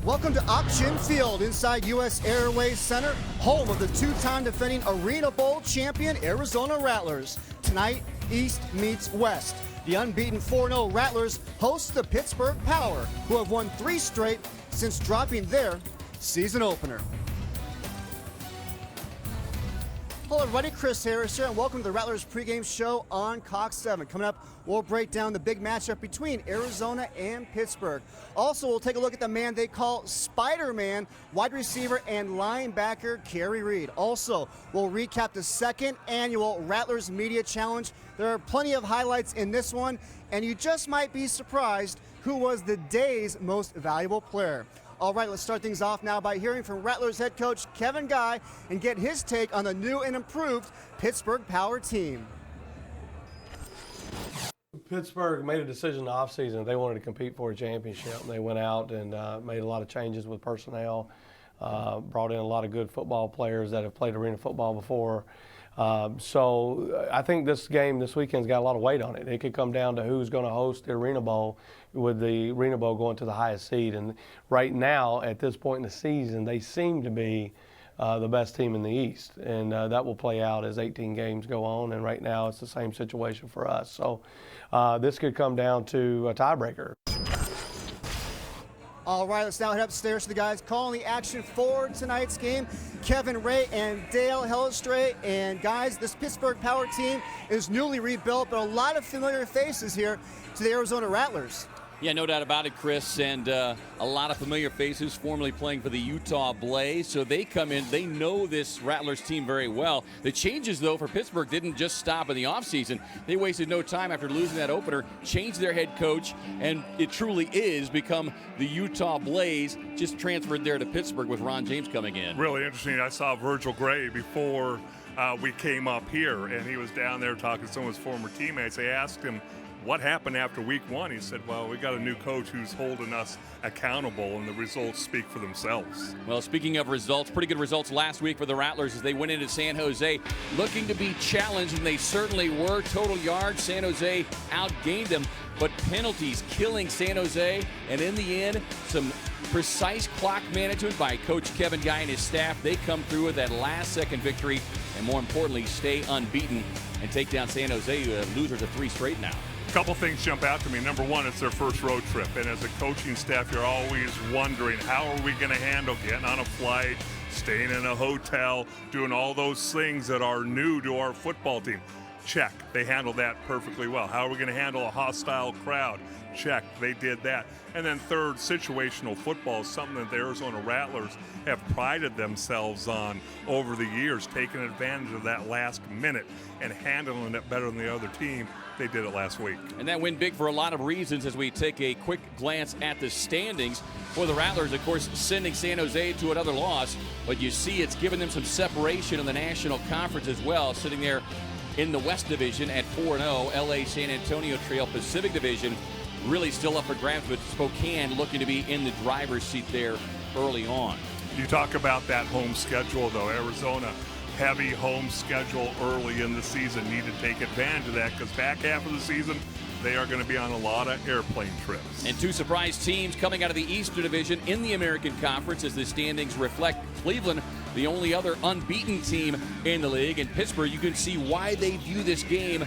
Welcome to Auction Field inside U.S. Airways Center, home of the two-time defending Arena Bowl champion Arizona Rattlers. Tonight, East meets West. The unbeaten 4-0 Rattlers host the Pittsburgh Power, who have won 3 straight since dropping their season opener. Hello everybody, Chris Harris here, and welcome to the Rattlers pregame show on Cox 7. Coming up, we'll break down the big matchup between Arizona and Pittsburgh. Also, we'll take a look at the man they call Spider-Man, wide receiver and linebacker Kerry Reed. Also, we'll recap the second annual Rattlers Media Challenge. There are plenty of highlights in this one, and you just might be surprised who was the day's most valuable player. All right, let's start things off now by hearing from Rattlers head coach Kevin Guy and get his take on the new and improved Pittsburgh Power team. Pittsburgh made a decision in the offseason. They wanted to compete for a championship. They went out and made a lot of changes with personnel, brought in a lot of good football players that have played arena football before. So I think this game this weekend's got a lot of weight on it. It could come down to who's going to host the Arena Bowl, with the Arena Bowl going to the highest seed. And right now, at this point in the season, they seem to be the best team in the East. And that will play out as 18 games go on. And right now, it's the same situation for us. So this could come down to a tiebreaker. All right, let's now head upstairs to the guys calling the action for tonight's game. Kevin Ray and Dale Hellestrate. And guys, this Pittsburgh Power team is newly rebuilt, but a lot of familiar faces here to the Arizona Rattlers. Yeah, no doubt about it, Chris, and a lot of familiar faces formerly playing for the Utah Blaze. So they come in, they know this Rattlers team very well. The changes, though, for Pittsburgh didn't just stop in the offseason. They wasted no time after losing that opener, changed their head coach, and it truly is become the Utah Blaze, just transferred there to Pittsburgh with Ron James coming in. Really interesting. I saw Virgil Gray before we came up here, and he was down there talking to some of his former teammates. They asked him, what happened after week 1? He said, well, we got a new coach who's holding us accountable, and the results speak for themselves. Well, speaking of results, pretty good results last week for the Rattlers as they went into San Jose looking to be challenged, and they certainly were. Total yards, San Jose outgained them, but penalties killing San Jose, and in the end, some precise clock management by Coach Kevin Guy and his staff. They come through with that last-second victory, and more importantly, stay unbeaten and take down San Jose, losers of 3 straight now. Couple things jump out to me. Number one, it's their first road trip, and as a coaching staff, you're always wondering, how are we going to handle getting on a flight, staying in a hotel, doing all those things that are new to our football team? Check. They handled that perfectly well. How are we going to handle a hostile crowd? Check. They did that. And then third, situational football is something that the Arizona Rattlers have prided themselves on over the years, taking advantage of that last minute and handling it better than the other team. They did it last week. And that win big for a lot of reasons as we take a quick glance at the standings. For the Rattlers, of course, sending San Jose to another loss, but you see it's given them some separation in the National Conference as well, sitting there in the West Division at 4-0. LA, San Antonio Trail Pacific Division really still up for grabs, but Spokane looking to be in the driver's seat there early on. You talk about that home schedule, though. Arizona, heavy home schedule early in the season. Need to take advantage of that because back half of the season, they are going to be on a lot of airplane trips. And 2 surprise teams coming out of the Eastern Division in the American Conference as the standings reflect. Cleveland, the only other unbeaten team in the league, and Pittsburgh, you can see why they view this game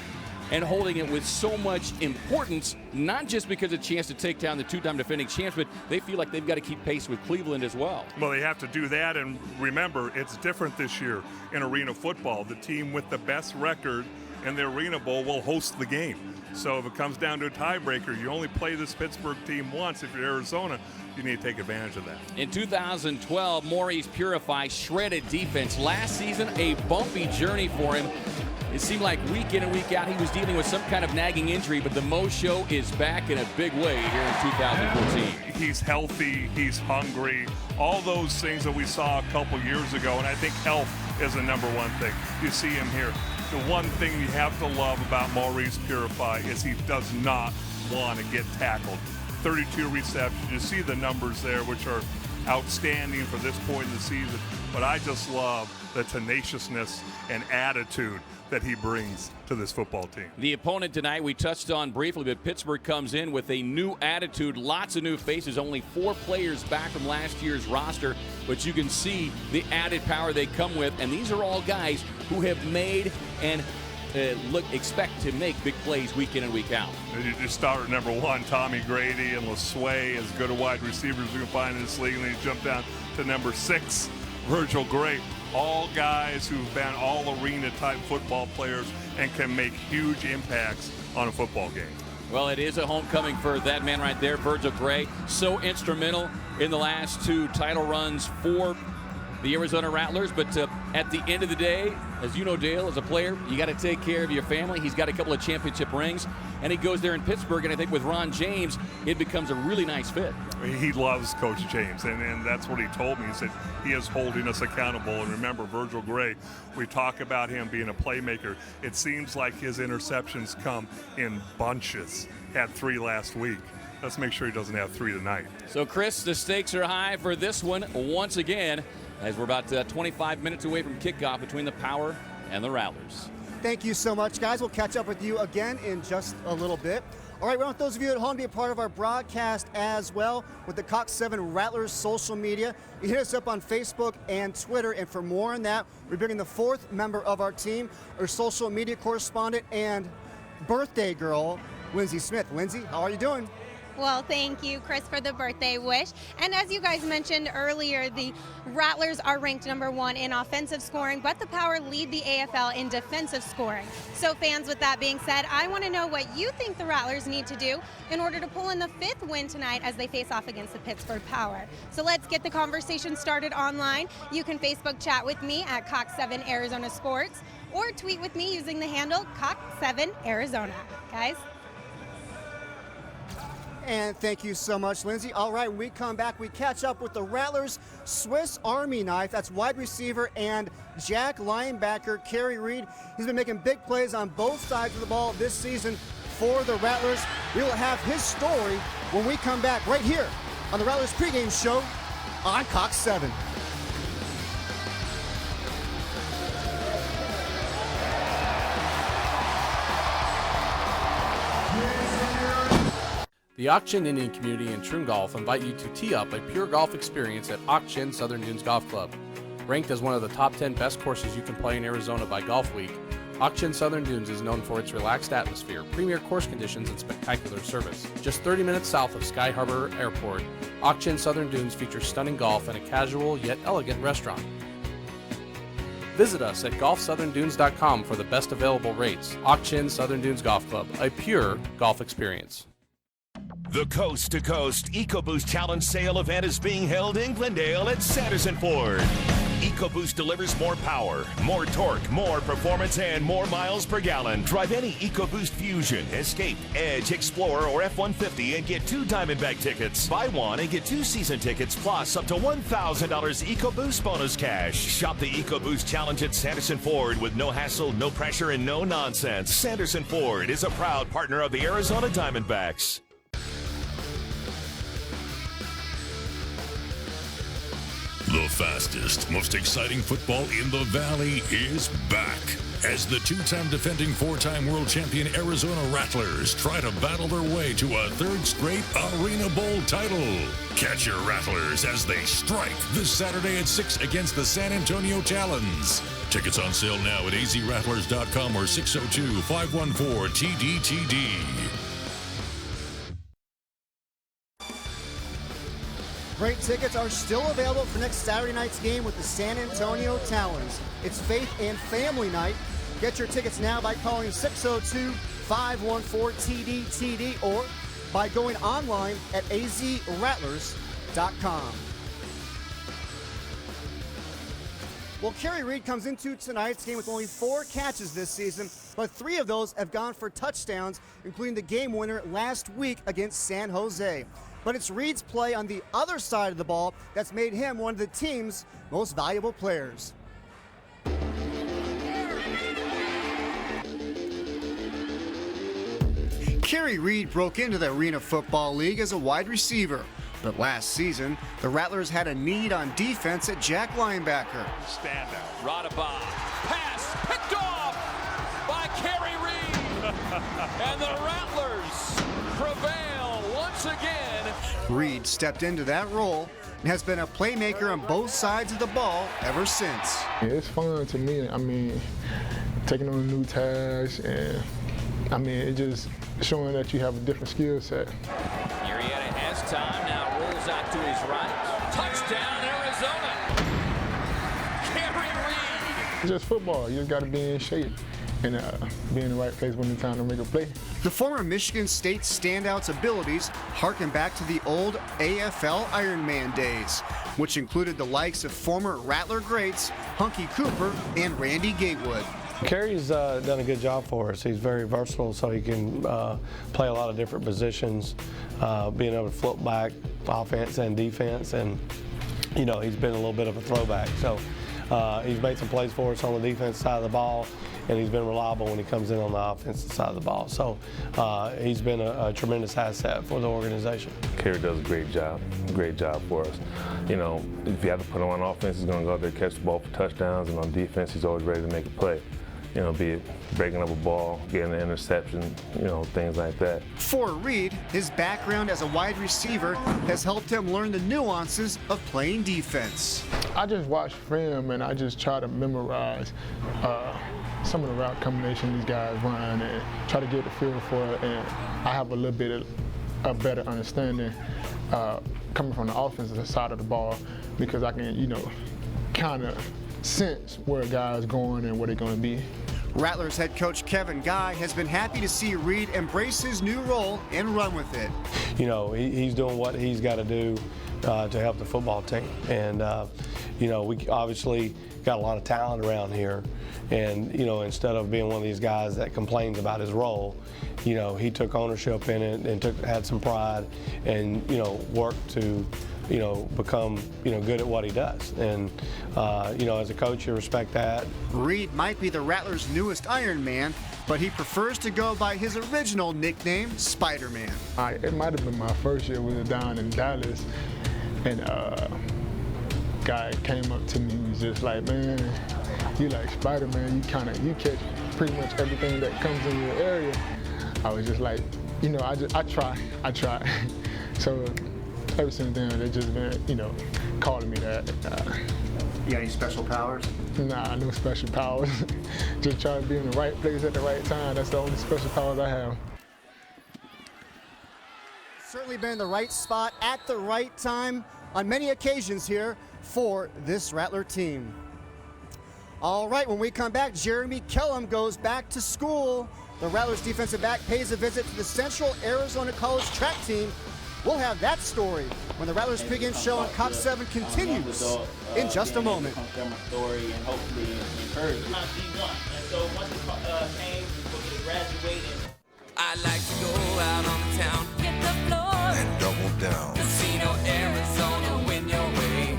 and holding it with so much importance, not just because of a chance to take down the 2-time defending champs, but they feel like they've got to keep pace with Cleveland as well. Well, they have to do that, and remember, it's different this year in arena football. The team with the best record in the Arena Bowl will host the game. So if it comes down to a tiebreaker, you only play this Pittsburgh team once. If you're Arizona, you need to take advantage of that. In 2012, Maurice Purify shredded defense. Last season, a bumpy journey for him. It seemed like week in and week out he was dealing with some kind of nagging injury, but the Mo Show is back in a big way here in 2014. He's healthy, he's hungry, all those things that we saw a couple years ago, and I think health is the number one thing. You see him here. The one thing you have to love about Maurice Purify is he does not want to get tackled. 32 receptions. You see the numbers there, which are outstanding for this point in the season. But I just love the tenaciousness and attitude that he brings to this football team. The opponent tonight we touched on briefly, but Pittsburgh comes in with a new attitude, lots of new faces, only 4 players back from last year's roster, but you can see the added power they come with, and these are all guys who have made and expect to make big plays week in and week out. You just start at number 1, Tommy Grady and LeSueur, as good a wide receivers you can find in this league, and then you jump down to number 6, Virgil Gray. All guys who've been all arena type football players and can make huge impacts on a football game. Well, it is a homecoming for that man right there, Virgil Gray. So instrumental in the last 2 title runs for the Arizona Rattlers. But at the end of the day, as you know, Dale, as a player, you got to take care of your family. He's got a couple of championship rings, and he goes there in Pittsburgh. And I think with Ron James, it becomes a really nice fit. He loves Coach James, and that's what he told me. He said he is holding us accountable. And remember, Virgil Gray, we talk about him being a playmaker. It seems like his interceptions come in bunches. Had 3 last week. Let's make sure he doesn't have 3 tonight. So, Chris, the stakes are high for this one once again, as we're about 25 minutes away from kickoff between the Power and the Rattlers. Thank you so much, guys. We'll catch up with you again in just a little bit. All right, we want those of you at home to be a part of our broadcast as well with the Cox 7 Rattlers social media. You hit us up on Facebook and Twitter, and for more on that, we're bringing the 4th member of our team, our social media correspondent and birthday girl, Lindsay Smith. Lindsay, how are you doing? Well, thank you, Chris, for the birthday wish. And as you guys mentioned earlier, the Rattlers are ranked number 1 in offensive scoring, but the Power lead the AFL in defensive scoring. So fans, with that being said, I want to know what you think the Rattlers need to do in order to pull in the 5th win tonight as they face off against the Pittsburgh Power. So let's get the conversation started online. You can Facebook chat with me at Cox 7 Arizona Sports or tweet with me using the handle Cox 7 Arizona. Guys? And thank you so much, Lindsay. All right, when we come back, we catch up with the Rattlers' Swiss Army knife. That's wide receiver and Jack linebacker Kerry Reed. He's been making big plays on both sides of the ball this season for the Rattlers. We will have his story when we come back right here on the Rattlers pregame show on Cox 7. The Auction Indian community and Troon Golf invite you to tee up a pure golf experience at Auction Southern Dunes Golf Club. Ranked as one of the top 10 best courses you can play in Arizona by Golf Week, Auction Southern Dunes is known for its relaxed atmosphere, premier course conditions, and spectacular service. Just 30 minutes south of Sky Harbor Airport, Auction Southern Dunes features stunning golf and a casual yet elegant restaurant. Visit us at golfsoutherndunes.com for the best available rates. Auction Southern Dunes Golf Club, a pure golf experience. The Coast to Coast EcoBoost Challenge sale event is being held in Glendale at Sanderson Ford. EcoBoost delivers more power, more torque, more performance, and more miles per gallon. Drive any EcoBoost Fusion, Escape, Edge, Explorer, or F-150 and get 2 Diamondback tickets. Buy 1 and get 2 season tickets, plus up to $1,000 EcoBoost bonus cash. Shop the EcoBoost Challenge at Sanderson Ford with no hassle, no pressure, and no nonsense. Sanderson Ford is a proud partner of the Arizona Diamondbacks. The fastest, most exciting football in the Valley is back as the 2-time defending 4-time world champion Arizona Rattlers try to battle their way to a 3rd straight Arena Bowl title. Catch your Rattlers as they strike this Saturday at 6 against the San Antonio Talons. Tickets on sale now at azrattlers.com or 602-514-TDTD. Great tickets are still available for next Saturday night's game with the San Antonio Talons. It's Faith and Family Night. Get your tickets now by calling 602-514-TDTD or by going online at azrattlers.com. Well, Kerry Reed comes into tonight's game with only 4 catches this season, but 3 of those have gone for touchdowns, including the game winner last week against San Jose. But it's Reed's play on the other side of the ball that's made him one of the team's most valuable players. Kerry Reed broke into the Arena Football League as a wide receiver. But last season, the Rattlers had a need on defense at Jack linebacker. Standout. Radaba, pass picked off by Kerry Reed. And the Rattlers prevail once again. Reed stepped into that role and has been a playmaker on both sides of the ball ever since. It's fun to me. I mean, taking on a new task, and I mean, it just showing that you have a different skill set. Marietta has time, now rolls out to his right. Touchdown, Arizona. Kerry Reed. It's just football. You just got to be in shape and be in the right place when it's time to make a play. The former Michigan State standout's abilities harken back to the old AFL Iron Man days, which included the likes of former Rattler greats Hunky Cooper and Randy Gatewood. Kerry's done a good job for us. He's very versatile, so he can play a lot of different positions, being able to flip back offense and defense, and you know, he's been a little bit of a throwback. So he's made some plays for us on the defense side of the ball, and he's been reliable when he comes in on the offensive side of the ball. So he's been a tremendous asset for the organization. Kerry does a great job for us. You know, if you have to put him on offense, he's going to go out there, catch the ball for touchdowns, and on defense, he's always ready to make a play. You know, be it breaking up a ball, getting an interception, you know, things like that. For Reed, his background as a wide receiver has helped him learn the nuances of playing defense. I just watch film and I just try to memorize some of the route combinations these guys run and try to get the feel for it. And I have a little bit of a better understanding coming from the offensive side of the ball, because I can, you know, kind of sense where a guy is going and where they're going to be. Rattlers head coach Kevin Guy has been happy to see Reed embrace his new role and run with it. You know, he's doing what he's got to do to help the football team. And, you know, we obviously got a lot of talent around here. And, you know, instead of being one of these guys that complains about his role, you know, he took ownership in it and had some pride and, you know, worked to, you know, become, you know, good at what he does. And, you know, as a coach, you respect that. Reed might be the Rattlers' newest Iron Man, but he prefers to go by his original nickname, Spider-Man. It might have been my first year. We were down in Dallas, and guy came up to me and was just like, man, you like Spider-Man, you catch pretty much everything that comes in your area. I was just like, you know, I try. So ever since then, they've just been, you know, calling me that. You got any special powers? Nah, no special powers. Just try to be in the right place at the right time. That's the only special powers I have. Certainly been in the right spot at the right time on many occasions here for this Rattler team. All right, when we come back, Jeremy Kellum goes back to school. The Rattlers defensive back pays a visit to the Central Arizona College track team. We'll have that story when the Rattlers pregame show on Cox 7 continues in just a moment. I like to go out on the town, hit the floor, and double down. Casino, Arizona, win your way.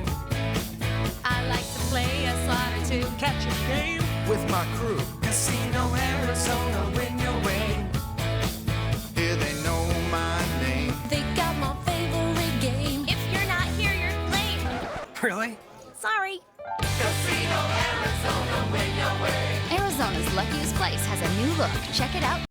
I like to play a slot or two, Catch a game with my crew. Casino, Arizona, win your way. Here they know my name. they got my favorite game. If you're not here, you're lame. Really? Sorry. Casino, Arizona, win your way. Arizona's luckiest place has a new look. Check it out.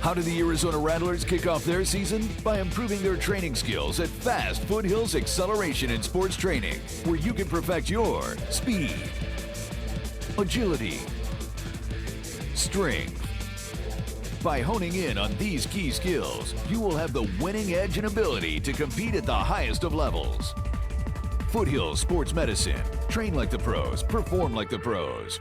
How do the Arizona Rattlers kick off their season? By improving their training skills at Fast Foothills Acceleration and Sports Training, where you can perfect your speed, agility, strength. By honing in on these key skills, you will have the winning edge and ability to compete at the highest of levels. Foothills Sports Medicine. Train like the pros, perform like the pros.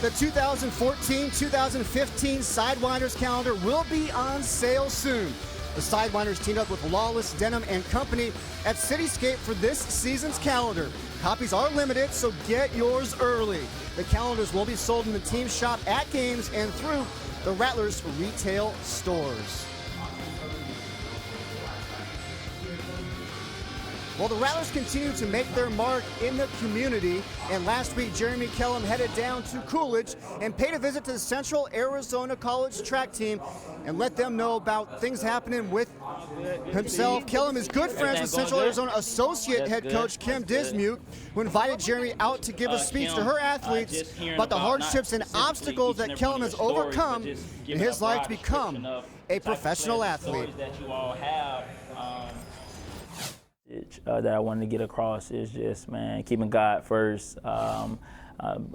The 2014-2015 Sidewinders calendar will be on sale soon. The Sidewinders teamed up with Lawless Denim and Company at Cityscape for this season's calendar. Copies are limited, so get yours early. The calendars will be sold in the team shop at games and through the Rattlers retail stores. Well, the Rattlers continue to make their mark in the community, and last week Jeremy Kellum headed down to Coolidge and paid a visit to the Central Arizona College track team and let them know about things happening with himself. Kellum is good friends with Central Arizona Associate Head Coach Kim Dismuke, who invited Jeremy out to give a speech to her athletes about the hardships and obstacles that Kellum has overcome in his life to become a professional athlete. That I wanted to get across is just, man, keeping God first.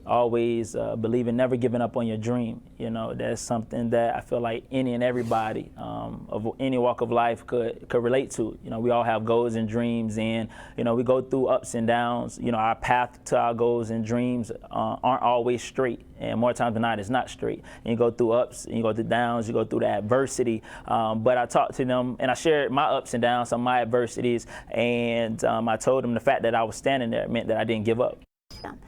Always believing, never giving up on your dream. You know, that's something that I feel like any and everybody of any walk of life could relate to. You know, we all have goals and dreams, and you know, we go through ups and downs. You know, our path to our goals and dreams aren't always straight, and more times than not, it's not straight. And you go through ups, and you go through downs, you go through the adversity. But I talked to them, and I shared my ups and downs, some of my adversities, and I told them the fact that I was standing there meant that I didn't give up.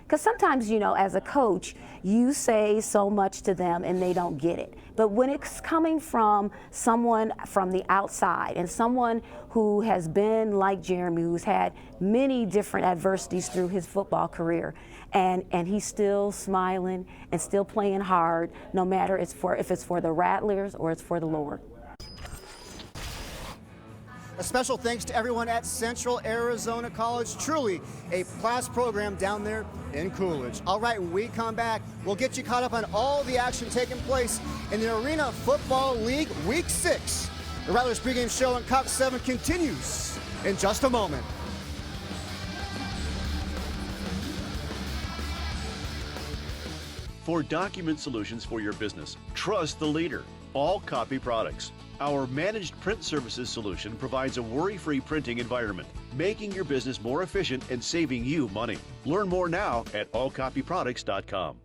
Because sometimes, you know, as a coach, you say so much to them and they don't get it. But when it's coming from someone from the outside and someone who has been like Jeremy, who's had many different adversities through his football career, and he's still smiling and still playing hard, no matter if it's for the Rattlers or it's for the Lord. A special thanks to everyone at Central Arizona College. Truly a class program down there in Coolidge. All right, when we come back, we'll get you caught up on all the action taking place in the Arena Football League Week 6. The Rattlers pregame show on Cox 7 continues in just a moment. For document solutions for your business, trust the leader, All Copy Products. Our managed print services solution provides a worry-free printing environment, making your business more efficient and saving you money. Learn more now at allcopyproducts.com.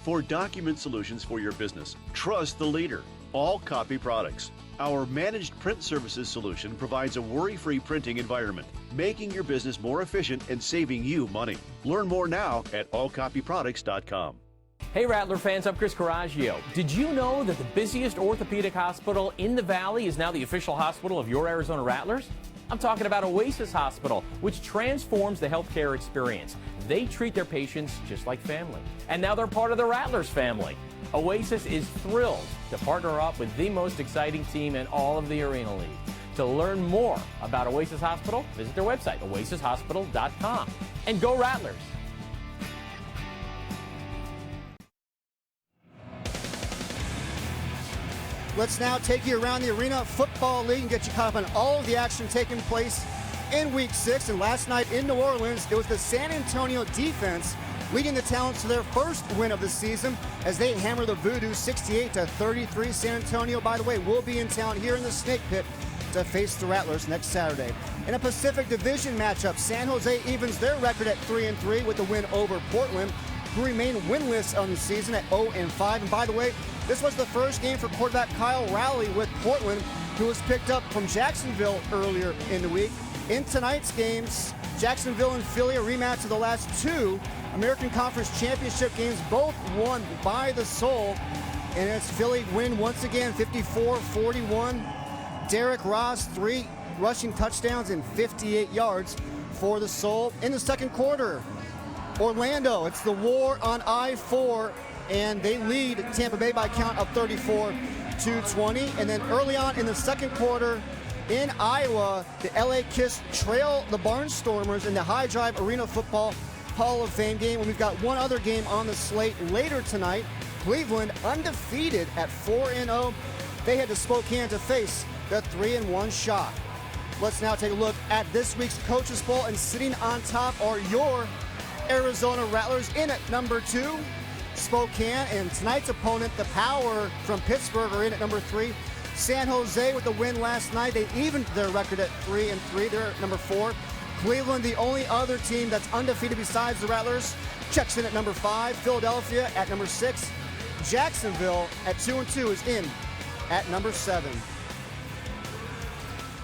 For document solutions for your business, trust the leader, All Copy Products. Our managed print services solution provides a worry-free printing environment, making your business more efficient and saving you money. Learn more now at allcopyproducts.com. Hey Rattler fans, I'm Chris Coraggio. Did you know that the busiest orthopedic hospital in the Valley is now the official hospital of your Arizona Rattlers? I'm talking about Oasis Hospital, which transforms the healthcare experience. They treat their patients just like family. And now they're part of the Rattlers family. Oasis is thrilled to partner up with the most exciting team in all of the Arena League. To learn more about Oasis Hospital, visit their website, oasishospital.com. And go Rattlers! Let's now take you around the Arena Football League and get you caught up on all of the action taking place in Week 6. And last night in New Orleans, it was the San Antonio defense leading the Talents to their first win of the season as they hammer the Voodoo 68-33. San Antonio, by the way, will be in town here in the Snake Pit to face the Rattlers next Saturday. In a Pacific Division matchup, San Jose evens their record at 3-3 with the win over Portland, who remain winless on the season at 0-5. And by the way, this was the first game for quarterback Kyle Rowley with Portland, who was picked up from Jacksonville earlier in the week. In tonight's games, Jacksonville and Philly, a rematch of the last two American Conference Championship games, both won by the Soul. And it's Philly win once again, 54-41. Derek Ross, 3 rushing touchdowns and 58 yards for the Soul. In the second quarter, Orlando, it's the war on I-4, and they lead Tampa Bay by a count of 34-20. And then early on in the second quarter in Iowa, the LA Kiss trail the Barnstormers in the High Drive Arena Football Hall of Fame game. And we've got one other game on the slate later tonight. Cleveland undefeated at 4-0. They head to Spokane to face the 3-1 Shock. Let's now take a look at this week's Coaches Poll, and sitting on top are your Arizona Rattlers in at number 2, Spokane, and tonight's opponent, the Power from Pittsburgh, are in at number 3. San Jose with the win last night. They evened their record at 3-3. They're at number 4. Cleveland, the only other team that's undefeated besides the Rattlers, checks in at number 5. Philadelphia at number 6. Jacksonville at 2-2 is in at number 7.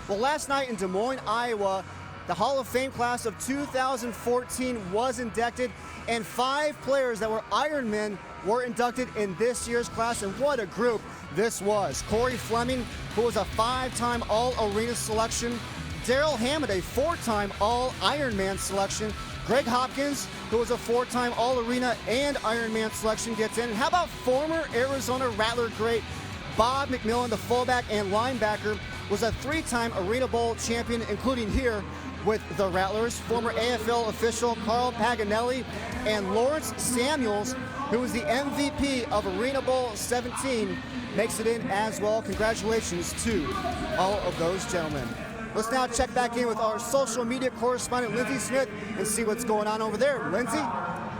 Well, last night in Des Moines, Iowa, the Hall of Fame class of 2014 was inducted, and 5 players that were Ironmen were inducted in this year's class, and what a group this was. Corey Fleming, who was a 5-time All-Arena selection. Darrell Hammond, a 4-time All-Ironman selection. Greg Hopkins, who was a 4-time All-Arena and Ironman selection, gets in. And how about former Arizona Rattler great Bob McMillan, the fullback and linebacker, was a 3-time Arena Bowl champion, including here with the Rattlers. Former AFL official Carl Paganelli and Lawrence Samuels, who was the MVP of Arena Bowl 17, makes it in as well. Congratulations to all of those gentlemen. Let's now check back in with our social media correspondent, Lindsay Smith, and see what's going on over there. Lindsay?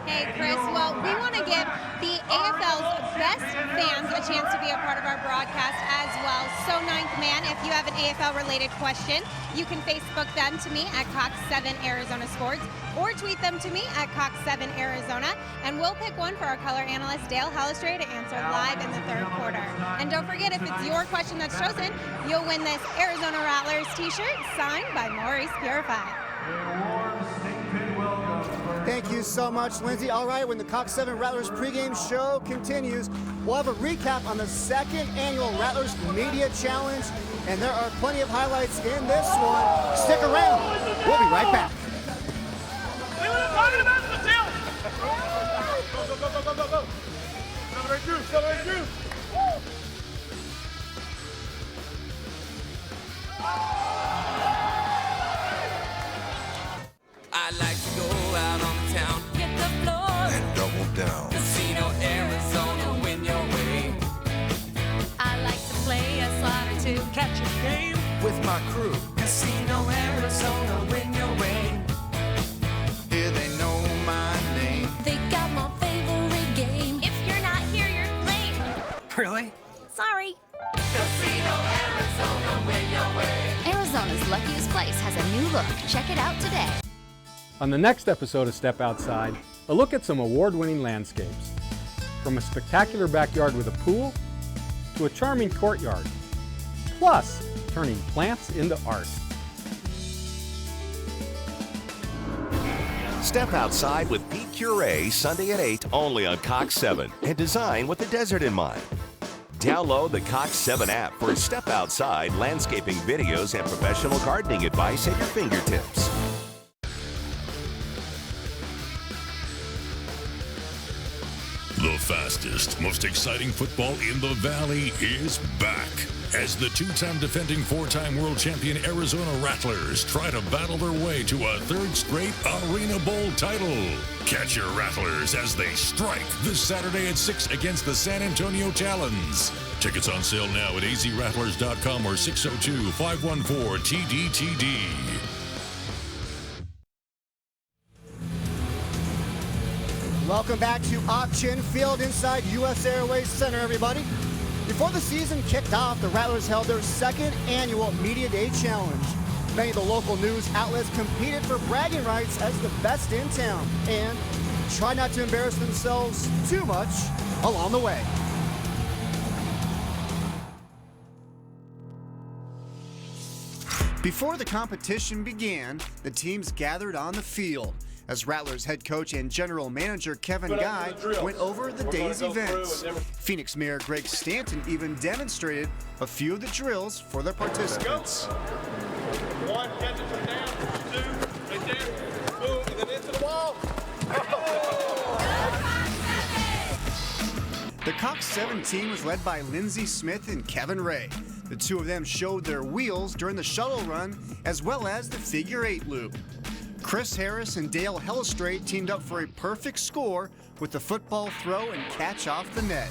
Hey, Chris. Well, we want to give the AFL's best fans a chance to be a part of our broadcast as well. So, Ninth Man, if you have an AFL-related question, you can Facebook them to me at Cox7 Arizona Sports, or tweet them to me at Cox7 Arizona, and we'll pick one for our color analyst, Dale Hallistray, to answer live in the 3rd quarter. And don't forget, if it's your question that's chosen, you'll win this Arizona Rattlers t-shirt signed by Maurice Purify. Thank you so much, Lindsay. All right, when the Cox7 Rattlers pregame show continues, we'll have a recap on the 2nd annual Rattlers Media Challenge, and there are plenty of highlights in this one. Stick around. We'll be right back. I like to go out on the town, hit the floor, and double down. Casino, Arizona, win your way. I like to play a slot or two, catch a game With my crew, Casino, Arizona, win your way. Here they know my name. They got my favorite game. If you're not here, you're late. Really? Sorry. Casino, Arizona, win your way. Arizona's luckiest place has a new look. Check it out today. On the next episode of Step Outside, a look at some award-winning landscapes. From a spectacular backyard with a pool to a charming courtyard, plus turning plants into art. Step Outside with Pete Curie, Sunday at 8, only on Cox 7, and designed with the desert in mind. Download the Cox 7 app for Step Outside landscaping videos and professional gardening advice at your fingertips. The fastest, most exciting football in the Valley is back as the 2-time defending 4-time world champion Arizona Rattlers try to battle their way to a 3rd straight Arena Bowl title. Catch your Rattlers as they strike this Saturday at 6 against the San Antonio Talons. Tickets on sale now at azrattlers.com or 602-514-TDTD. Welcome back to Auction Field inside U.S. Airways Center, everybody. Before the season kicked off, the Rattlers held their 2nd annual Media Day Challenge. Many of the local news outlets competed for bragging rights as the best in town and tried not to embarrass themselves too much along the way. Before the competition began, the teams gathered on the field as Rattlers head coach and general manager Kevin Guy went over the day's events. Phoenix Mayor Greg Stanton even demonstrated a few of the drills for their participants. One, catch it from down, 2, right there, boom, and then into the wall. The Cox 7 team was led by Lindsey Smith and Kevin Ray. The two of them showed their wheels during the shuttle run as well as the figure 8 loop. Chris Harris and Dale Hellestrate teamed up for a perfect score with the football throw and catch off the net.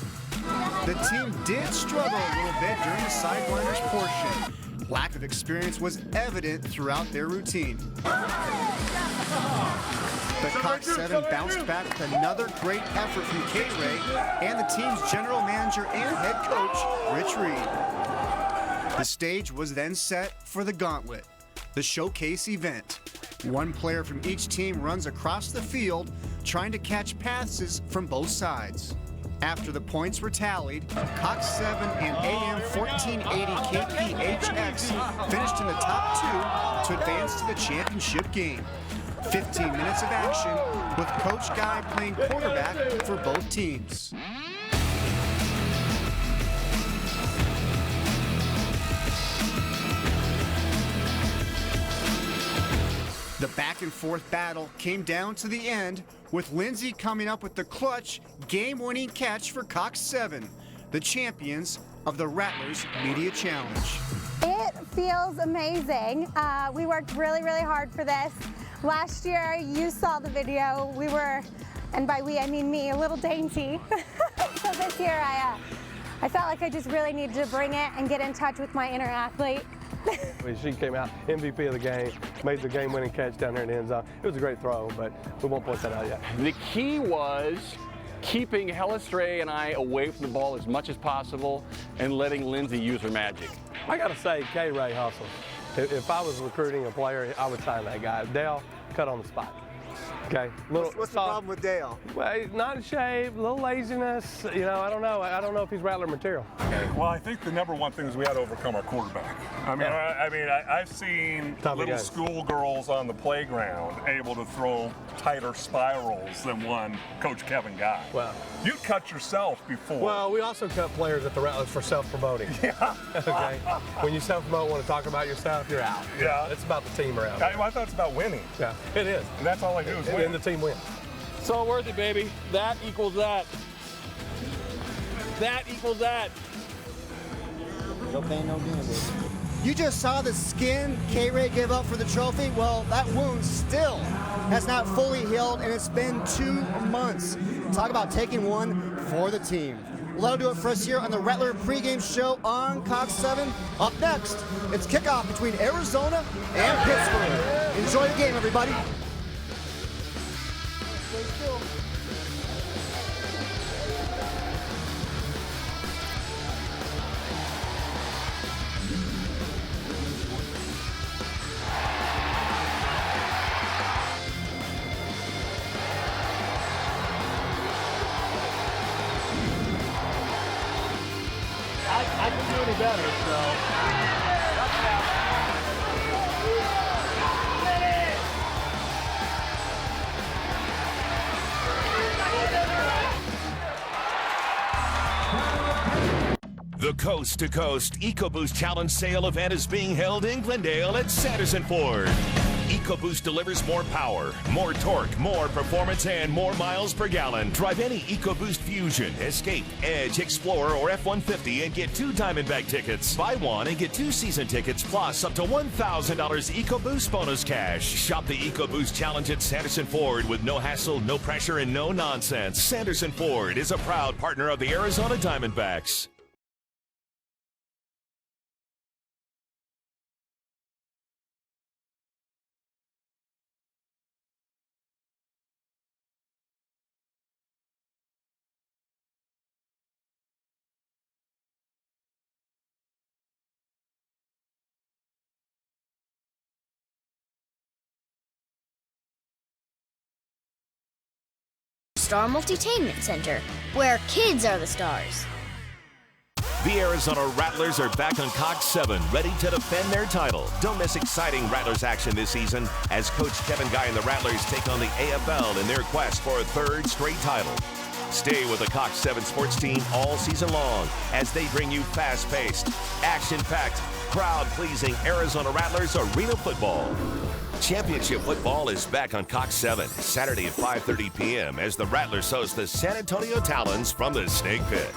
The team did struggle a little bit during the sideliners portion. Lack of experience was evident throughout their routine. The Cox 7 bounced back with another great effort from K-Ray and the team's general manager and head coach, Rich Reed. The stage was then set for the gauntlet, the showcase event. One player from each team runs across the field trying to catch passes from both sides. After the points were tallied, Cox 7 and AM 1480 KPHX finished in the top 2 to advance to the championship game. 15 minutes of action with Coach Guy playing quarterback for both teams. The back and forth battle came down to the end, with Lindsay coming up with the clutch, game-winning catch for Cox 7, the champions of the Rattlers Media Challenge. It feels amazing. We worked really, really hard for this. Last year, you saw the video. We were, and by we I mean me, a little dainty. So this year, I felt like I just really needed to bring it and get in touch with my inner athlete. She came out MVP of the game, made the game-winning catch down there in the end zone. It was a great throw, but we won't point that out yet. The key was keeping Hellestrate and I away from the ball as much as possible and letting Lindsay use her magic. I got to say, K-Ray hustles. If I was recruiting a player, I would sign that guy. Dale, cut on the spot. Okay. What's the problem with Dale? Well, he's not in shape, a little laziness. You know, I don't know. I don't know if he's Rattler material. Well, I think the number one thing is we had to overcome our quarterback. I've seen little schoolgirls on the playground able to throw tighter spirals than one Coach Kevin Guy. Well, you cut yourself before. Well, we also cut players at the Rattlers for self-promoting. Yeah. Okay. When you self-promote, want to talk about yourself, you're out. Yeah. It's about the team around. I thought it's about winning. Yeah, it is. And that's all I do is win. And the team wins. It's all worth it, baby. That equals that. That equals that. No pain, no gain. You just saw the skin K-Ray give up for the trophy. Well, that wound still has not fully healed, and it's been 2 months. Talk about taking one for the team. Well, that'll do it for us here on the Rattler pregame show on Cox 7. Up next, it's kickoff between Arizona and Pittsburgh. Enjoy the game, everybody. I can do any better, The Coast to Coast EcoBoost Challenge sale event is being held in Glendale at Sanderson Ford. EcoBoost delivers more power, more torque, more performance, and more miles per gallon. Drive any EcoBoost Fusion, Escape, Edge, Explorer, or F-150 and get 2 Diamondback tickets. Buy one and get 2 season tickets, plus up to $1,000 EcoBoost bonus cash. Shop the EcoBoost Challenge at Sanderson Ford with no hassle, no pressure, and no nonsense. Sanderson Ford is a proud partner of the Arizona Diamondbacks. Star Multitainment Center, where kids are the stars. The Arizona Rattlers are back on Cox 7, ready to defend their title. Don't miss exciting Rattlers action this season as Coach Kevin Guy and the Rattlers take on the AFL in their quest for a 3rd straight title. Stay with the Cox 7 sports team all season long as they bring you fast-paced, action-packed, crowd-pleasing Arizona Rattlers arena football. Championship football is back on Cox 7, Saturday at 5:30 p.m. as the Rattlers host the San Antonio Talons from the Snake Pit.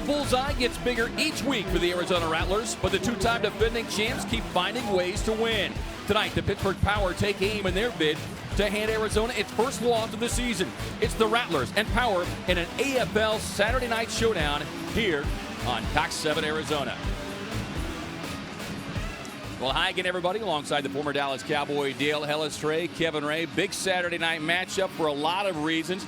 bullseye gets bigger each week for the Arizona Rattlers, but the two-time defending champs keep finding ways to win. Tonight, the Pittsburgh Power take aim in their bid to hand Arizona its first loss of the season. It's the Rattlers and Power in an AFL Saturday night showdown here on Cox 7 Arizona. Well, hi again, everybody, alongside the former Dallas Cowboy Dale Hellestrae, Kevin Ray. Big Saturday night matchup for a lot of reasons.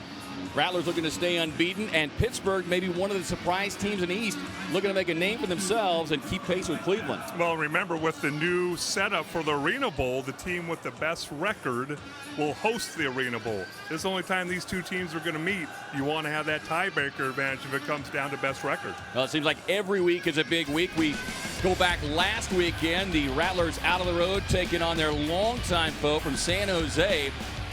Rattlers looking to stay unbeaten, and Pittsburgh, maybe one of the surprise teams in the East, looking to make a name for themselves and keep pace with Cleveland. Well, remember, with the new setup for the Arena Bowl, the team with the best record will host the Arena Bowl. This is the only time these two teams are going to meet. You want to have that tiebreaker advantage if it comes down to best record. Well, it seems like every week is a big week. We go back last weekend, the Rattlers out of the road, taking on their longtime foe from San Jose.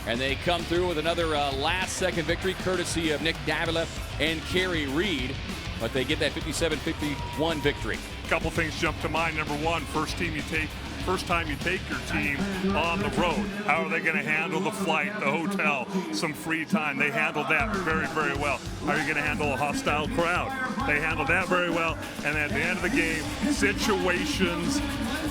And they come through with another last-second victory, courtesy of Nick Davila and Kerry Reed. But they get that 57-51 victory. A couple things jump to mind. Number one, first time you take your team on the road. How are they going to handle the flight, the hotel, some free time? They handled that very, very well. How are you going to handle a hostile crowd? They handled that very well. And at the end of the game, situations,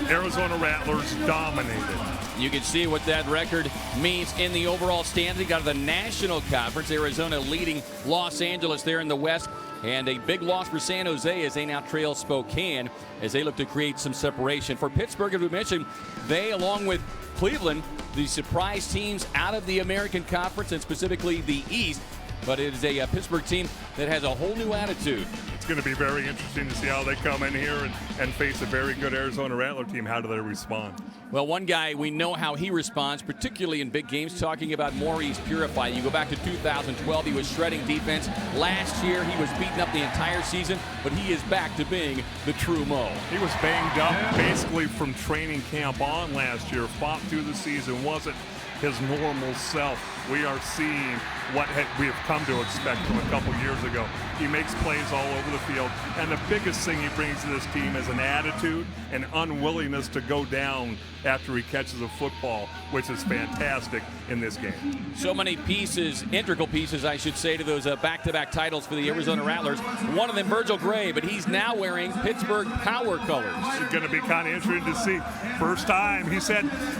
Arizona Rattlers dominated. You can see what that record means in the overall standing out of the National Conference. Arizona leading Los Angeles there in the West. And a big loss for San Jose as they now trail Spokane as they look to create some separation. For Pittsburgh, as we mentioned, they, along with Cleveland, the surprise teams out of the American Conference and specifically the East. But it is a Pittsburgh team that has a whole new attitude. It's going to be very interesting to see how they come in here and face a very good Arizona Rattler team. How do they respond? Well, one guy, we know how he responds, particularly in big games, talking about Maurice Purify. You go back to 2012, he was shredding defense. Last year, he was beaten up the entire season, but he is back to being the true Mo. He was banged up basically from training camp on last year, fought through the season, wasn't his normal self. We are seeing what we have come to expect from a couple years ago. He makes plays all over the field, and the biggest thing he brings to this team is an attitude and unwillingness to go down after he catches a football, which is fantastic in this game. So many pieces, integral pieces, I should say, to those back-to-back titles for the Arizona Rattlers. One of them, Virgil Gray, but he's now wearing Pittsburgh Power colors. It's going to be kind of interesting to see. First time, he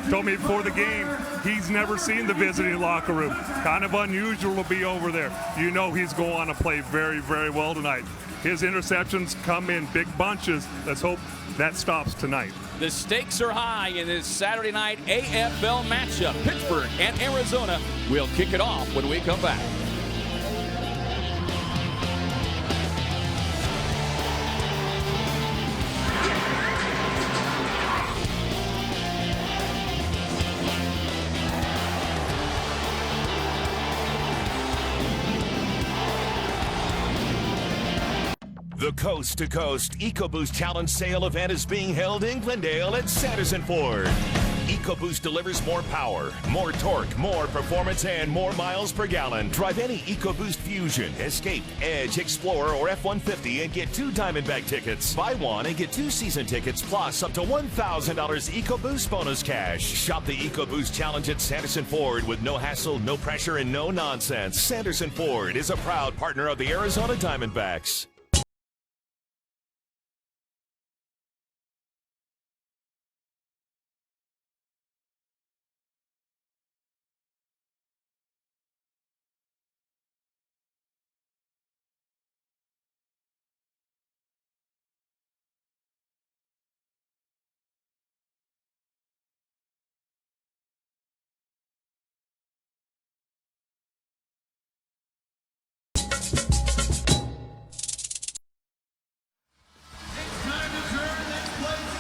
told me before the game, he's never seen the visiting locker room. Kind of unusual to be over there. You know he's going to play very, very well tonight. His interceptions come in big bunches. Let's hope that stops tonight. The stakes are high in this Saturday night AFL matchup. Pittsburgh and Arizona will kick it off when we come back. The Coast to Coast EcoBoost Challenge Sale event is being held in Glendale at Sanderson Ford. EcoBoost delivers more power, more torque, more performance, and more miles per gallon. Drive any EcoBoost Fusion, Escape, Edge, Explorer, or F-150 and get 2 Diamondback tickets. Buy one and get 2 season tickets, plus up to $1,000 EcoBoost bonus cash. Shop the EcoBoost Challenge at Sanderson Ford with no hassle, no pressure, and no nonsense. Sanderson Ford is a proud partner of the Arizona Diamondbacks.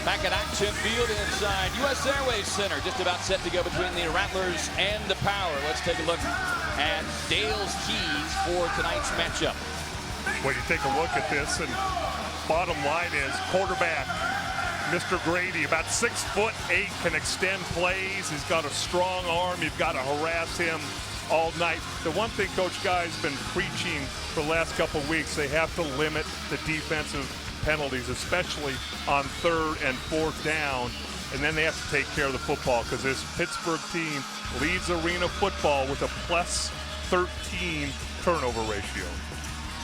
Back at Action Field inside U.S. Airways Center, just about set to go between the Rattlers and the Power. Let's take a look at Dale's keys for tonight's matchup. Well, you take a look at this, and bottom line is quarterback Mr. Grady, about 6'8", can extend plays. He's got a strong arm. You've got to harass him all night. The one thing Coach Guy's been preaching for the last couple of weeks, they have to limit the defensive penalties, especially on 3rd and 4th down, and then they have to take care of the football, because this Pittsburgh team leads arena football with a +13 turnover ratio.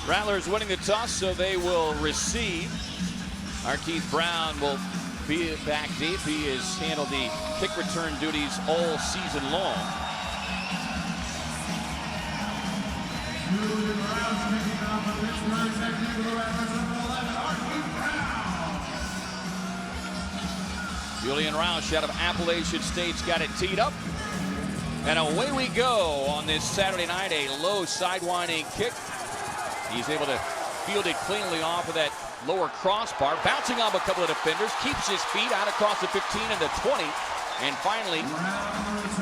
Rattlers winning the toss, so they will receive. Keith Brown will be back deep. He has handled the kick return duties all season long. Julian Roush out of Appalachian State's got it teed up. And away we go on this Saturday night, a low sidewinding kick. He's able to field it cleanly off of that lower crossbar, bouncing off a couple of defenders, keeps his feet out across the 15 and the 20, and finally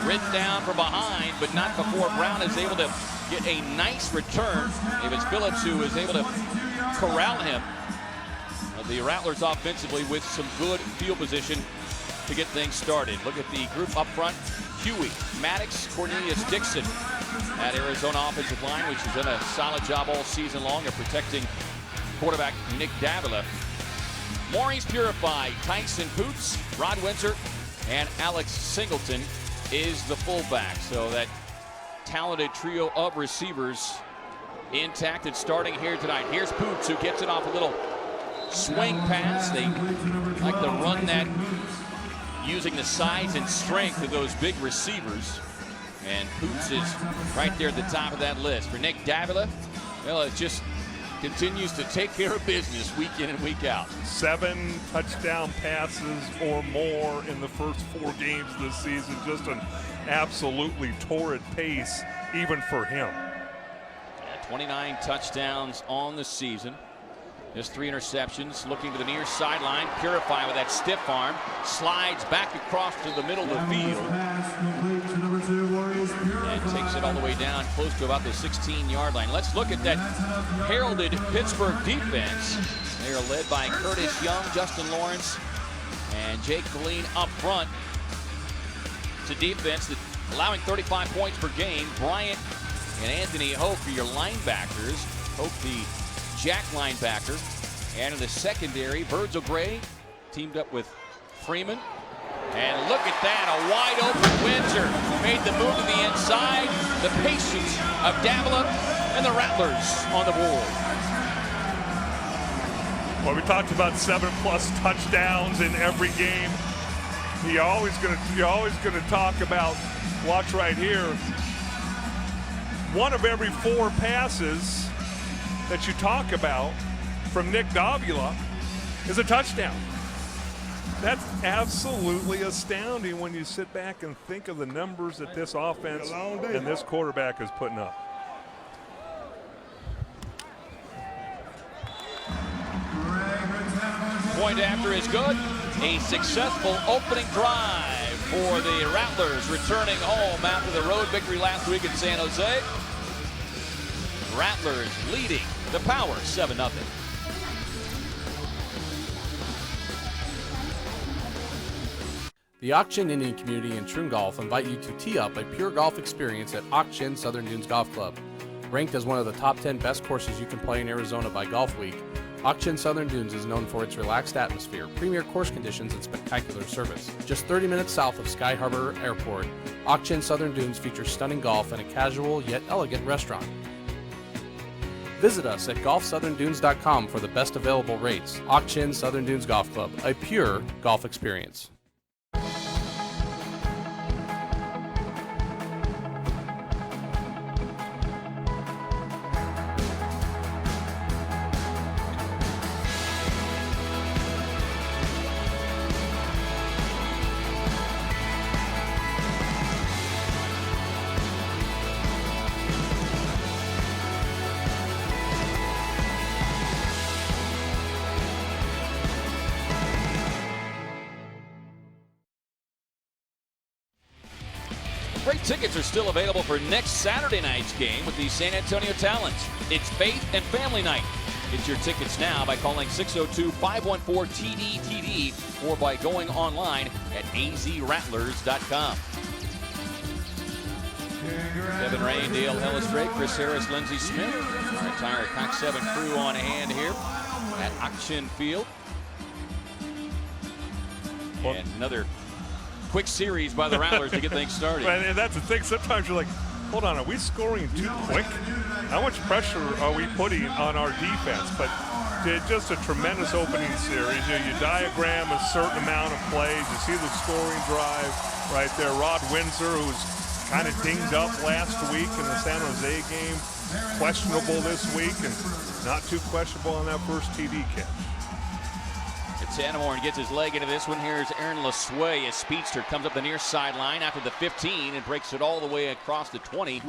ridden down from behind, but not before Brown is able to get a nice return. It was Phillips who was able to corral him. The Rattlers offensively with some good field position to get things started. Look at the group up front. Huey, Maddox, Cornelius Dixon at Arizona offensive line, which has done a solid job all season long of protecting quarterback Nick Davila. Maurice Purify, Tyson Poots, Rod Windsor, and Alex Singleton is the fullback. So that talented trio of receivers intact and starting here tonight. Here's Poots, who gets it off a little swing pass. They like to run that using the size and strength of those big receivers. And Poots is right there at the top of that list. For Nick Davila, well, it just continues to take care of business week in and week out. 7 touchdown passes or more in the first 4 games this season. Just an absolutely torrid pace, even for him. 29 touchdowns on the season. Just 3 interceptions. Looking to the near sideline. Purify with that stiff arm. Slides back across to the middle of the field. And takes it all the way down close to about the 16-yard line. Let's look at that heralded Pittsburgh defense. They are led by Curtis Young, Justin Lawrence, and Jake Colleen up front. It's a defense that allowing 35 points per game. Bryant and Anthony Hope are your linebackers. Hope the Jack linebacker. And in the secondary, Virgil Gray teamed up with Freeman. And look at that, a wide open Windsor made the move to the inside. The patience of Davila and the Rattlers on the board. Well, we talked about 7+ touchdowns in every game. You're always gonna talk about, watch right here, 1 of every 4 passes that you talk about from Nick Davila is a touchdown. That's absolutely astounding when you sit back and think of the numbers that this offense and this quarterback is putting up. Point after is good. A successful opening drive for the Rattlers, returning home after the road victory last week in San Jose. Rattlers leading the Power 7-0. The Auction Indian community and Troon Golf invite you to tee up a pure golf experience at Auction Southern Dunes Golf Club. Ranked as one of the top 10 best courses you can play in Arizona by Golf Week, Auction Southern Dunes is known for its relaxed atmosphere, premier course conditions, and spectacular service. Just 30 minutes south of Sky Harbor Airport, Auction Southern Dunes features stunning golf and a casual yet elegant restaurant. Visit us at golfsoutherndunes.com for the best available rates. Auction Southern Dunes Golf Club, a pure golf experience. Great tickets are still available for next Saturday night's game with the San Antonio Talents. It's Faith and Family Night. Get your tickets now by calling 602-514-TDTD or by going online at azrattlers.com. Kevin Rain, Dale Hellestrade, Chris Harris, Lindsey Smith. Our entire Cox 7 crew on hand here at Auction Field. And another quick series by the Rattlers to get things started. And that's the thing. Sometimes you're like, hold on, are we scoring too quick? how much pressure are we putting on our defense? But just a tremendous opening series. You diagram a certain amount of plays. You see the scoring drive right there. Rod Windsor, who's kind of dinged up last week in the San Jose game, questionable this week, and not too questionable on that first TD catch. Tannemore gets his leg into this one. Here's Aaron LeSueur. A speedster comes up the near sideline after the 15 and breaks it all the way across the 20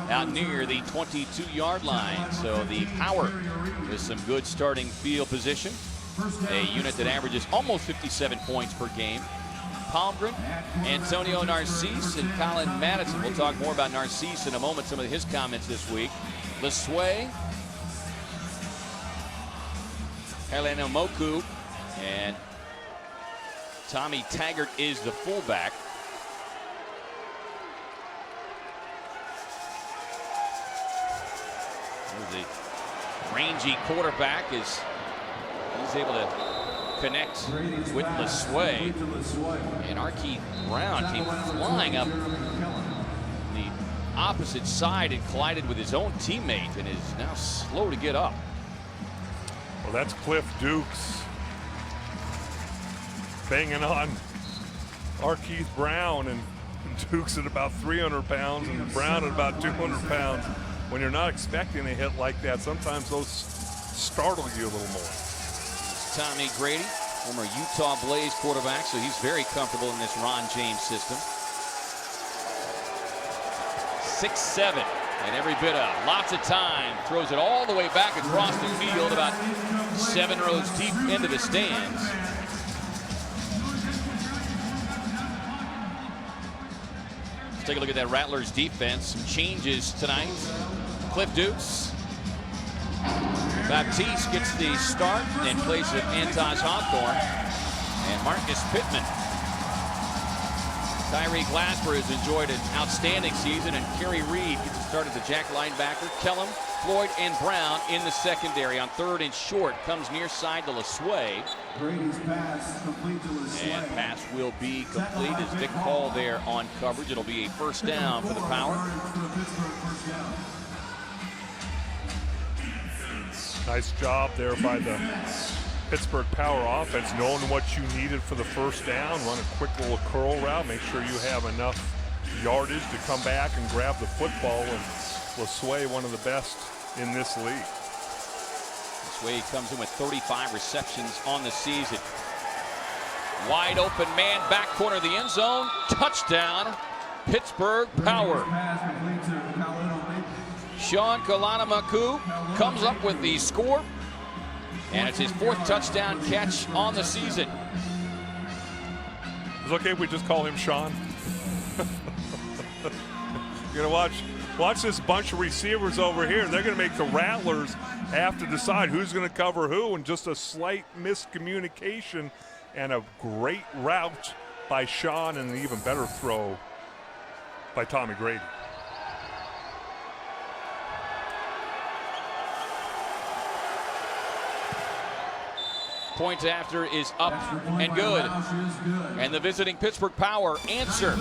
out near the 22-yard line. So the Power with some good starting field position. A unit that averages almost 57 points per game. Palmgren, Antonio Narcisse, and Colin Madison. We'll talk more about Narcisse in a moment, some of his comments this week. LeSueur, Helena Moku, and Tommy Taggart is the fullback. The rangy quarterback he's able to connect with LeSueur. And Arkeith Brown came flying up the opposite side and collided with his own teammate and is now slow to get up. Well, that's Cliff Dukes banging on Arkeith Brown, and Dukes at about 300 pounds and Brown at about 200 pounds. When you're not expecting a hit like that, sometimes those startle you a little more. It's Tommy Grady, former Utah Blaze quarterback, so he's very comfortable in this Ron James system. 6'7", and every bit of lots of time. Throws it all the way back across the field, about 7 rows deep into the stands. Let's take a look at that Rattlers defense. Some changes tonight. Cliff Dukes. Baptiste gets the start in place of Antas Hawthorne. And Marcus Pittman. Tyree Glasper has enjoyed an outstanding season, and Kerry Reed gets the start as the jack linebacker. Kellum, Floyd, and Brown in the secondary. On 3rd and short, comes near side to LeSueur. Brady's pass complete to LeSueur. And pass will be complete as Vic Hall there on coverage. It'll be a first down for the Power. Nice job there by the Pittsburgh Power offense, knowing what you needed for the first down. Run a quick little curl route, make sure you have enough yardage to come back and grab the football. And LeSueur, one of the best in this league. LeSueur comes in with 35 receptions on the season. Wide open man, back corner of the end zone. Touchdown, Pittsburgh Power. Sean Kalanimaku comes up with the score. And it's his 4th touchdown catch on the season. It's okay if we just call him Sean. You're gonna watch this bunch of receivers over here. They're gonna make the Rattlers have to decide who's gonna cover who, and just a slight miscommunication and a great route by Sean, and an even better throw by Tommy Grady. Point after is up and good. And the visiting Pittsburgh Power answer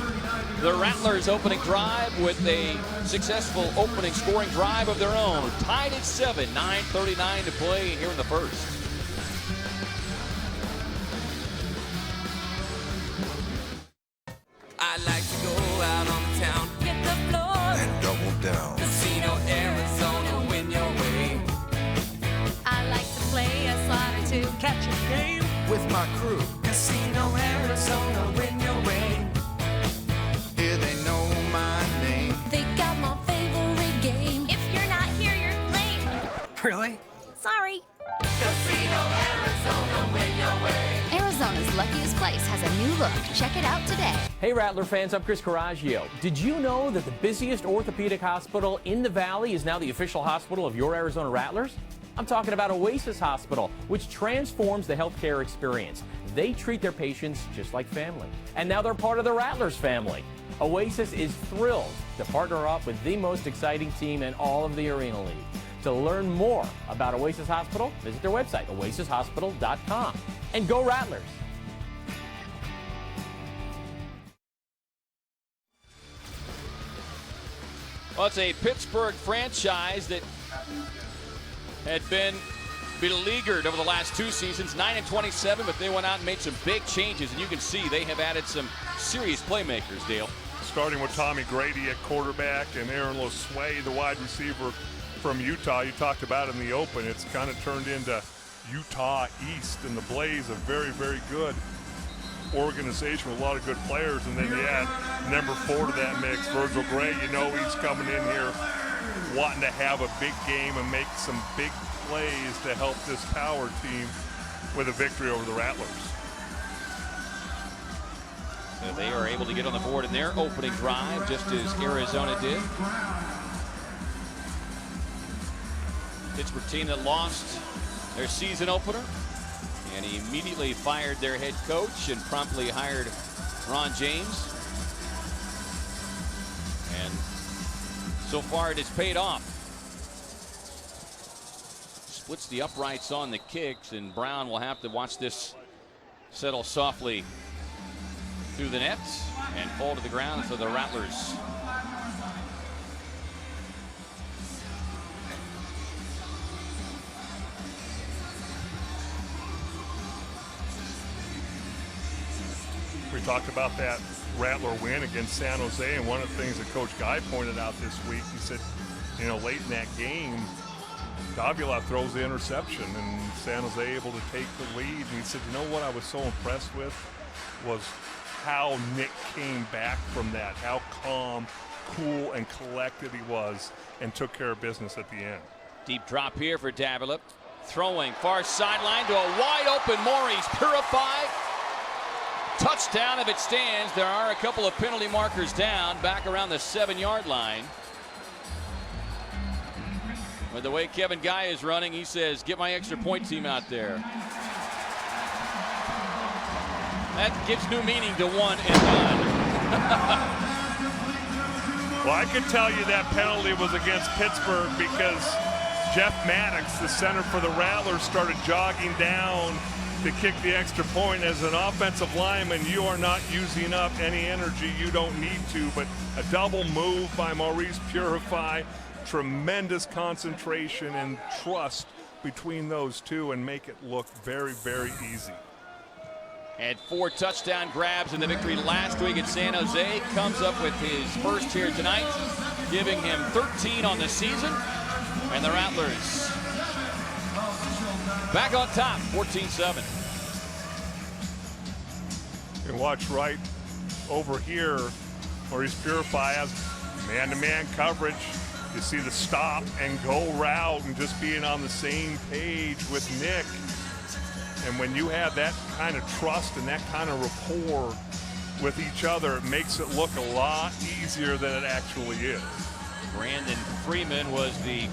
the Rattlers' opening drive with a successful opening scoring drive of their own. Tied at 7, 9:39 to play here in the first. I like to go out on the town, hit the floor, and double down. Casino, Arizona, win your way. I like to play a slot or two, catch a game with my crew. Casino, Arizona, win your way. Here they know my name. They got my favorite game. If you're not here, you're lame. Really? Sorry. Casino, Arizona, win your way. Arizona's luckiest place has a new look. Check it out today. Hey Rattler fans, I'm Chris Coraggio. Did you know that the busiest orthopedic hospital in the Valley is now the official hospital of your Arizona Rattlers? I'm talking about Oasis Hospital, which transforms the healthcare experience. They treat their patients just like family. And now they're part of the Rattlers family. Oasis is thrilled to partner up with the most exciting team in all of the Arena League. To learn more about Oasis Hospital, visit their website, oasishospital.com. And go Rattlers! Well, it's a Pittsburgh franchise that had been beleaguered over the last 2 seasons, 9-27, but they went out and made some big changes, and you can see they have added some serious playmakers, Dale. Starting with Tommy Grady at quarterback and Aaron LeSueur, the wide receiver from Utah. You talked about in the open. It's kind of turned into Utah East, and the Blaze, a very, very good organization with a lot of good players. And then you add number 4 to that mix, Virgil Gray. You know he's coming in here wanting to have a big game and make some big plays to help this power team with a victory over the Rattlers. So they are able to get on the board in their opening drive, just as Arizona did. Pittsburgh team that lost their season opener and he immediately fired their head coach and promptly hired Ron James. And so far it has paid off. Splits the uprights on the kicks, and Brown will have to watch this settle softly through the net and fall to the ground for the Rattlers. We talked about that Rattler win against San Jose, and one of the things that Coach Guy pointed out this week, he said, you know, late in that game, Davila throws the interception and San Jose able to take the lead. And he said, you know what I was so impressed with was how Nick came back from that, how calm, cool, and collected he was, and took care of business at the end. Deep drop here for Davila. Throwing far sideline to a wide open Maurice Purify. Touchdown if it stands. There are a couple of penalty markers down back around the 7-yard line. With the way Kevin Guy is running, he says, get my extra point team out there. That gives new meaning to 1 and done. Well, I could tell you that penalty was against Pittsburgh because Jeff Maddox, the center for the Rattlers, started jogging down to kick the extra point. As an offensive lineman, you are not using up any energy you don't need to, but a double move by Maurice Purify, tremendous concentration and trust between those two, and make it look very, very easy. Had 4 touchdown grabs in the victory last week at San Jose. Comes up with his first here tonight, giving him 13 on the season. And the Rattlers back on top, 14-7. And watch right over here, Maurice Purify has man-to-man coverage. You see the stop and go route and just being on the same page with Nick. And when you have that kind of trust and that kind of rapport with each other, it makes it look a lot easier than it actually is. Brandon Freeman was the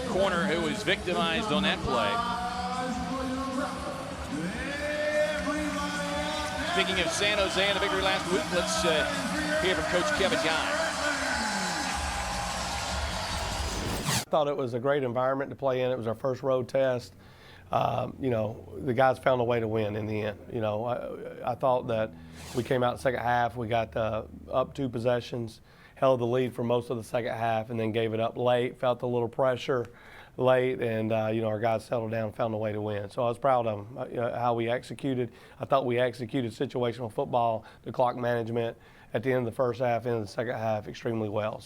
corner who was victimized on that play. Speaking of San Jose and the victory last week, let's hear from Coach Kevin Guy. I thought it was a great environment to play in. It was our first road test. You know, the guys found a way to win in the end. You know, I thought that we came out in the second half, we got up 2 possessions, held the lead for most of the second half, and then gave it up late, felt a little pressure late, and you know, our guys settled down and found a way to win. So I was proud of them, you know, how we executed. I thought we executed situational football, the clock management at the end of the first half, end of the second half extremely well.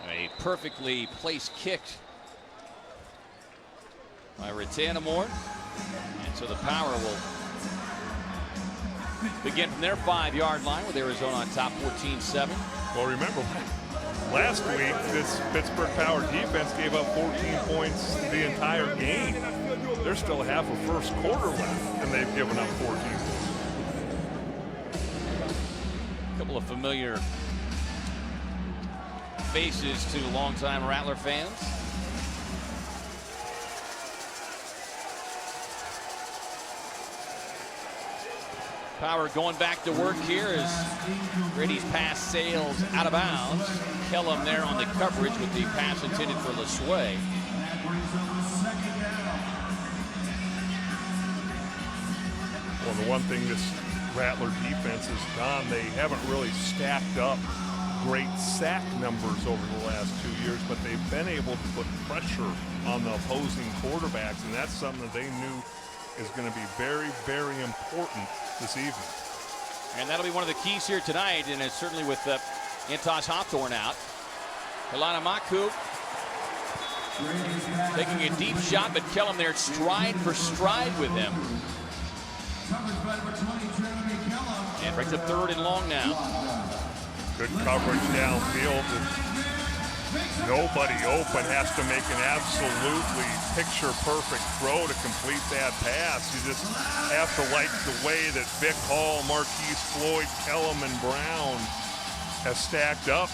A perfectly placed kick by Ratanamore. And so the Power will begin from their 5-yard line with Arizona on top, 14-7. Well, remember, last week, this Pittsburgh Power defense gave up 14 points the entire game. There's still half a first quarter left, and they've given up 14 points. A couple of familiar faces to longtime Rattler fans. Power going back to work here as Brady's pass sails out of bounds. Kellum there on the coverage with the pass intended for LeSueur. Well, the one thing this Rattler defense has done. They haven't really stacked up great sack numbers over the last 2 years, but they've been able to put pressure on the opposing quarterbacks, and that's something that they knew is going to be very, very important this evening. And that'll be one of the keys here tonight, and it's certainly with Antos Hawthorne out. Kalana-Maku taking a deep shot, but Kellum there stride for stride with him. And brings up 3rd and long now. Good coverage downfield. Nobody open, has to make an absolutely picture-perfect throw to complete that pass. You just have to like the way that Vic Hall, Marquise Floyd, Kellum, and Brown have stacked up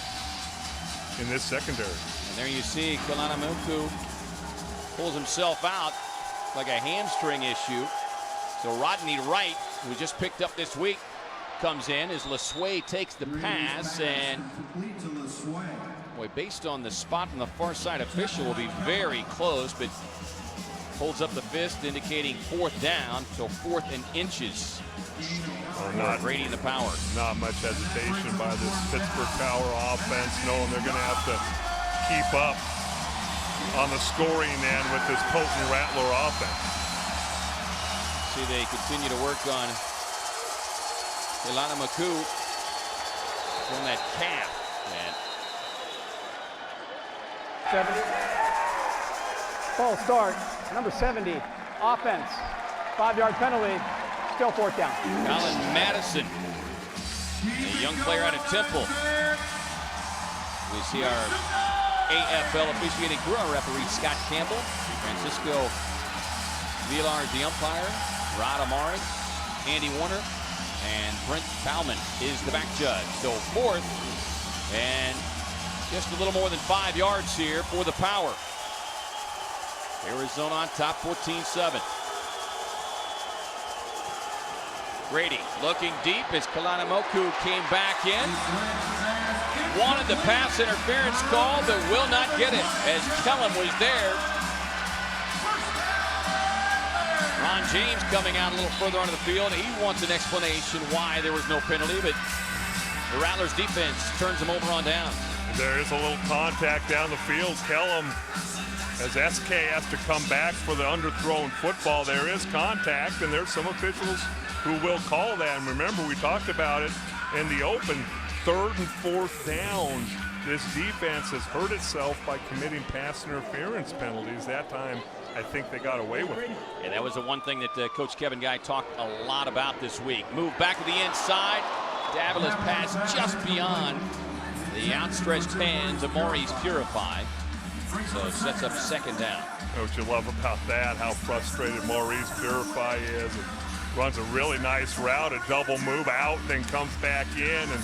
in this secondary. And there you see Kalana-Maku pulls himself out like a hamstring issue. So Rodney Wright, who just picked up this week, comes in as LeSueur takes the pass, and boy, based on the spot on the far side, official will be very close, but holds up the fist indicating 4th down, so 4th and inches. Not Brady the power. Not much hesitation by this Pittsburgh power offense, knowing they're going to have to keep up on the scoring end with this potent Rattler offense. See, they continue to work on Kalana-Maku from that calf. And 70. False start. Number 70. Offense. 5-yard penalty. Still 4th down. Colin Madison, a young player out of Temple. We see our AFL officiating crew, our referee Scott Campbell, Francisco Villar is the umpire, Rod Amari, Andy Warner, and Brent Bauman is the back judge. So 4th and just a little more than 5 yards here for the power. Arizona on top, 14-7. Grady looking deep as Kalana-Maku came back in. Wanted the pass interference call, but will not get it as Kellum was there. Ron James coming out a little further onto the field. He wants an explanation why there was no penalty, but the Rattlers defense turns him over on down. There is a little contact down the field. Kellum, as SK has to come back for the underthrown football, there is contact, and there's some officials who will call that. And remember, we talked about it in the open, 3rd and 4th down. This defense has hurt itself by committing pass interference penalties. That time, I think they got away with it. And that was the one thing that Coach Kevin Guy talked a lot about this week. Move back to the inside. Davila's pass just beyond the outstretched hands of Maurice Purify. So it sets up 2nd down. What you love about that, how frustrated Maurice Purify is. Runs a really nice route, a double move out, then comes back in, and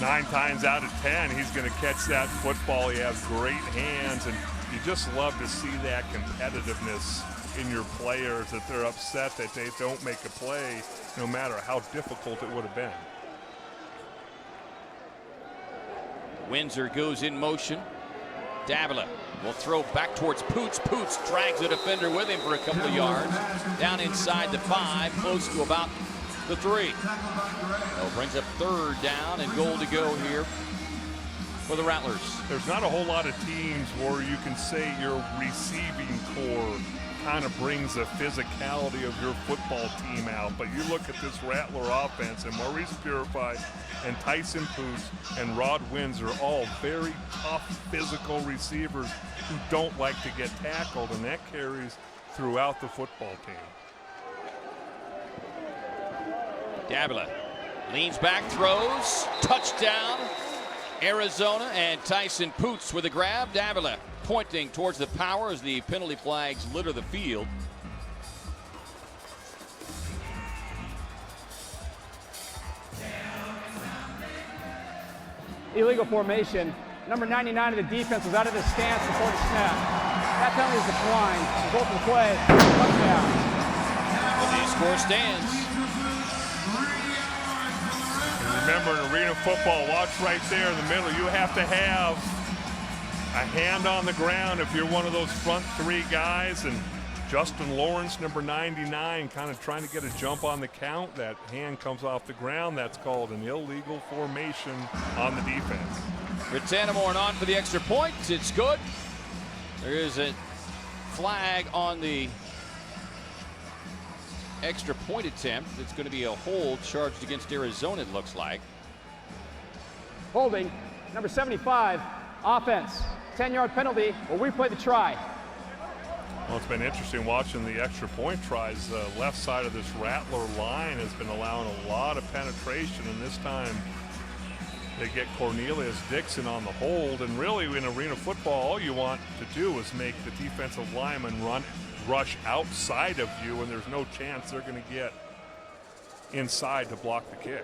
9 times out of 10, he's going to catch that football. He has great hands, and you just love to see that competitiveness in your players, that they're upset that they don't make a play, no matter how difficult it would have been. Windsor goes in motion. Davila will throw back towards Poots. Poots drags the defender with him for a couple of yards. Down inside the 5, close to about the 3. So brings up 3rd down and goal to go here for the Rattlers. There's not a whole lot of teams where you can say your receiving core kind of brings the physicality of your football team out. But you look at this Rattler offense, and Maurice Purify and Tyson Poots and Rod Windsor, all very tough physical receivers who don't like to get tackled, and that carries throughout the football team. Davila leans back, throws, touchdown, Arizona, and Tyson Poots with a grab. Davila pointing towards the power as the penalty flags litter the field. Illegal formation. Number 99 of the defense was out of his stance before the snap. That penalty is declined. Result of the play, touchdown. The score stands. Remember, in arena football, watch right there in the middle. You have to have a hand on the ground if you're one of those front 3 guys, and Justin Lawrence, number 99, kind of trying to get a jump on the count. That hand comes off the ground. That's called an illegal formation on the defense. Rattanamore on for the extra point. It's good. There is a flag on the extra point attempt. It's going to be a hold charged against Arizona, it looks like. Holding, number 75, offense. 10-yard penalty, or we play the try. Well, it's been interesting watching the extra point tries. The left side of this Rattler line has been allowing a lot of penetration, and this time they get Cornelius Dixon on the hold. And really, in arena football, all you want to do is make the defensive lineman rush outside of you, and there's no chance they're going to get inside to block the kick.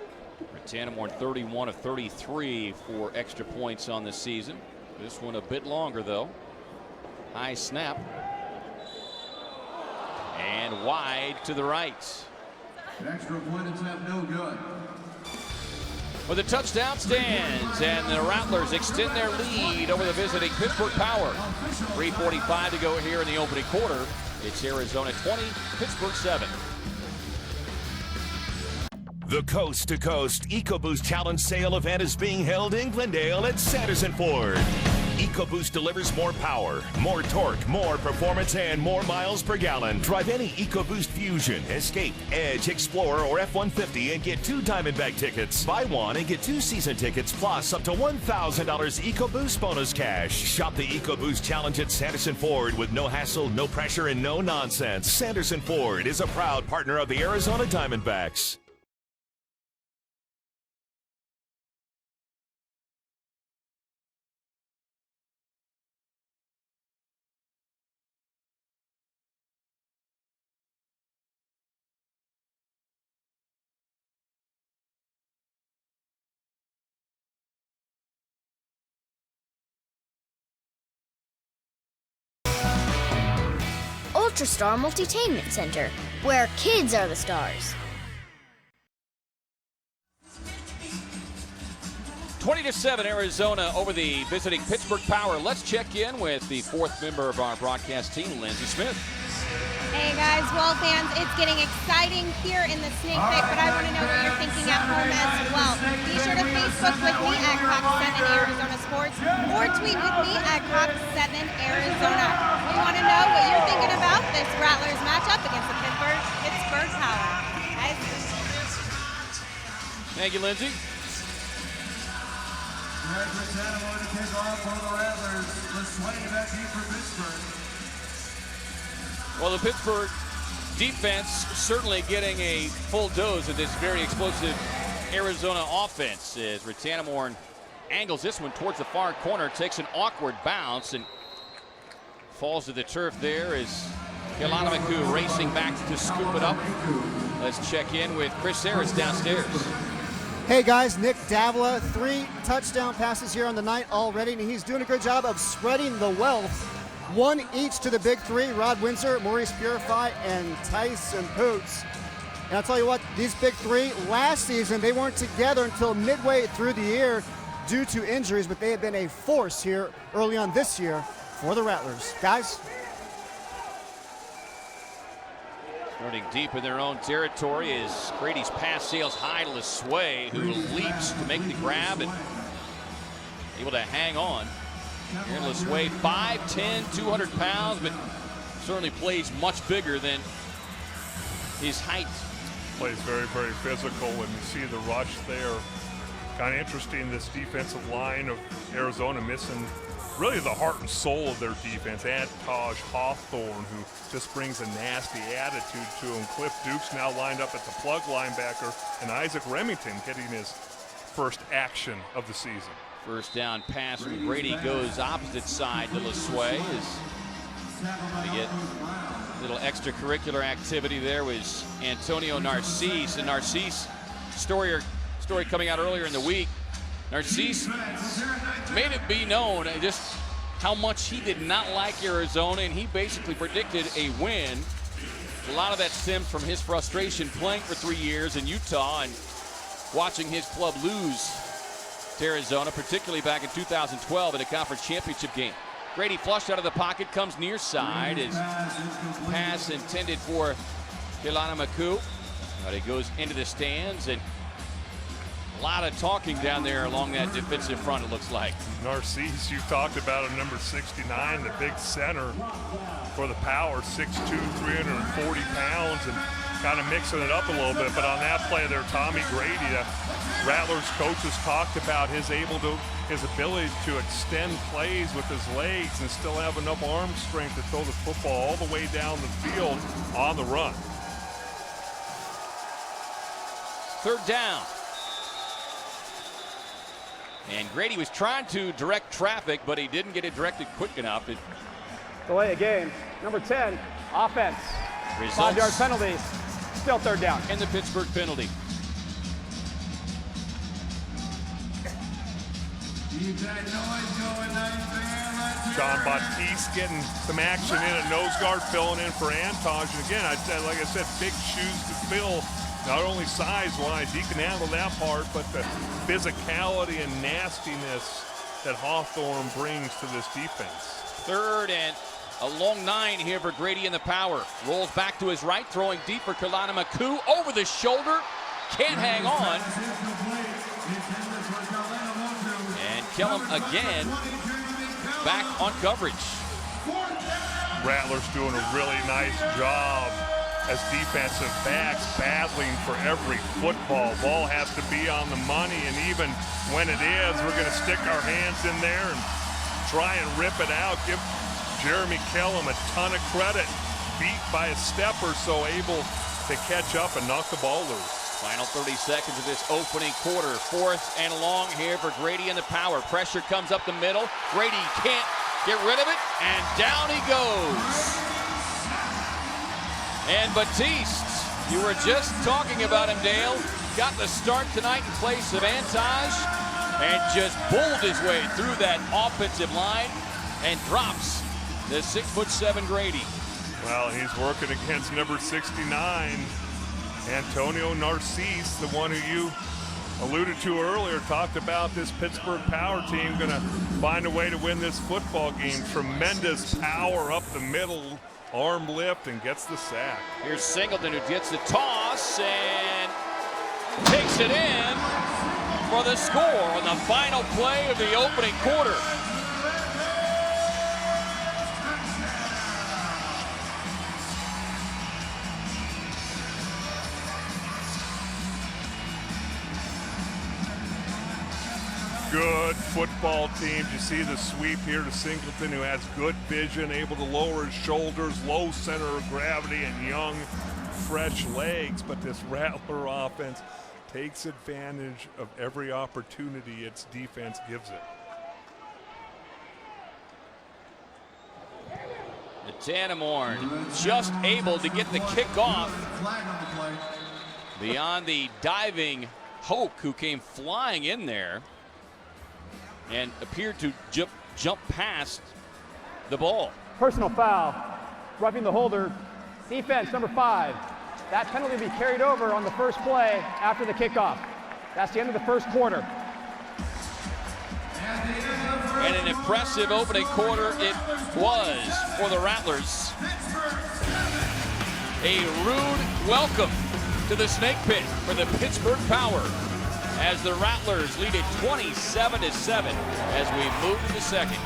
Rattanamore 31 of 33 for extra points on the season. This one a bit longer, though. High snap. And wide to the right. An extra point attempt, no good. Well, the touchdown stands, and the Rattlers extend their lead over the visiting Pittsburgh Power. 3:45 to go here in the opening quarter. It's Arizona 20, Pittsburgh 7. The Coast to Coast EcoBoost Challenge sale event is being held in Glendale at Sanderson Ford. EcoBoost delivers more power, more torque, more performance, and more miles per gallon. Drive any EcoBoost Fusion, Escape, Edge, Explorer, or F-150 and get 2 Diamondback tickets. Buy one and get 2 season tickets, plus up to $1,000 EcoBoost bonus cash. Shop the EcoBoost Challenge at Sanderson Ford with no hassle, no pressure, and no nonsense. Sanderson Ford is a proud partner of the Arizona Diamondbacks. Ultrastar Multitainment Center, where kids are the stars. 20-7 Arizona over the visiting Pittsburgh Power. Let's check in with the 4th member of our broadcast team, Lindsey Smith. Hey guys, well fans, it's getting exciting here in the Snake Pit, but I want to know what you're thinking at home as well. Be sure to Facebook with me at Cox7 Arizona Sports or tweet with me at Cox7 Arizona. We want to know what you're thinking about this Rattlers matchup against the Pittsburgh Power. Guys. Thank you, Lindsey. Greg Rattanamore to kick off for the Rattlers. Let's swing back deep for Pittsburgh. Well, the Pittsburgh defense certainly getting a full dose of this very explosive Arizona offense as Rattanamore angles this one towards the far corner, takes an awkward bounce and falls to the turf there as Kilanameku racing back to scoop it up. Let's check in with Chris Harris downstairs. Hey guys, Nick Davila, 3 touchdown passes here on the night already, and he's doing a good job of spreading the wealth. 1 each to the big 3, Rod Windsor, Maurice Purify, and Tyson Poots. And I'll tell you what, these big 3, last season, they weren't together until midway through the year due to injuries, but they have been a force here early on this year for the Rattlers. Guys? Starting deep in their own territory as Grady's pass sails high to LeSueur, who leaps to make the grab and able to hang on. Aaron LeSueur, 5'10", 200 pounds, but certainly plays much bigger than his height. Plays very, very physical, and you see the rush there. Kind of interesting, this defensive line of Arizona missing really the heart and soul of their defense. Add Taj Hawthorne, who just brings a nasty attitude to him. Cliff Dukes now lined up at the plug linebacker, and Isaac Remington getting his first action of the season. First down pass from Brady goes opposite side to LeSueur as we get a little extracurricular activity there was Antonio Narcisse. And Narcisse, story coming out earlier in the week, Narcisse made it be known just how much he did not like Arizona, and he basically predicted a win. A lot of that stems from his frustration playing for 3 years in Utah and watching his club lose to Arizona, particularly back in 2012 in a conference championship game. Grady flushed out of the pocket, comes near side. His pass pass intended for Kelana Maku, but it goes into the stands, and a lot of talking down there along that defensive front, it looks like. Narcisse, you talked about him, number 69, the big center for the Power, 6'2", 340 pounds, and kind of mixing it up a little bit. But on that play there, Tommy Grady, the Rattlers coaches talked about his ability to extend plays with his legs and still have enough arm strength to throw the football all the way down the field on the run. Third down. And Grady was trying to direct traffic, but he didn't get it directed quick enough. Delay a game. Number 10, offense. 5-yard penalty. Still third down. And the Pittsburgh penalty. John Baptiste getting some action in at nose guard, filling in for Antaj. And again, like I said, big shoes to fill. Not only size-wise, he can handle that part, but the physicality and nastiness that Hawthorne brings to this defense. Third and a long 9 here for Grady in the Power. Rolls back to his right, throwing deep for Kelana Maku. Over the shoulder, can't hang on. And Kellum again, back on coverage. Rattlers doing a really nice job as defensive backs battling for every football. Ball has to be on the money, and even when it is, we're going to stick our hands in there and try and rip it out. Give Jeremy Kellum a ton of credit. Beat by a step or so, able to catch up and knock the ball loose. Final 30 seconds of this opening quarter. 4th and long here for Grady in the Power. Pressure comes up the middle. Grady can't get rid of it, and down he goes. And Baptiste, you were just talking about him, Dale, got the start tonight in place of Antaj and just bowled his way through that offensive line and drops the 6'7" Grady. Well, he's working against number 69, Antonio Narcisse, the one who you alluded to earlier, talked about this Pittsburgh Power team going to find a way to win this football game. Tremendous power up the middle. Arm lift and gets the sack. Here's Singleton, who gets the toss and takes it in for the score on the final play of the opening quarter. Good football team. You see the sweep here to Singleton, who has good vision, able to lower his shoulders, low center of gravity, and young, fresh legs. But this Rattler offense takes advantage of every opportunity its defense gives it. The Tanimorn just able to get the kickoff beyond the diving Hoke, who came flying in there and appeared to jump past the ball. Personal foul, roughing the holder. Defense, number 5. That penalty will be carried over on the first play after the kickoff. That's the end of the first quarter. And an impressive opening quarter it was for the Rattlers. A rude welcome to the Snake Pit for the Pittsburgh Power, as the Rattlers lead it 27-7 as we move to the second.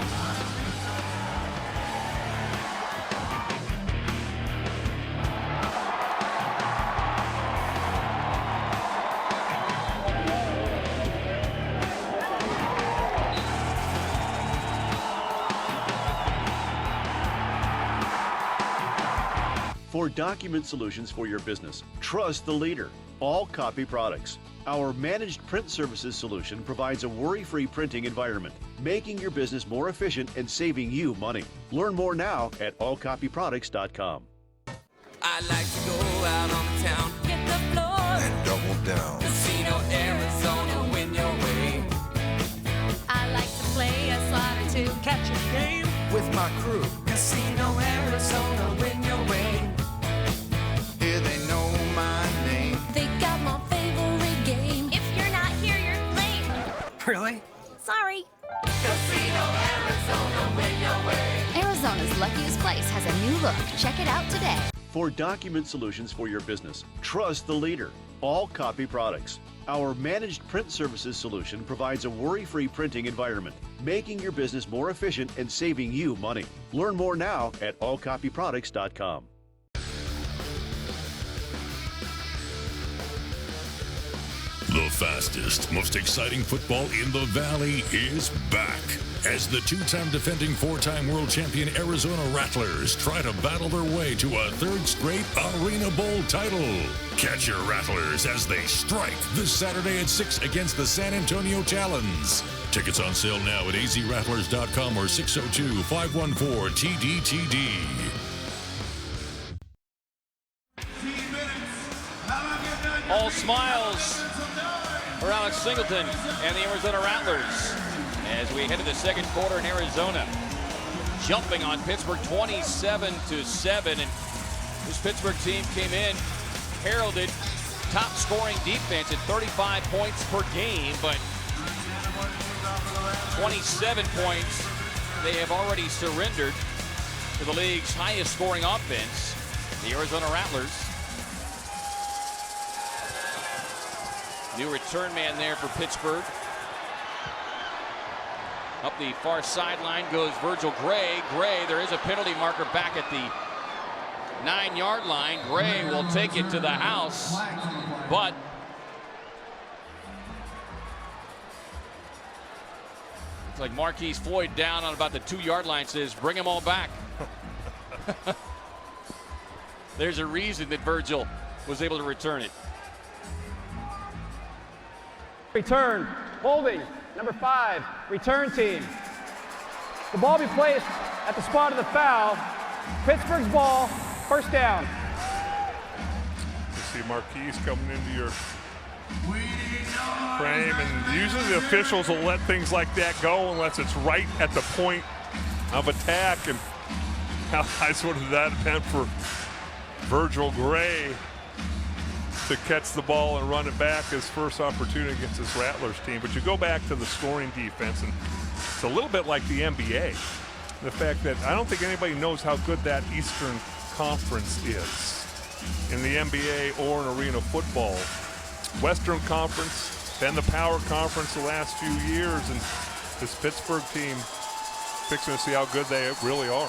For document solutions for your business, trust the leader, All Copy Products. Our managed print services solution provides a worry-free printing environment, making your business more efficient and saving you money. Learn more now at allcopyproducts.com. I like to go out on the town, hit the floor, and double down. Casino, Arizona, win your way. I like to play a slot or two, catch a game with my crew. Casino, Arizona, win your way. Here they know my name. They got my favorite game. If you're not here, you're late. Really? Sorry. Casino, Arizona, win your way. Arizona's luckiest place has a new look. Check it out today. For document solutions for your business, trust the leader. All Copy Products. Our managed print services solution provides a worry-free printing environment, making your business more efficient and saving you money. Learn more now at allcopyproducts.com. The fastest, most exciting football in the Valley is back as the two-time defending four-time world champion Arizona Rattlers try to battle their way to a third straight Arena Bowl title. Catch your Rattlers as they strike this Saturday at 6 against the San Antonio Talons. Tickets on sale now at azrattlers.com or 602-514-TDTD. All smiles for Alex Singleton and the Arizona Rattlers as we head to the second quarter in Arizona. Jumping on Pittsburgh 27-7, and this Pittsburgh team came in heralded top scoring defense at 35 points per game, but 27 points they have already surrendered to the league's highest scoring offense, the Arizona Rattlers. New return man there for Pittsburgh. Up the far sideline goes Virgil Gray. Gray, there is a penalty marker back at the 9-yard line. Gray will take it to the house, but it's like Marquise Floyd down on about the 2-yard line says, bring them all back. There's a reason that Virgil was able to return it. Return, holding, number 5, return team. The ball be placed at the spot of the foul. Pittsburgh's ball, first down. You see Marquise coming into your frame, and usually the officials will let things like that go unless it's right at the point of attack. And how nice would that have been for Virgil Gray to catch the ball and run it back, his first opportunity against this Rattlers team. But you go back to the scoring defense, and it's a little bit like the NBA. The fact that I don't think anybody knows how good that Eastern Conference is in the NBA or in arena football. Western Conference, been the power conference the last few years, and this Pittsburgh team fixing to see how good they really are.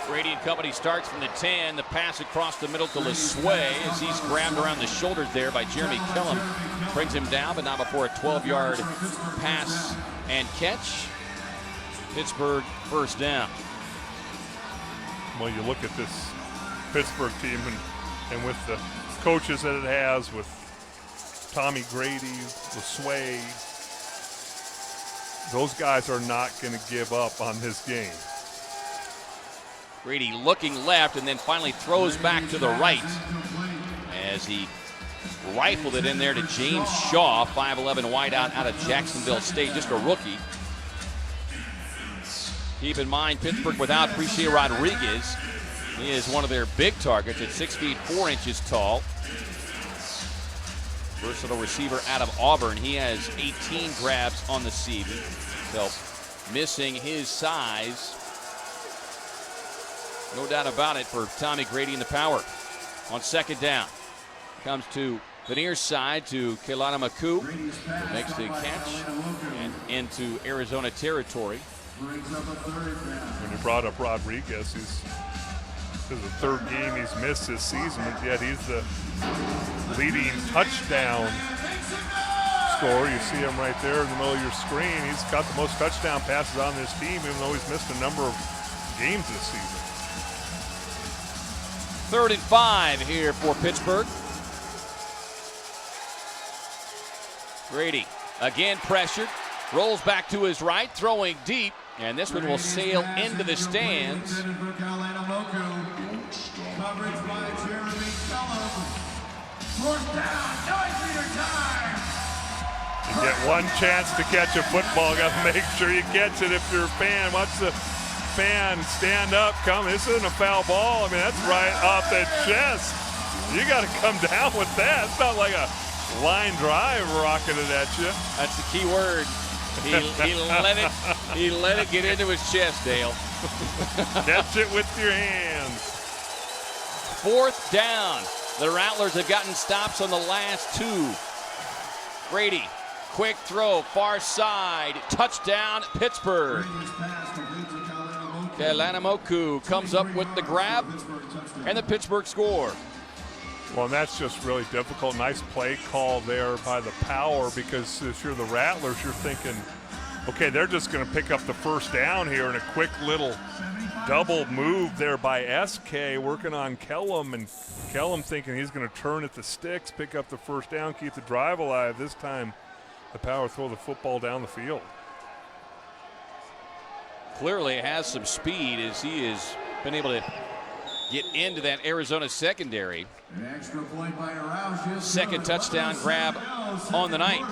Grady and company starts from the 10. The pass across the middle to LeSueur as he's grabbed around the shoulders there by Jeremy Killam. Brings him down, but not before a 12-yard pass and catch. Pittsburgh first down. Well, you look at this Pittsburgh team, and with the coaches that it has, with Tommy Grady, LeSueur, those guys are not going to give up on this game. Grady looking left and then finally throws back to the right as he rifled it in there to James Shaw, 5'11" wideout out of Jacksonville State, just a rookie. Keep in mind, Pittsburgh without Priche Rodriguez. He is one of their big targets at 6 feet 4 inches tall. Versatile receiver out of Auburn. He has 18 grabs on the season. So missing his size. No doubt about it for Tommy Grady in the power. On second down, comes to the near side to Keilana Maku. Makes the catch and into Arizona territory. When you brought up Rodriguez, this is the third game he's missed this season, but yet he's the leading touchdown scorer. You see him right there in the middle of your screen. He's got the most touchdown passes on this team, even though he's missed a number of games this season. 3rd and 5 here for Pittsburgh. Grady again pressured, rolls back to his right, throwing deep, and this one will sail into the stands. Coverage by Jeremy Kellum. 4th down, 9-meter time. You get one chance to catch a football. Got to make sure you catch it if you're a fan. Watch the fan stand up, come. This isn't a foul ball. I mean, that's right off the chest. You got to come down with that. It's not like a line drive rocketed at you. That's the key word. He let it get into his chest, Dale. Catch it with your hands. 4th down. The Rattlers have gotten stops on the last 2. Grady, quick throw, far side, touchdown, Pittsburgh. Kalanamoku comes up with the grab, and the Pittsburgh score. Well, and that's just really difficult. Nice play call there by the Power, because if you're the Rattlers, you're thinking, okay, they're just going to pick up the first down here, in a quick little double move there by SK, working on Kellum, and Kellum thinking he's going to turn at the sticks, pick up the first down, keep the drive alive. This time, the Power throw the football down the field. Clearly has some speed as he has been able to get into that Arizona secondary. Second touchdown grab on the night.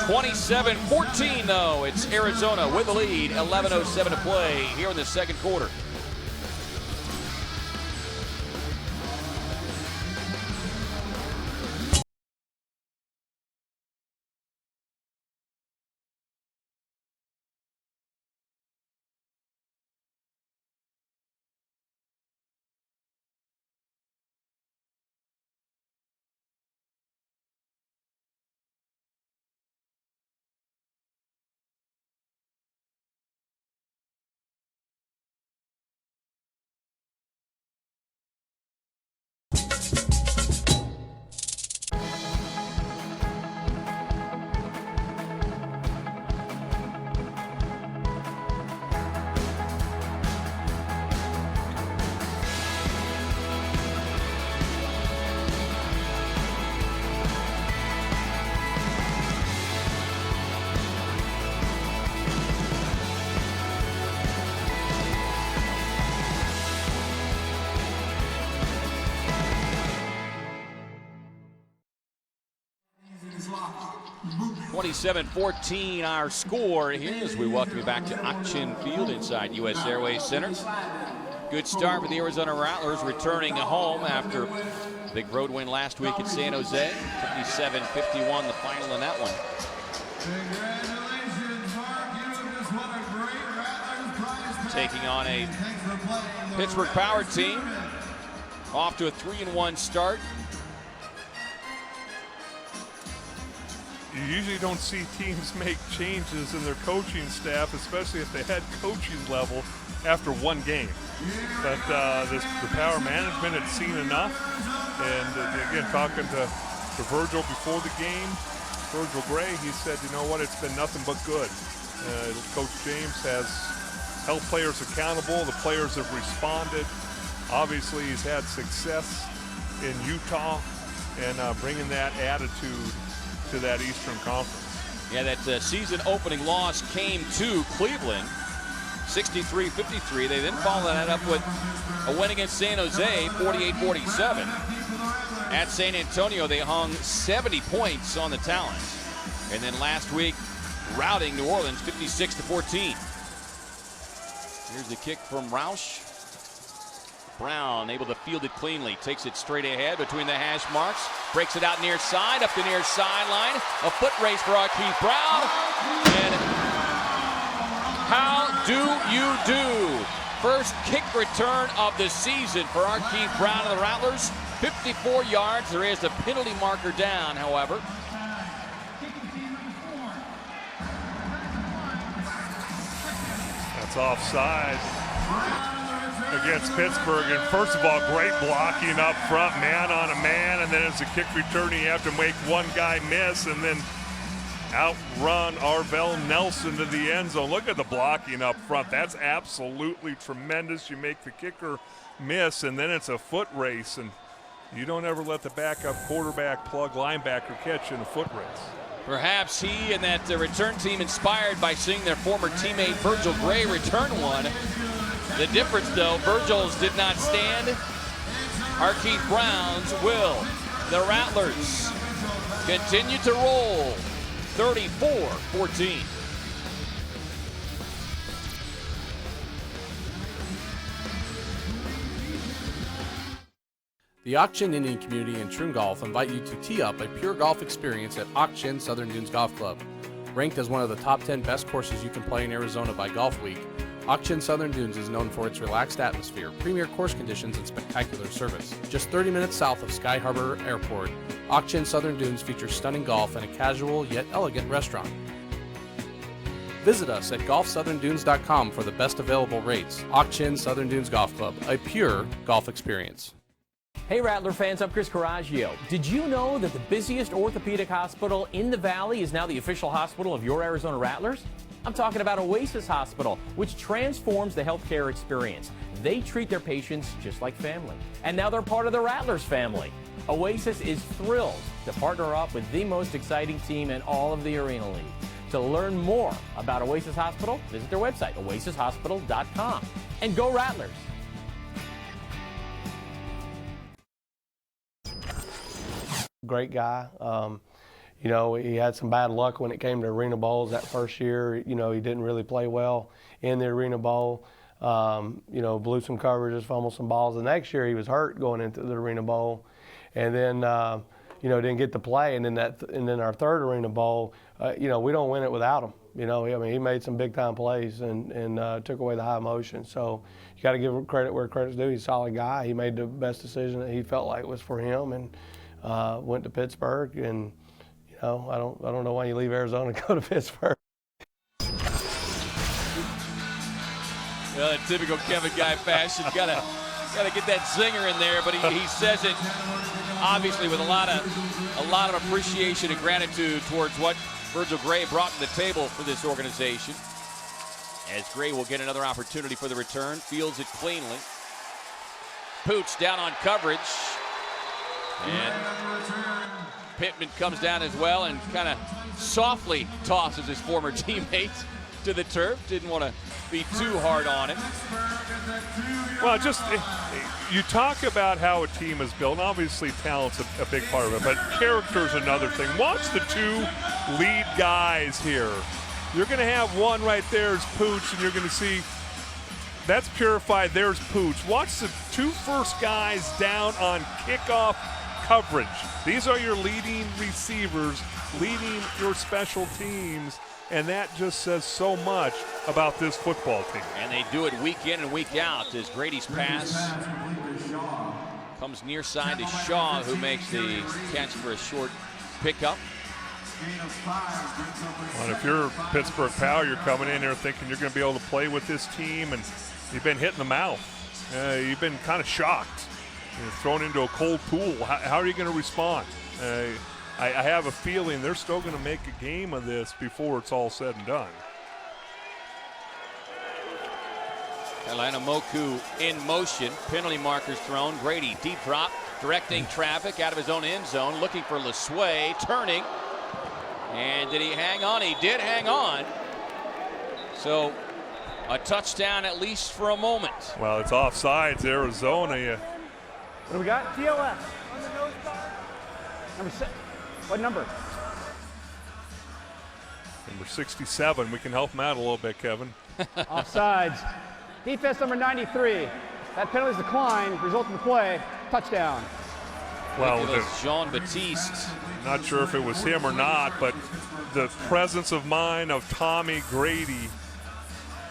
27-14 though. It's Arizona with the lead. 11:07 to play here in the second quarter. (27-14) our score here as we welcome you back to Auction Field inside U.S. Airways Center. Good start for the Arizona Rattlers, returning home after a big road win last week at San Jose. 57-51 the final in that one. Taking on a Pittsburgh Power team, off to a 3-1 start. You usually don't see teams make changes in their coaching staff, especially at the head coaching level, after one game. But the Power management had seen enough. And again, talking to Virgil before the game, Virgil Gray, he said, you know what, it's been nothing but good. Coach James has held players accountable. The players have responded. Obviously, he's had success in Utah and bringing that attitude to that Eastern Conference. Yeah, that season opening loss came to Cleveland, 63-53. They then followed that up with a win against San Jose, 48-47. At San Antonio, they hung 70 points on the Talons. And then last week, routing New Orleans, 56-14. Here's the kick from Roush. Brown able to field it cleanly, takes it straight ahead between the hash marks, breaks it out near side, up the near sideline. A foot race for Keith Brown. And how do you do? First kick return of the season for Keith Brown and the Rattlers. 54 yards. There is a penalty marker down, however. That's offside against Pittsburgh. And first of all, great blocking up front, man on a man, and then as a kick return, you have to make one guy miss and then outrun Arvell Nelson to the end zone. Look at the blocking up front. That's absolutely tremendous. You make the kicker miss, and then it's a foot race, and you don't ever let the backup quarterback plug linebacker catch in a foot race. Perhaps he and that return team inspired by seeing their former teammate Virgil Gray return one. The difference, though, Virgil's did not stand. Keith Brown's will. The Rattlers continue to roll, 34-14. The Auction Indian community and Troon Golf invite you to tee up a pure golf experience at Auction Southern Dunes Golf Club. Ranked as one of the top 10 best courses you can play in Arizona by Golf Week, Auction Southern Dunes is known for its relaxed atmosphere, premier course conditions, and spectacular service. Just 30 minutes south of Sky Harbor Airport, Auction Southern Dunes features stunning golf and a casual yet elegant restaurant. Visit us at golfsoutherndunes.com for the best available rates. Auction Southern Dunes Golf Club, a pure golf experience. Hey Rattler fans, I'm Chris Coraggio. Did you know that the busiest orthopedic hospital in the Valley is now the official hospital of your Arizona Rattlers? I'm talking about Oasis Hospital, which transforms the healthcare experience. They treat their patients just like family. And now they're part of the Rattlers family. Oasis is thrilled to partner up with the most exciting team in all of the Arena League. To learn more about Oasis Hospital, visit their website, oasishospital.com. And go Rattlers! Great guy. You know, he had some bad luck when it came to Arena Bowls that first year. You know, he didn't really play well in the Arena Bowl. You know, blew some coverages, fumbled some balls. The next year he was hurt going into the Arena Bowl. And then, you know, didn't get to play. And then our third Arena Bowl, you know, we don't win it without him. You know, I mean, he made some big-time plays and took away the high emotion. So you got to give him credit where credit's due. He's a solid guy. He made the best decision that he felt like was for him, and went to Pittsburgh. And you know, I don't know why you leave Arizona and go to Pittsburgh. Well, in typical Kevin Guy fashion, gotta get that zinger in there, but he says it obviously with a lot of appreciation and gratitude towards what Virgil Gray brought to the table for this organization. As Gray will get another opportunity for the return, fields it cleanly. Pooch down on coverage, and Pittman comes down as well and kind of softly tosses his former teammate to the turf. Didn't want to be too hard on him. Well, just you talk about how a team is built. Obviously, talent's a big part of it, but character's another thing. Watch the two lead guys here. You're going to have one right there is Pooch, and you're going to see that's Purified. There's Pooch. Watch the two first guys down on kickoff coverage. These are your leading receivers, leading your special teams. And that just says so much about this football team. And they do it week in and week out as Grady's pass comes near side to Shaw, who makes the catch for a short pickup. Well, if you're Pittsburgh Power, you're coming in there thinking you're going to be able to play with this team, and you've been hit in the mouth. You've been kind of shocked. You're thrown into a cold pool. How are you going to respond? I have a feeling they're still going to make a game of this before it's all said and done. Atlanta Moku in motion. Penalty markers thrown. Grady deep drop, directing traffic out of his own end zone, looking for LeSueur, turning. And did he hang on? He did hang on. So a touchdown at least for a moment. Well, it's offsides, Arizona. What do we got? TLF. On the nose bar. Number 6. What number? Number 67. We can help him out a little bit, Kevin. Offsides. Defense number 93. That penalty's declined. Result of the play, touchdown. Well, Jean-Baptiste. Not sure if it was him or not, but the presence of mind of Tommy Grady.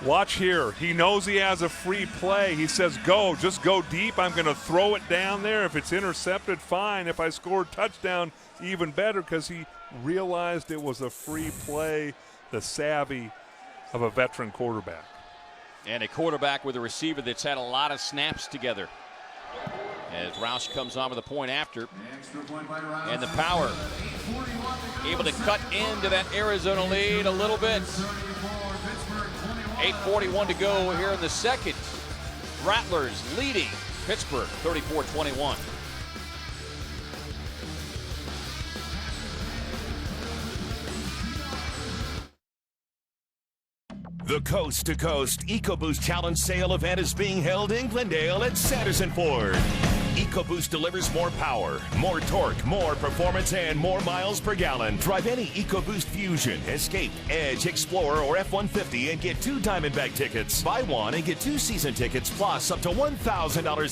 Watch here. He knows he has a free play. He says, go, just go deep. I'm going to throw it down there. If it's intercepted, fine. If I score a touchdown, even better, because he realized it was a free play. The savvy of a veteran quarterback. And a quarterback with a receiver that's had a lot of snaps together. As Roush comes on with a point after. And the Power able to cut into that Arizona lead a little bit. 8:41 to go here in the second. Rattlers leading Pittsburgh 34-21. The Coast to Coast EcoBoost Challenge sale event is being held in Glendale at Sanderson Ford. EcoBoost delivers more power, more torque, more performance, and more miles per gallon. Drive any EcoBoost Fusion, Escape, Edge, Explorer, or F-150 and get 2 Diamondback tickets. Buy one and get 2 season tickets plus up to $1,000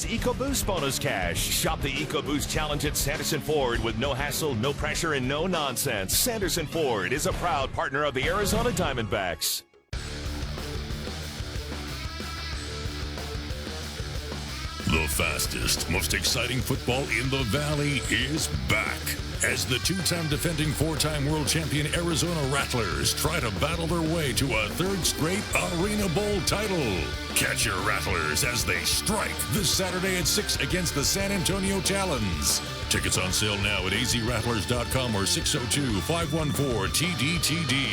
EcoBoost bonus cash. Shop the EcoBoost Challenge at Sanderson Ford with no hassle, no pressure, and no nonsense. Sanderson Ford is a proud partner of the Arizona Diamondbacks. The fastest, most exciting football in the Valley is back as the two-time defending four-time world champion Arizona Rattlers try to battle their way to a third straight Arena Bowl title. Catch your Rattlers as they strike this Saturday at 6 against the San Antonio Talons. Tickets on sale now at azrattlers.com or 602-514-TDTD.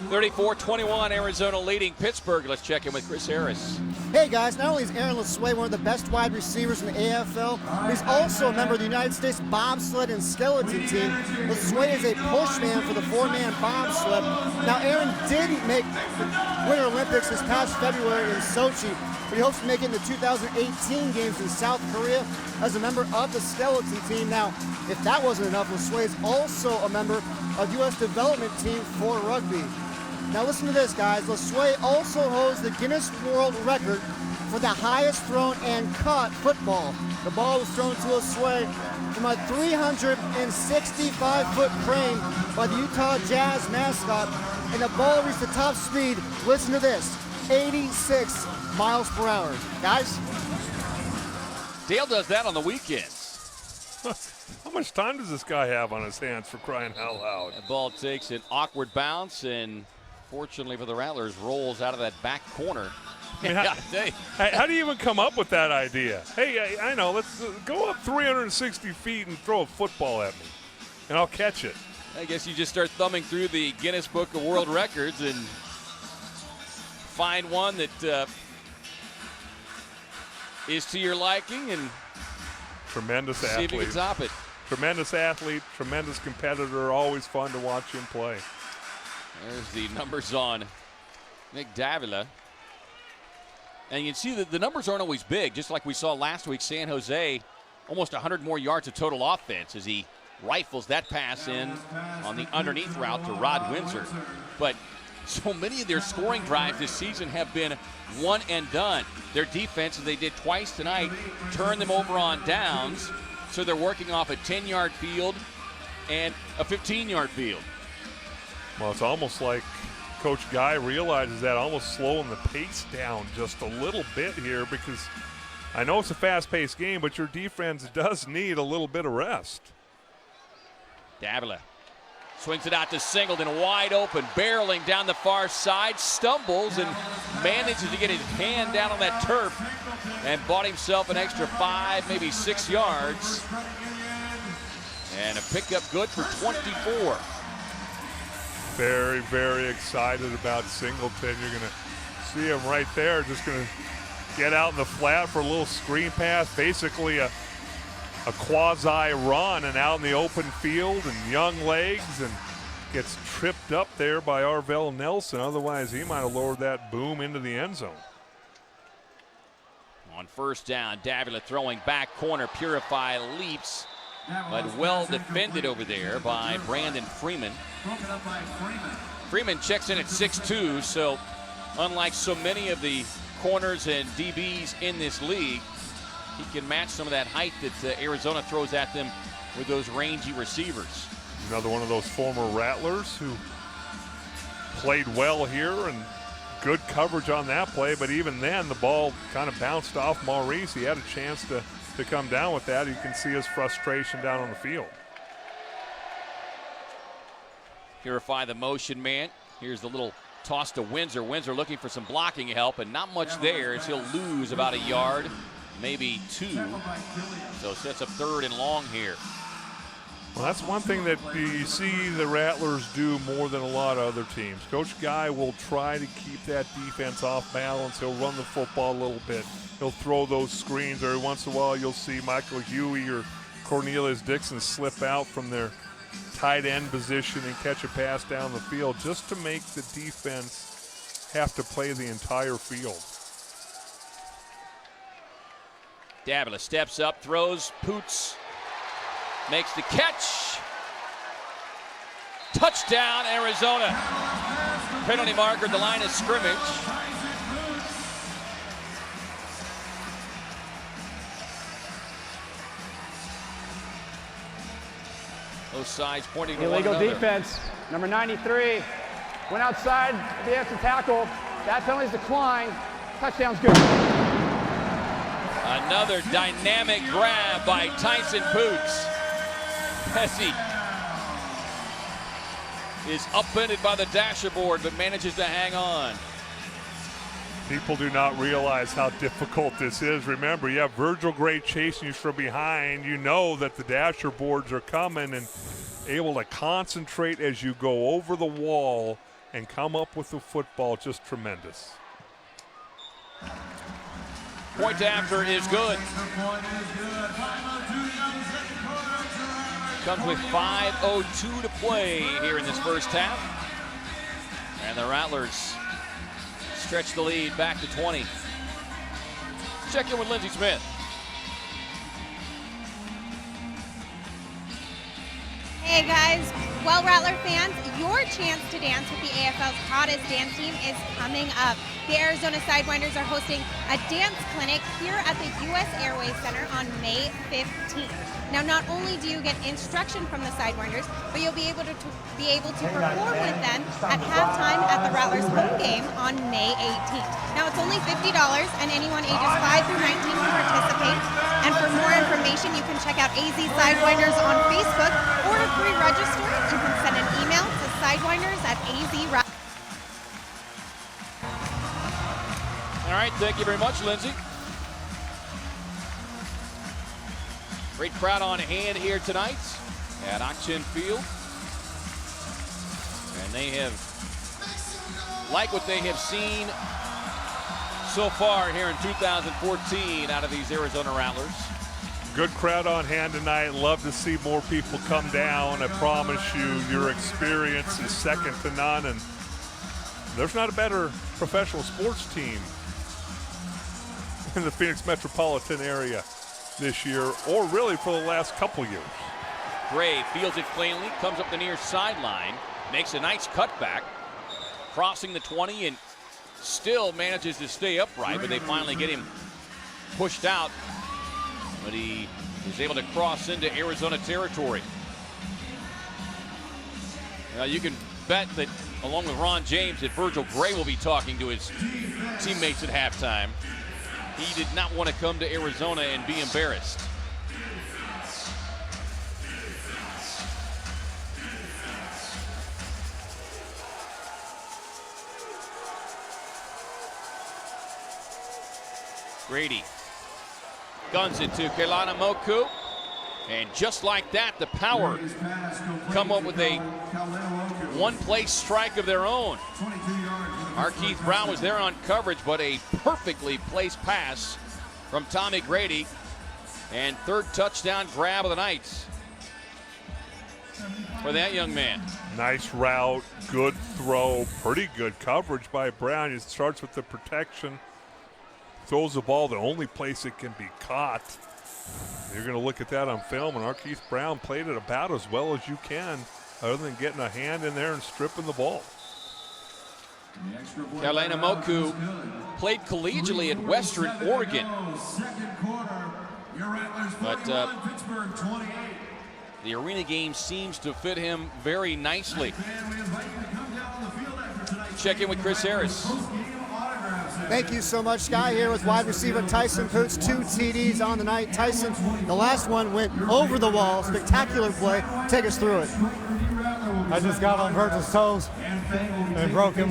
34-21, Arizona leading Pittsburgh. Let's check in with Chris Harris. Hey guys, not only is Aaron LeSueur one of the best wide receivers in the AFL, he's also a member of the United States bobsled and skeleton team. LeSueur is a pushman for the four-man bobsled. Now Aaron didn't make the Winter Olympics this past February in Sochi, but he hopes to make it in the 2018 games in South Korea as a member of the skeleton team. Now, if that wasn't enough, LeSueur is also a member of U.S. development team for rugby. Now listen to this, guys. LeSueur also holds the Guinness World Record for the highest thrown and caught football. The ball was thrown to LeSueur from a 365-foot crane by the Utah Jazz mascot, and the ball reached the top speed, listen to this, 86 miles per hour. Guys? Dale does that on the weekends. How much time does this guy have on his hands, for crying out loud? The ball takes an awkward bounce and, fortunately for the Rattlers, rolls out of that back corner. I mean, how do you even come up with that idea? Hey, I know, let's go up 360 feet and throw a football at me, and I'll catch it. I guess you just start thumbing through the Guinness Book of World Records and find one that is to your liking and tremendous athlete. See if you can top it. Tremendous athlete, tremendous competitor, always fun to watch him play. There's the numbers on Nick Davila. And you can see that the numbers aren't always big, just like we saw last week. San Jose, almost 100 more yards of total offense as he rifles that pass in on the underneath route to Rod Windsor. But so many of their scoring drives this season have been one and done. Their defense, as they did twice tonight, turned them over on downs. So they're working off a 10-yard field and a 15-yard field. Well, it's almost like Coach Guy realizes that, almost slowing the pace down just a little bit here, because I know it's a fast-paced game, but your defense does need a little bit of rest. Davila swings it out to Singleton, wide open, barreling down the far side, stumbles and manages to get his hand down on that turf and bought himself an extra 5, maybe 6 yards. And a pickup good for 24. Very, very excited about Singleton. You're going to see him right there, just going to get out in the flat for a little screen pass, basically a quasi-run and out in the open field and young legs, and gets tripped up there by Arvell Nelson. Otherwise, he might have lowered that boom into the end zone. On first down, Davila throwing back corner. Purify leaps, but well defended over there by Brandon Freeman. Freeman checks in at 6'2", so unlike so many of the corners and DBs in this league, he can match some of that height that Arizona throws at them with those rangy receivers. Another one of those former Rattlers who played well here, and good coverage on that play, but even then the ball kind of bounced off Maurice. He had a chance to come down with that. You can see his frustration down on the field. Purify the motion man. Here's the little toss to Windsor. Windsor looking for some blocking help, and not much there as he'll lose about a yard, maybe 2. So sets up 3rd and long here. Well, that's one thing that you see the Rattlers do more than a lot of other teams. Coach Guy will try to keep that defense off balance. He'll run the football a little bit. He'll throw those screens. Every once in a while you'll see Michael Huey or Cornelius Dixon slip out from their tight end position and catch a pass down the field, just to make the defense have to play the entire field. Davila steps up, throws, Poots makes the catch. Touchdown, Arizona. Penalty marker at the line of scrimmage. Both sides pointing to illegal one another. defense. Number 93 went outside the defensive tackle, That penalty's declined. Touchdown's good. Another dynamic grab by Tyson Poots. Pesci is upended by the dasher board, but manages to hang on. People do not realize how difficult this is. Remember, you have Virgil Gray chasing you from behind. You know that the dasher boards are coming, and able to concentrate as you go over the wall and come up with the football, just tremendous. Point after is good. Comes with 5:02 to play here in this first half. And the Rattlers stretch the lead back to 20. Check in with Lindsey Smith. Hey guys, well, Rattler fans, your chance to dance with the AFL's hottest dance team is coming up. The Arizona Sidewinders are hosting a dance clinic here at the U.S. Airways Center on May 15th. Now, not only do you get instruction from the Sidewinders, but you'll be able to perform with them at halftime at the Rattlers home game on May 18th. Now, it's only $50, and anyone ages 5 through 19 can participate. And for more information, you can check out AZ Sidewinders on Facebook, or to pre-register, you can send an email to sidewinders@az. All right, thank you very much, Lindsey. Great crowd on hand here tonight at Auction Field. And they have liked what they have seen so far here in 2014 out of these Arizona Rattlers. Good crowd on hand tonight. Love to see more people come down. I promise you, your experience is second to none. And there's not a better professional sports team in the Phoenix metropolitan area this year, or really for the last couple years. Gray fields it cleanly, comes up the near sideline, makes a nice cutback, crossing the 20 and still manages to stay upright, but they finally get him pushed out. But he is able to cross into Arizona territory. Now you can bet that along with Ron James that Virgil Gray will be talking to his teammates at halftime. He did not want to come to Arizona and be embarrassed. Grady guns it to Keilana Moku. And just like that, the Power come up with a one-play strike of their own. Keith Brown was there on coverage, but a perfectly placed pass from Tommy Grady. And third touchdown grab of the night for that young man. Nice route, good throw, pretty good coverage by Brown. It starts with the protection, throws the ball the only place it can be caught. You're going to look at that on film, and Keith Brown played it about as well as you can, other than getting a hand in there and stripping the ball. Keilana Moku played collegially at Western Oregon. But the arena game seems to fit him very nicely. Check in with Chris Harris. Thank you so much, Sky, here with wide receiver Tyson Poots. 2 TDs on the night. Tyson, the last one went over the wall. Spectacular play. Take us through it. I just got on Virgil's toes and broke him.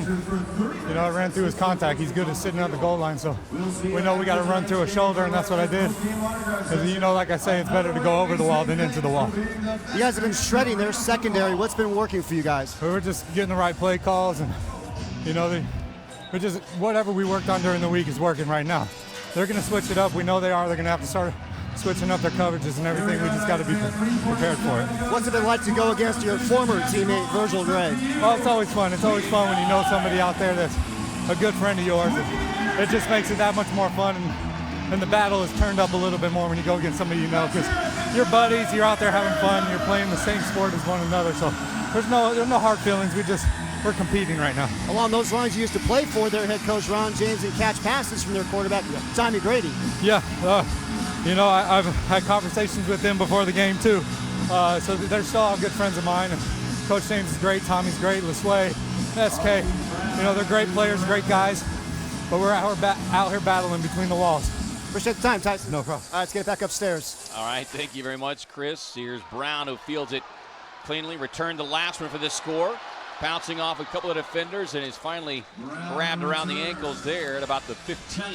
You know, I ran through his contact. He's good at sitting at the goal line, so we know we got to run through a shoulder, and that's what I did. Because, you know, like I say, it's better to go over the wall than into the wall. You guys have been shredding their secondary. What's been working for you guys? We were just getting the right play calls, and, you know, we're just whatever we worked on during the week is working right now. They're going to switch it up. We know they are. They're going to have to start switching up their coverages and everything. We just got to be prepared for it. What's it been like to go against your former teammate, Virgil Gray? Well, it's always fun. It's always fun when you know somebody out there that's a good friend of yours. It just makes it that much more fun, and the battle is turned up a little bit more when you go against somebody you know, because you're buddies, you're out there having fun, you're playing the same sport as one another, so there's no hard feelings. We're competing right now. Along those lines, you used to play for their head coach, Ron James, and catch passes from their quarterback, Tommy Grady. Yeah, you know, I've had conversations with them before the game, too. So they're still all good friends of mine. And Coach James is great, Tommy's great, LeSway. SK. You know, they're great players, great guys, but we're out here battling between the walls. Appreciate the time, Tyson. No problem. All right, let's get it back upstairs. All right, thank you very much, Chris. Here's Brown, who fields it cleanly, returned the last one for the score. Bouncing off a couple of defenders and is finally grabbed around the ankles there at about the 15.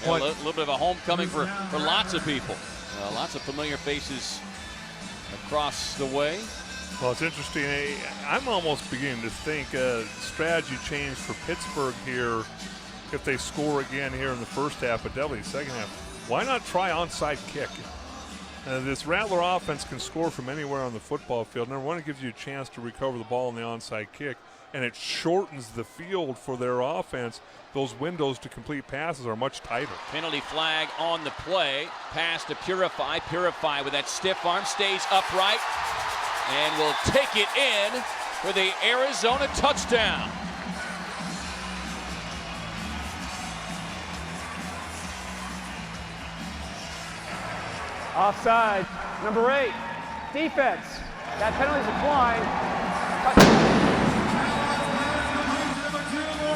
A little bit of a homecoming for lots of people. Lots of familiar faces across the way. Well, it's interesting. I'm almost beginning to think strategy change for Pittsburgh here if they score again here in the first half, but definitely the second half. Why not try onside kick? This Rattler offense can score from anywhere on the football field. Number one, it gives you a chance to recover the ball in the onside kick, and it shortens the field for their offense. Those windows to complete passes are much tighter. Penalty flag on the play. Pass to Purify. Purify with that stiff arm stays upright and will take it in for the Arizona touchdown. Offside. Number 8. Defense. That penalty's declined.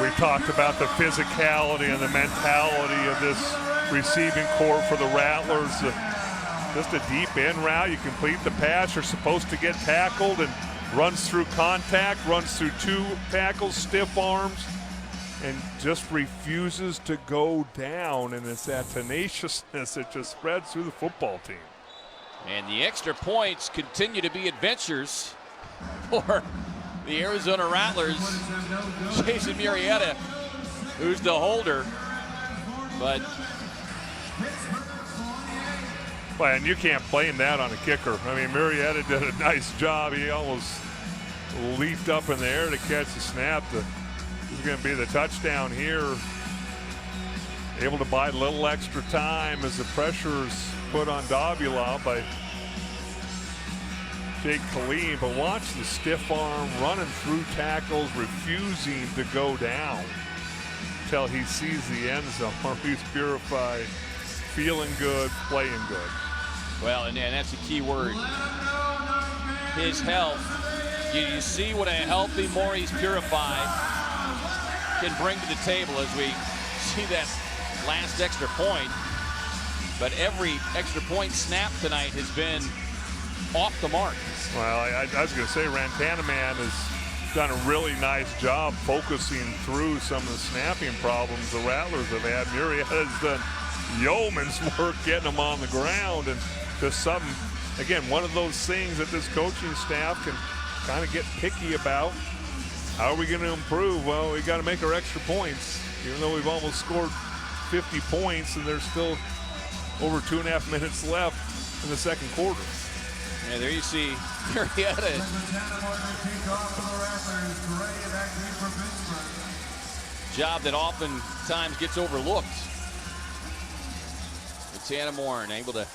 We talked about the physicality and the mentality of this receiving corps for the Rattlers. Just a deep in route. You complete the pass. You're supposed to get tackled and runs through contact, runs through 2 tackles, stiff arms, and just refuses to go down. And it's that tenaciousness that just spreads through the football team. And the extra points continue to be adventures for the Arizona Rattlers. Jason Murrieta, who's the holder, but well, and you can't blame that on a kicker. I mean, Murrieta did a nice job. He almost leaped up in the air to catch the snap. This is going to be the touchdown here. Able to buy a little extra time as the pressure is put on Davila by Jake Khalid. But watch the stiff arm running through tackles, refusing to go down until he sees the end zone. He's purified, feeling good, playing good. Well, and that's a key word. His health. You see what a healthy Maurice Purified can bring to the table as we see that last extra point. But every extra point snap tonight has been off the mark. Well, I was going to say Rantanaman has done a really nice job focusing through some of the snapping problems the Rattlers have had. Murrieta has done yeoman's work getting them on the ground, and just something, again, one of those things that this coaching staff can kind of get picky about. How are we going to improve? Well, we got to make our extra points, even though we've almost scored 50 points and there's still over 2.5 minutes left in the second quarter. Yeah, there you see Murrieta. Job that oftentimes gets overlooked. Tanamorn able to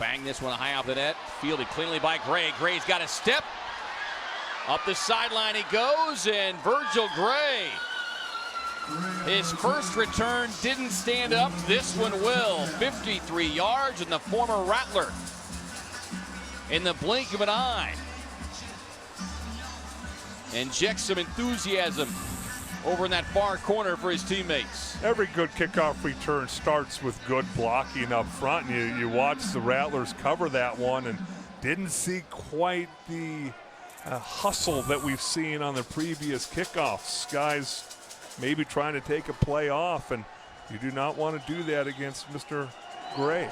bang this one high off the net. Fielded cleanly by Gray. Gray's got a step. Up the sideline he goes, and Virgil Gray. His first return didn't stand up. This one will. 53 yards, and the former Rattler in the blink of an eye injects some enthusiasm over in that far corner for his teammates. Every good kickoff return starts with good blocking up front. And you watch the Rattlers cover that one and didn't see quite the hustle that we've seen on the previous kickoffs. Guys maybe trying to take a play off, and you do not want to do that against Mr. Gray.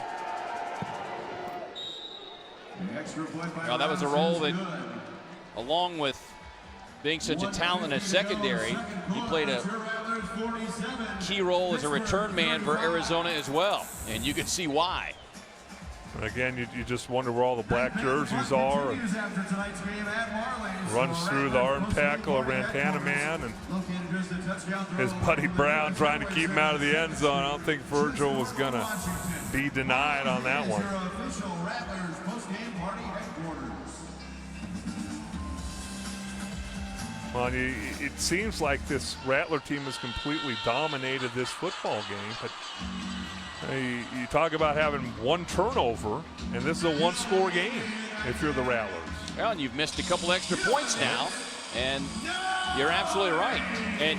Well, that was a role that, along with being such a talent in a secondary, he played a key role as a return man for Arizona as well, and you can see why. And again, you just wonder where all the black jerseys are. And runs through the arm tackle of Rantanaman, and his buddy Brown trying to keep him out of the end zone. I don't think Virgil was going to be denied on that one. Well, it seems like this Rattler team has completely dominated this football game, but you talk about having one turnover, and this is a one-score game if you're the Rattlers. Well, and you've missed a couple extra points now. And you're absolutely right. And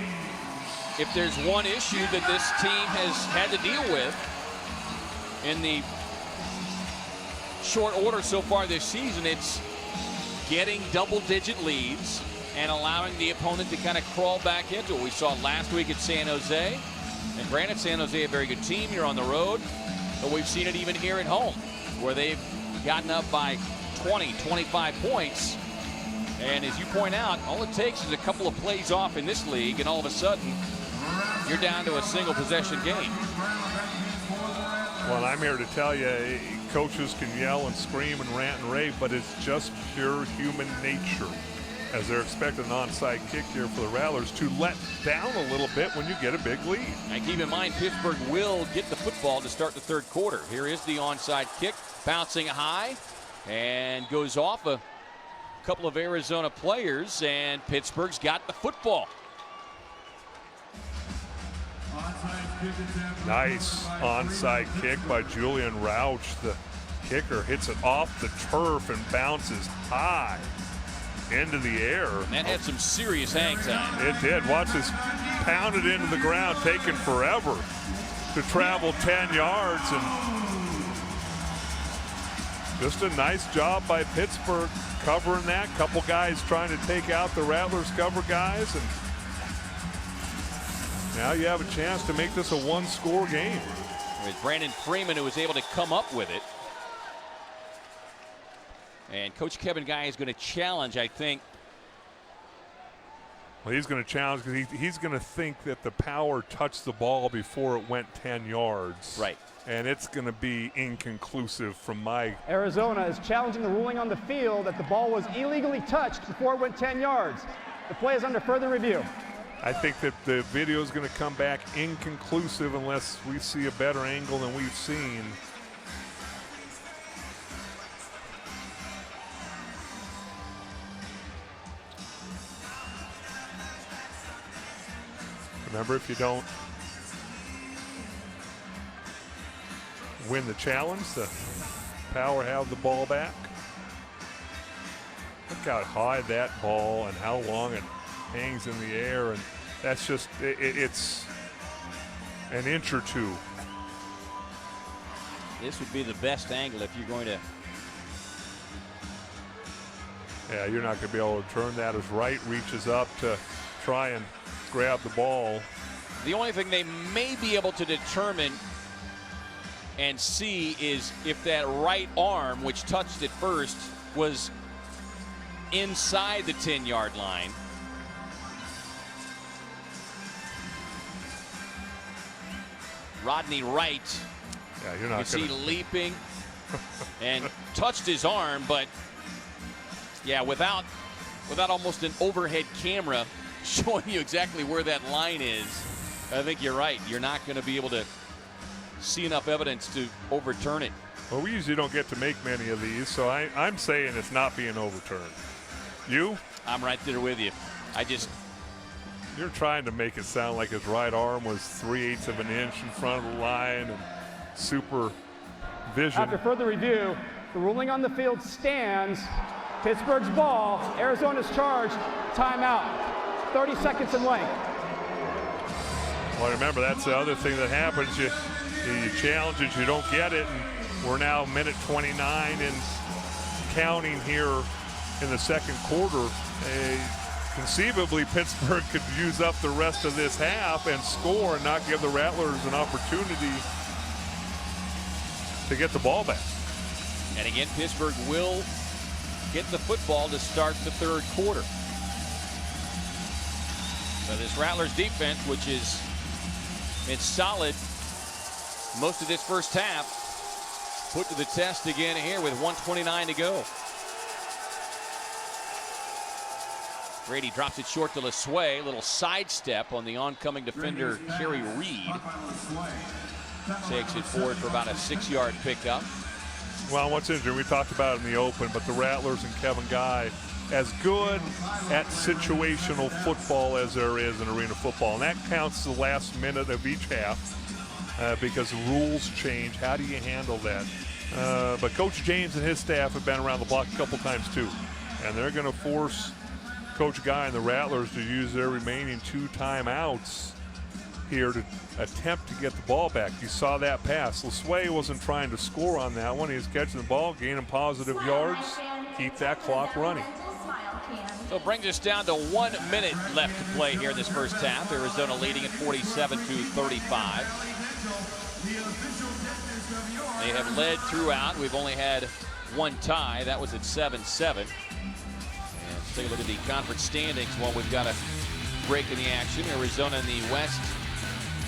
if there's one issue that this team has had to deal with in the short order so far this season, it's getting double-digit leads and allowing the opponent to kind of crawl back into it. We saw it last week at San Jose. And granted, San Jose a very good team. You're on the road. But we've seen it even here at home, where they've gotten up by 20, 25 points. And as you point out, all it takes is a couple of plays off in this league, and all of a sudden, you're down to a single possession game. Well, I'm here to tell you, coaches can yell and scream and rant and rave, but it's just pure human nature, as they're expecting an onside kick here for the Rattlers to let down a little bit when you get a big lead. And keep in mind, Pittsburgh will get the football to start the third quarter. Here is the onside kick, bouncing high, and goes off a couple of Arizona players, and Pittsburgh's got the football. Nice onside kick by Julian Rauch. The kicker hits it off the turf and bounces high into the air. And that had some serious hang time. It did. Watch this, pounded into the ground, taking forever to travel 10 yards. And just a nice job by Pittsburgh covering that. Couple guys trying to take out the Rattlers cover guys. And now you have a chance to make this a one-score game. With Brandon Freeman, who was able to come up with it. And Coach Kevin Guy is going to challenge, I think. Well, he's going to challenge because he's going to think that the power touched the ball before it went 10 yards. Right. And it's going to be inconclusive from my... Arizona is challenging the ruling on the field that the ball was illegally touched before it went 10 yards. The play is under further review. I think that the video is going to come back inconclusive unless we see a better angle than we've seen. Remember, if you don't win the challenge, the Power have the ball back. Look how high that ball and how long it hangs in the air, and that's just, it's an inch or two. This would be the best angle if you're going to. Yeah, you're not going to be able to turn that as right reaches up to try and grab the ball. The only thing they may be able to determine and see is if that right arm, which touched it first, was inside the 10-yard line. Rodney Wright, yeah, you're not you see leaping and touched his arm, but yeah, without almost an overhead camera showing you exactly where that line is, I think you're right. You're not going to be able to see enough evidence to overturn it. Well, we usually don't get to make many of these, so I'm saying it's not being overturned. You? I'm right there with you. You're trying to make it sound like his right arm was 3/8 of an inch in front of the line and super vision. After further review, the ruling on the field stands. Pittsburgh's ball, Arizona's charge, timeout. 30 seconds in length. Well, remember, that's the other thing that happens. You challenge it, you don't get it, and we're now minute 29 and counting here in the second quarter. Conceivably, Pittsburgh could use up the rest of this half and score and not give the Rattlers an opportunity to get the ball back. And again, Pittsburgh will get the football to start the third quarter. So this Rattlers defense, which is solid most of this first half, put to the test again here with 1:29 to go. Grady drops it short to LeSueur. Little sidestep on the oncoming defender, Kerry Reed. Takes it forward for about a 6-yard pickup. Well, what's interesting, we talked about it in the open, but the Rattlers and Kevin Guy, as good at situational football as there is in arena football. And that counts the last minute of each half because rules change. How do you handle that? But Coach James and his staff have been around the block a couple times too. And they're going to force Coach Guy and the Rattlers to use their remaining 2 timeouts here to attempt to get the ball back. You saw that pass. LeSway wasn't trying to score on that one. He was catching the ball, gaining positive yards, keep that clock running. So it brings us down to 1 minute left to play here in this first half. Arizona leading at 47-35. They have led throughout. We've only had 1 tie. That was at 7-7. And let's take a look at the conference standings while we've got a break in the action. Arizona in the West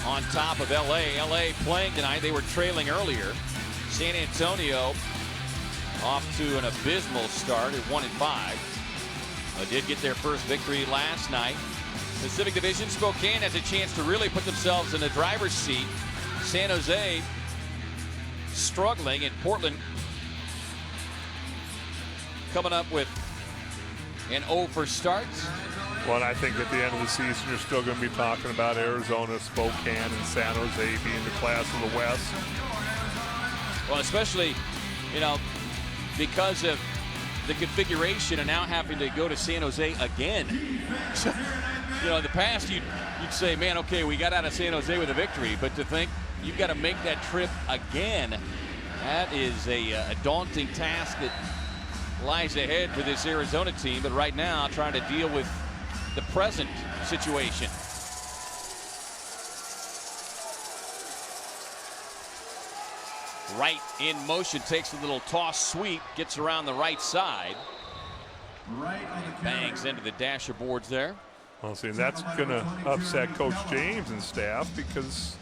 on top of LA. LA playing tonight. They were trailing earlier. San Antonio off to an abysmal start at 1-5. Did get their first victory last night. Pacific Division, Spokane has a chance to really put themselves in the driver's seat. San Jose struggling, and Portland coming up with an 0 for start. Well, and I think at the end of the season, you're still going to be talking about Arizona, Spokane, and San Jose being the class of the West. Well, especially, because of the configuration and now having to go to San Jose again. So, in the past, you'd say, man, okay, we got out of San Jose with a victory, but to think you've got to make that trip again, that is a daunting task that lies ahead for this Arizona team. But right now, trying to deal with the present situation. Right in motion, takes a little toss sweep, gets around the right side. And bangs into the dasher boards there. Well, see, that's going to upset Coach James and staff because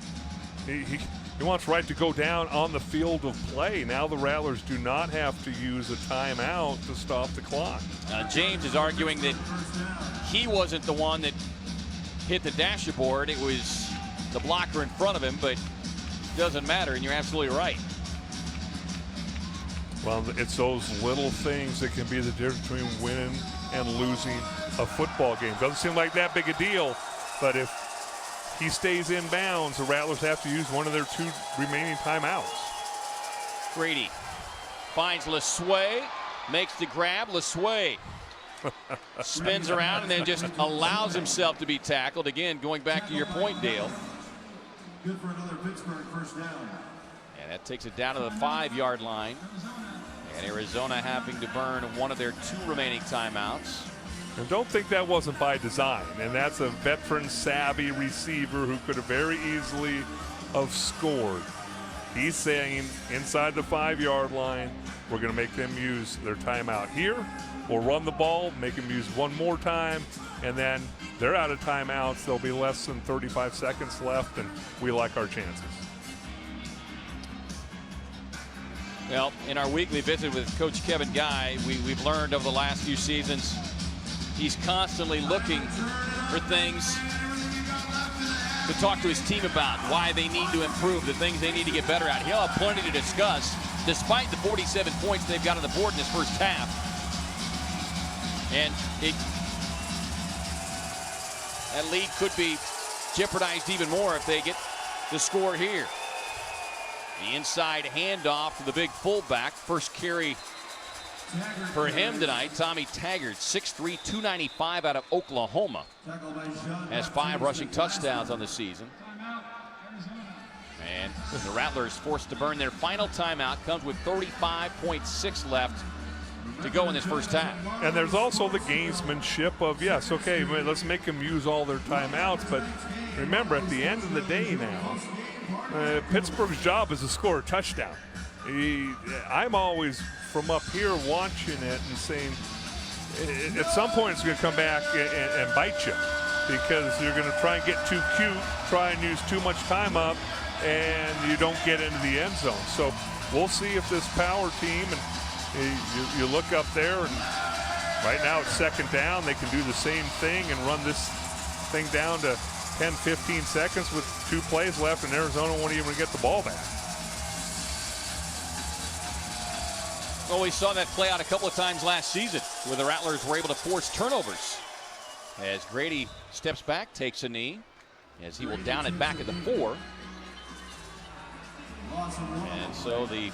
he wants Wright to go down on the field of play. Now the Rattlers do not have to use a timeout to stop the clock. James is arguing that he wasn't the one that hit the dasher board. It was the blocker in front of him, but it doesn't matter, and you're absolutely right. Well, it's those little things that can be the difference between winning and losing a football game. Doesn't seem like that big a deal, but if he stays in bounds, the Rattlers have to use one of their 2 remaining timeouts. Grady finds LeSway, makes the grab. LeSway spins around and then just allows himself to be tackled. Again, going back to your point, Dale. Good for another Pittsburgh first down. And that takes it down to the 5-yard line. And Arizona having to burn one of their 2 remaining timeouts. And don't think that wasn't by design. And that's a veteran, savvy receiver who could have very easily have scored. He's saying inside the 5-yard line, we're going to make them use their timeout here. We'll run the ball, make them use one more time, and then they're out of timeouts. There'll be less than 35 seconds left, and we like our chances. Well, in our weekly visit with Coach Kevin Guy, we've learned over the last few seasons he's constantly looking for things to talk to his team about, why they need to improve, the things they need to get better at. He'll have plenty to discuss, despite the 47 points they've got on the board in this first half. And that lead could be jeopardized even more if they get the score here. The inside handoff to the big fullback. First carry for him tonight. Tommy Taggart, 6'3", 295 out of Oklahoma. Has 5 rushing touchdowns on the season. And the Rattlers forced to burn their final timeout. Comes with 35.6 left to go in this first half. And there's also the gamesmanship of, yes, okay, let's make them use all their timeouts. But remember, at the end of the day now, Pittsburgh's job is to score a touchdown. I'm always from up here watching it and saying, at some point it's going to come back and bite you, because you're going to try and get too cute, try and use too much time up, and you don't get into the end zone. So we'll see if this power team, and you look up there, and right now it's 2nd down. They can do the same thing and run this thing down to 10, 15 seconds with 2 plays left, and Arizona won't even get the ball back. Well, we saw that play out a couple of times last season where the Rattlers were able to force turnovers. As Grady steps back, takes a knee, as he will down it back at the 4. And so the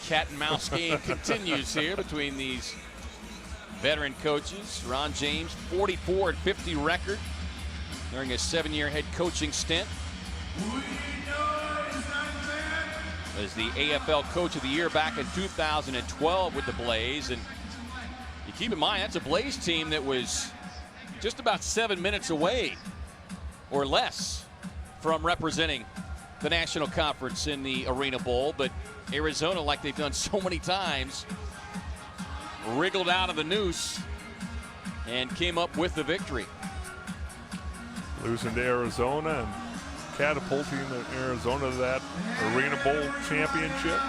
cat and mouse game continues here between these veteran coaches. Ron James, 44-50 record during a 7-year head coaching stint. Was the AFL Coach of the Year back in 2012 with the Blaze. And you keep in mind, that's a Blaze team that was just about 7 minutes away or less from representing the National Conference in the Arena Bowl. But Arizona, like they've done so many times, wriggled out of the noose and came up with the victory. Losing to Arizona and catapulting Arizona to that Arena Bowl championship.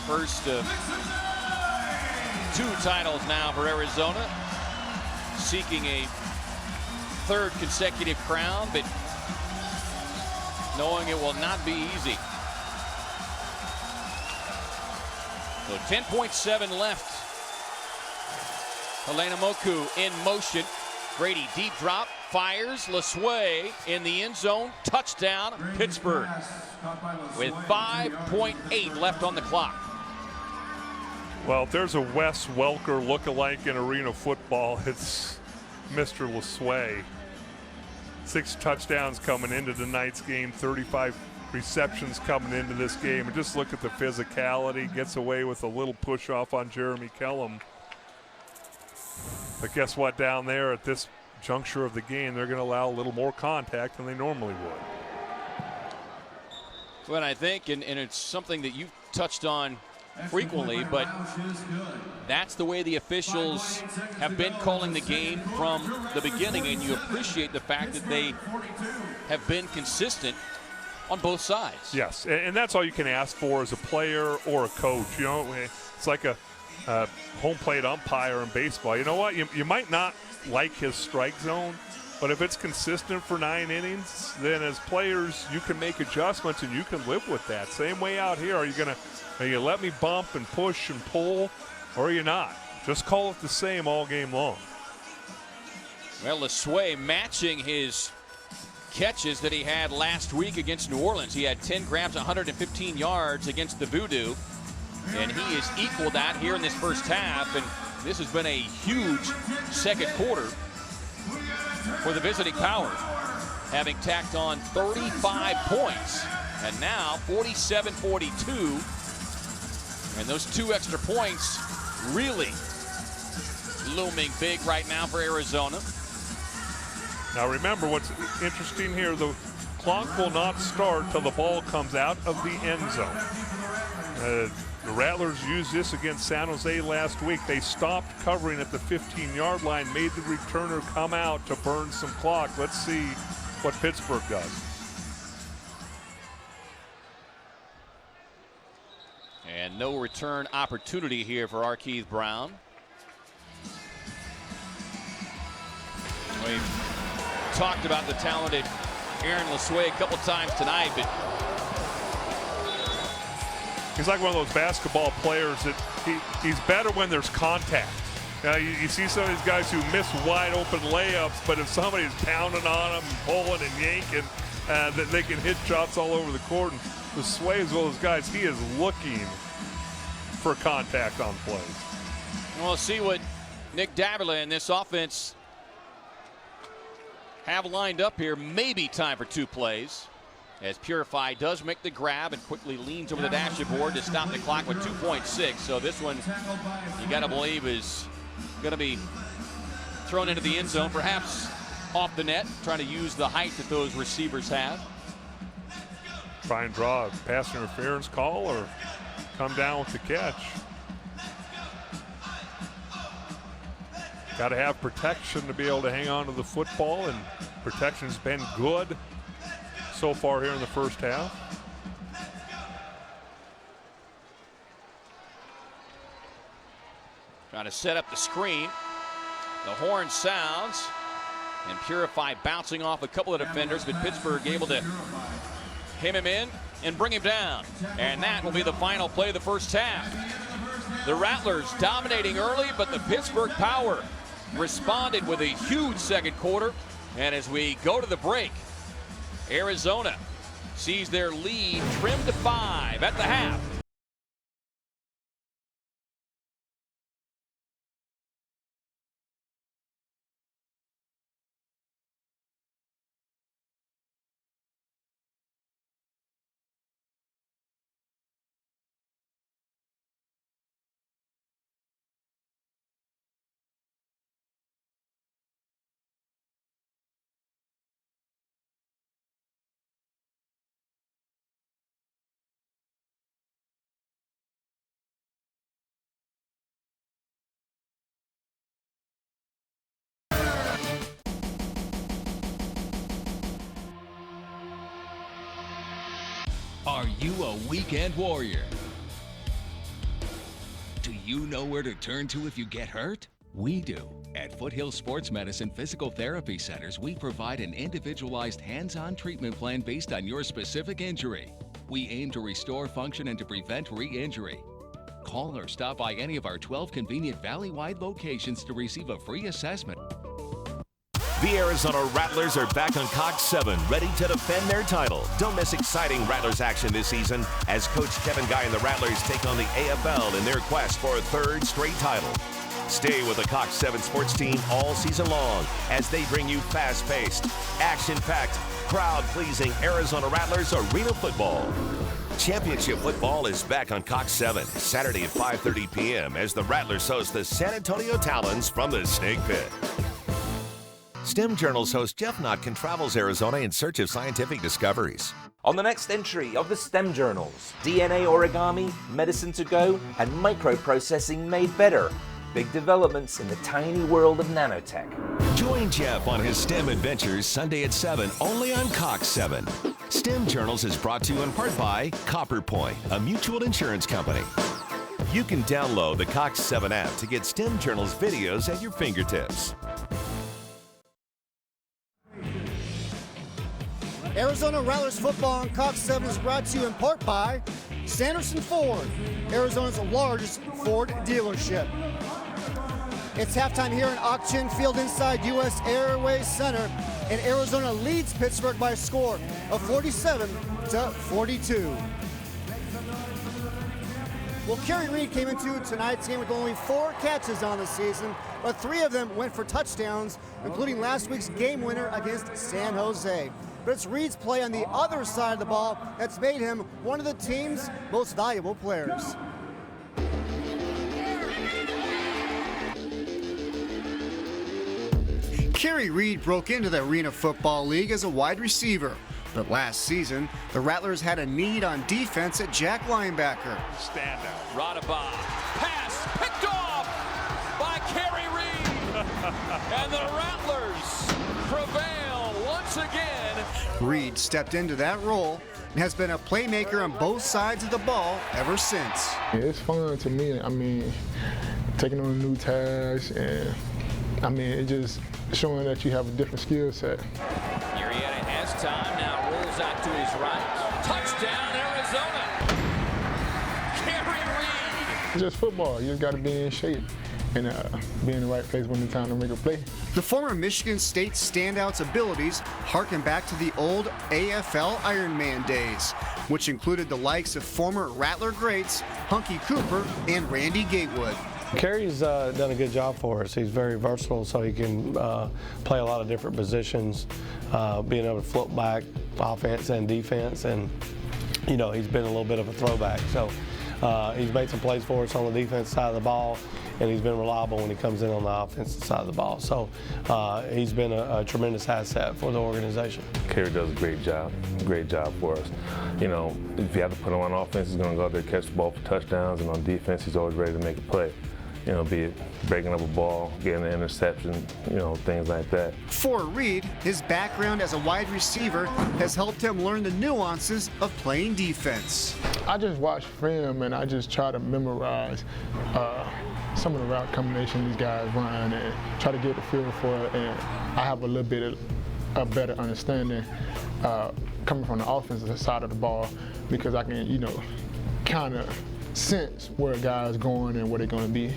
First of 2 titles now for Arizona, seeking a 3rd consecutive crown, but knowing it will not be easy. So 10.7 left. Helena Moku in motion. Grady deep drop, fires. LeSueur in the end zone. Touchdown, Pittsburgh. With 5.8 left on the clock. Well, if there's a Wes Welker lookalike in arena football, it's Mr. LeSueur. 6 touchdowns coming into tonight's game, 35 receptions coming into this game. And just look at the physicality. Gets away with a little push off on Jeremy Kellum. But guess what, down there at this juncture of the game, they're going to allow a little more contact than they normally would. Well, I think, and it's something that you've touched on frequently, but that's the way the officials have been calling the game from the beginning, and you appreciate the fact that they have been consistent on both sides. Yes, and that's all you can ask for as a player or a coach. You know, it's like a home plate umpire in baseball. You know what? You might not like his strike zone, but if it's consistent for 9 innings, then as players you can make adjustments and you can live with that. Same way out here. Are you let me bump and push and pull, or are you not? Just call it the same all game long. Well, LeSueur matching his catches that he had last week against New Orleans. He had 10 grabs, 115 yards against the Voodoo. And he has equaled that here in this first half. And this has been a huge second quarter for the visiting Power, having tacked on 35 points. And now 47-42. And those 2 extra points really looming big right now for Arizona. Now remember what's interesting here, the clock will not start till the ball comes out of the end zone. The Rattlers used this against San Jose last week. They stopped covering at the 15-yard line, made the returner come out to burn some clock. Let's see what Pittsburgh does. And no return opportunity here for Arkeith Brown. We've talked about the talented Aaron LeSueur a couple times tonight, but he's like one of those basketball players that he's better when there's contact. You see some of these guys who miss wide open layups, but if somebody's pounding on them, pulling and yanking, that they can hit shots all over the court. And LeSueur is one of those guys, he is looking for contact on plays. We'll see what Nick Davila and this offense have lined up here. Maybe time for 2 plays, as Purify does make the grab and quickly leans over the dashboard to stop the clock with 2.6. So this one, you got to believe, is going to be thrown into the end zone, perhaps off the net, trying to use the height that those receivers have. Try and draw a pass interference call or come down with the catch. Got to have protection to be able to hang on to the football, and protection's been good so far here in the first half. Trying to set up the screen. The horn sounds, and Purify bouncing off a couple of defenders, but Pittsburgh able to hem him in and bring him down. And that will be the final play of the first half. The Rattlers dominating early, but the Pittsburgh Power responded with a huge second quarter. And as we go to the break, Arizona sees their lead trimmed to 5 at the half. Are you a weekend warrior? Do you know where to turn to if you get hurt? We do. At Foothill Sports Medicine Physical Therapy Centers, we provide an individualized hands-on treatment plan based on your specific injury. We aim to restore function and to prevent re-injury. Call or stop by any of our 12 convenient valley-wide locations to receive a free assessment. The Arizona Rattlers are back on Cox 7, ready to defend their title. Don't miss exciting Rattlers action this season as Coach Kevin Guy and the Rattlers take on the AFL in their quest for a third straight title. Stay with the Cox 7 sports team all season long as they bring you fast-paced, action-packed, crowd-pleasing Arizona Rattlers arena football. Championship football is back on Cox 7, Saturday at 5:30 p.m. as the Rattlers host the San Antonio Talons from the Snake Pit. STEM Journal's host Jeff Notkin travels Arizona in search of scientific discoveries. On the next entry of the STEM Journals, DNA origami, medicine to go, and microprocessing made better. Big developments in the tiny world of nanotech. Join Jeff on his STEM adventures Sunday at 7, only on Cox 7. STEM Journals is brought to you in part by CopperPoint, a mutual insurance company. You can download the Cox 7 app to get STEM Journals videos at your fingertips. Arizona Rattlers football on Cox 7 is brought to you in part by Sanderson Ford, Arizona's largest Ford dealership. It's halftime here in Auction Field inside U.S. Airways Center, and Arizona leads Pittsburgh by a score of 47-42. Well, Kerry Reed came into tonight's game with only 4 catches on the season, but 3 of them went for touchdowns, including last week's game winner against San Jose. But it's Reed's play on the other side of the ball that's made him one of the team's most valuable players. Kerry Reed broke into the Arena Football League as a wide receiver. But last season, the Rattlers had a need on defense at Jack linebacker. Standout. Radaba. Pass picked off by Kerry Reed. And the Rattlers prevail once again. Reed stepped into that role and has been a playmaker on both sides of the ball ever since. It's fun to me. I mean, taking on a new task, and I mean, it just showing that you have a different skill set. Marietta has time, now rolls out to his right. Touchdown, Arizona. Kerry Reed. It's just football. You just got to be in shape and be in the right place when it's time to make a play. The former Michigan State standout's abilities harken back to the old AFL Ironman days, which included the likes of former Rattler greats Hunky Cooper and Randy Gatewood. Kerry's done a good job for us. He's very versatile, so he can play a lot of different positions, being able to float back offense and defense, and you know, he's been a little bit of a throwback. So he's made some plays for us on the defense side of the ball, and he's been reliable when he comes in on the offensive side of the ball. So he's been a tremendous asset for the organization. Kerry does a great job for us. You know, if you have to put him on offense, he's going to go out there, catch the ball for touchdowns, and on defense, he's always ready to make a play. You know, be it breaking up a ball, getting an interception, you know, things like that. For Reed, his background as a wide receiver has helped him learn the nuances of playing defense. I just watch film and I just try to memorize some of the route combinations these guys run and try to get the feel for it. And I have a little bit of a better understanding coming from the offensive side of the ball because I can, you know, kind of sense where a guy's going and where they're going to be.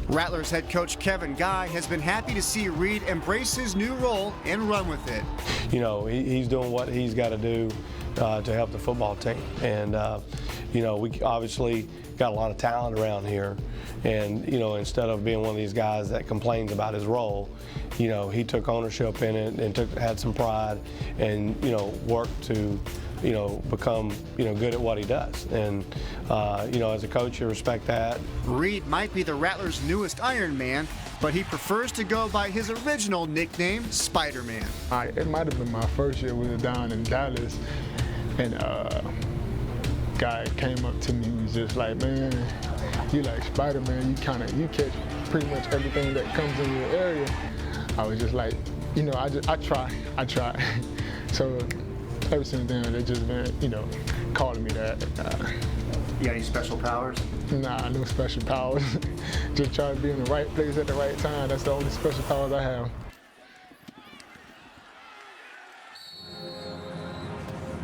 Rattlers head coach Kevin Guy has been happy to see Reed embrace his new role and run with it. You know, he's doing what he's got to do to help the football team. And, you know, we obviously got a lot of talent around here. And, you know, instead of being one of these guys that complains about his role, you know, he took ownership in it and had some pride and, you know, worked to, you know, become, you know, good at what he does. And, you know, as a coach, you respect that. Reed might be the Rattlers' newest Iron Man, but he prefers to go by his original nickname, Spider-Man. It might have been my first year. We were down in Dallas, and guy came up to me and was just like, man, you like Spider-Man, you catch pretty much everything that comes in your area. I was just like, you know, I try. So ever since then, they just been, you know, calling me that. You got any special powers? Nah, no special powers. Just try to be in the right place at the right time. That's the only special powers I have.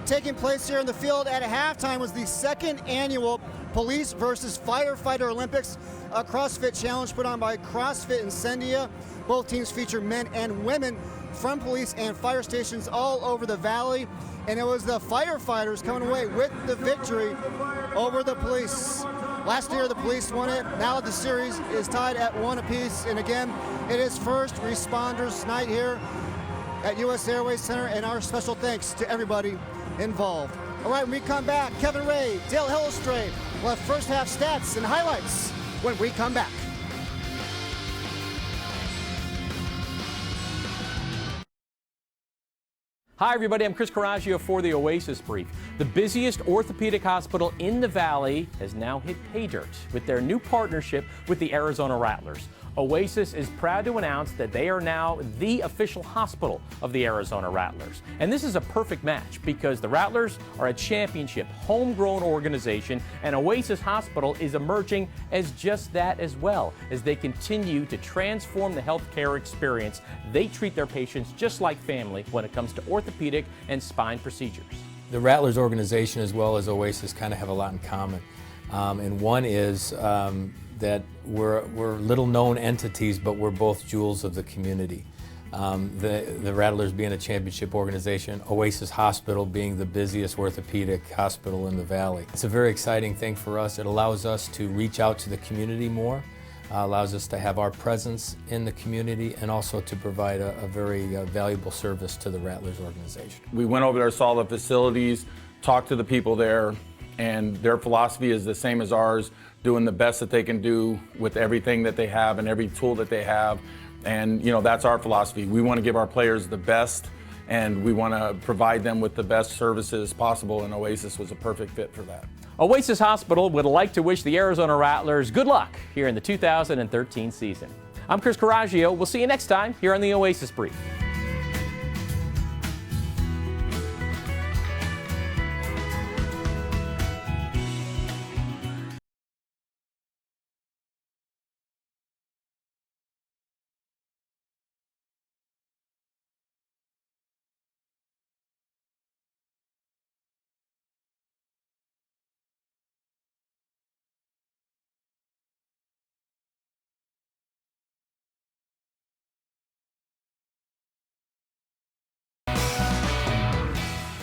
Taking place here in the field at halftime was the second annual Police versus Firefighter Olympics, a CrossFit challenge put on by CrossFit Incendia. Both teams feature men and women from police and fire stations all over the valley. And it was the firefighters coming away with the victory over the police. Last year the police won it. Now the series is tied at 1 apiece. And again, it is first responders night here at US Airways Center, and our special thanks to everybody involved. All right, when we come back, Kevin Ray, Dale Hillestrade will have first half stats and highlights when we come back. Hi everybody, I'm Chris Coraggio for the Oasis Brief. The busiest orthopedic hospital in the Valley has now hit pay dirt with their new partnership with the Arizona Rattlers. Oasis is proud to announce that they are now the official hospital of the Arizona Rattlers. And this is a perfect match because the Rattlers are a championship, homegrown organization, and Oasis Hospital is emerging as just that as well, as they continue to transform the healthcare experience. They treat their patients just like family when it comes to orthopedic and spine procedures. The Rattlers organization as well as Oasis kind of have a lot in common. And one is that we're little known entities, but we're both jewels of the community. The Rattlers being a championship organization, Oasis Hospital being the busiest orthopedic hospital in the Valley. It's a very exciting thing for us. It allows us to reach out to the community more, allows us to have our presence in the community, and also to provide a very valuable service to the Rattlers organization. We went over there, saw the facilities, talked to the people there, and their philosophy is the same as ours, doing the best that they can do with everything that they have and every tool that they have. And, you know, that's our philosophy. We want to give our players the best, and we want to provide them with the best services possible, and Oasis was a perfect fit for that. Oasis Hospital would like to wish the Arizona Rattlers good luck here in the 2013 season. I'm Chris Coraggio. We'll see you next time here on the Oasis Brief.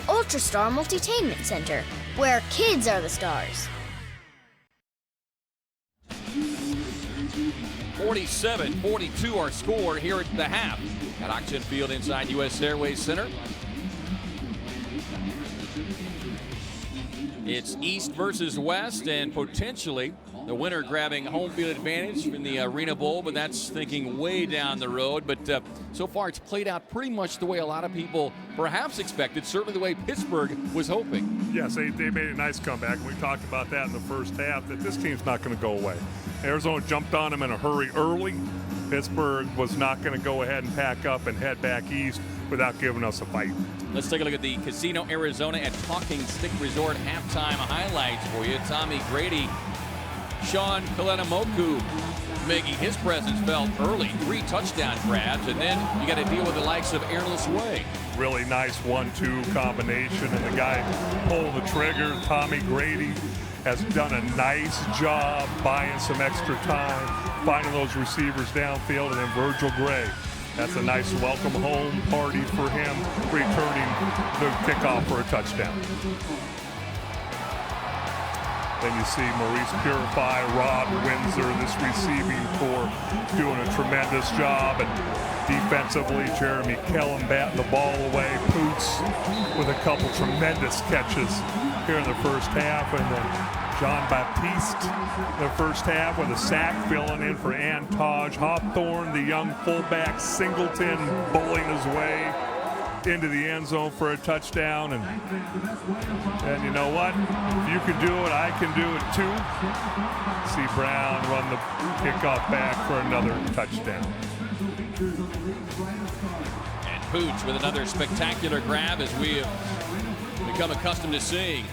Ultrastar Multitainment Center, where kids are the stars. 47-42 our score here at the half at Oxen Field inside US Airways Center. It's East versus West, and potentially the winner grabbing home field advantage in the Arena Bowl, but that's thinking way down the road. But so far it's played out pretty much the way a lot of people perhaps expected, certainly the way Pittsburgh was hoping. Yes, they made a nice comeback. We talked about that in the first half, that this team's not going to go away. Arizona jumped on them in a hurry early. Pittsburgh was not going to go ahead and pack up and head back east without giving us a fight. Let's take a look at the Casino Arizona at Talking Stick Resort halftime highlights for you. Tommy Grady, Sean Kalenamoku making his presence felt early. 3 touchdown grabs, and then you got to deal with the likes of Airless Way. Really nice 1-2 combination, and the guy pulled the trigger. Tommy Grady has done a nice job buying some extra time, finding those receivers downfield, and then Virgil Gray That's a nice welcome home party for him, returning the kickoff for a touchdown. Then you see Maurice Purify, Rod Windsor, this receiving corps doing a tremendous job. And defensively, Jeremy Kellum batting the ball away. Poots with a couple tremendous catches here in the first half. And then John Baptiste in the first half with a sack, filling in for Antaj Hawthorne, the young fullback. Singleton bowling his way into the end zone for a touchdown. And you know what? If you can do it, I can do it too. See Brown run the kickoff back for another touchdown. And Pooch with another spectacular grab, as we have become accustomed to seeing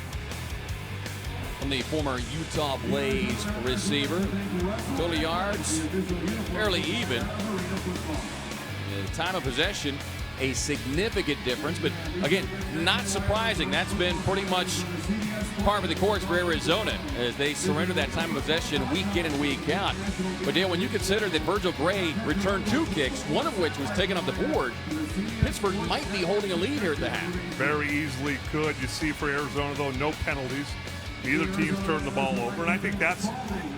from the former Utah Blaze receiver. Total yards fairly even. The time of possession, a significant difference, but again, not surprising. That's been pretty much par for the course for Arizona as they surrender that time of possession week in and week out. But Dale, when you consider that Virgil Gray returned 2 kicks, one of which was taken off the board, Pittsburgh might be holding a lead here at the half. Very easily could. You see for Arizona, though, no penalties. Neither team's turned the ball over, and I think that's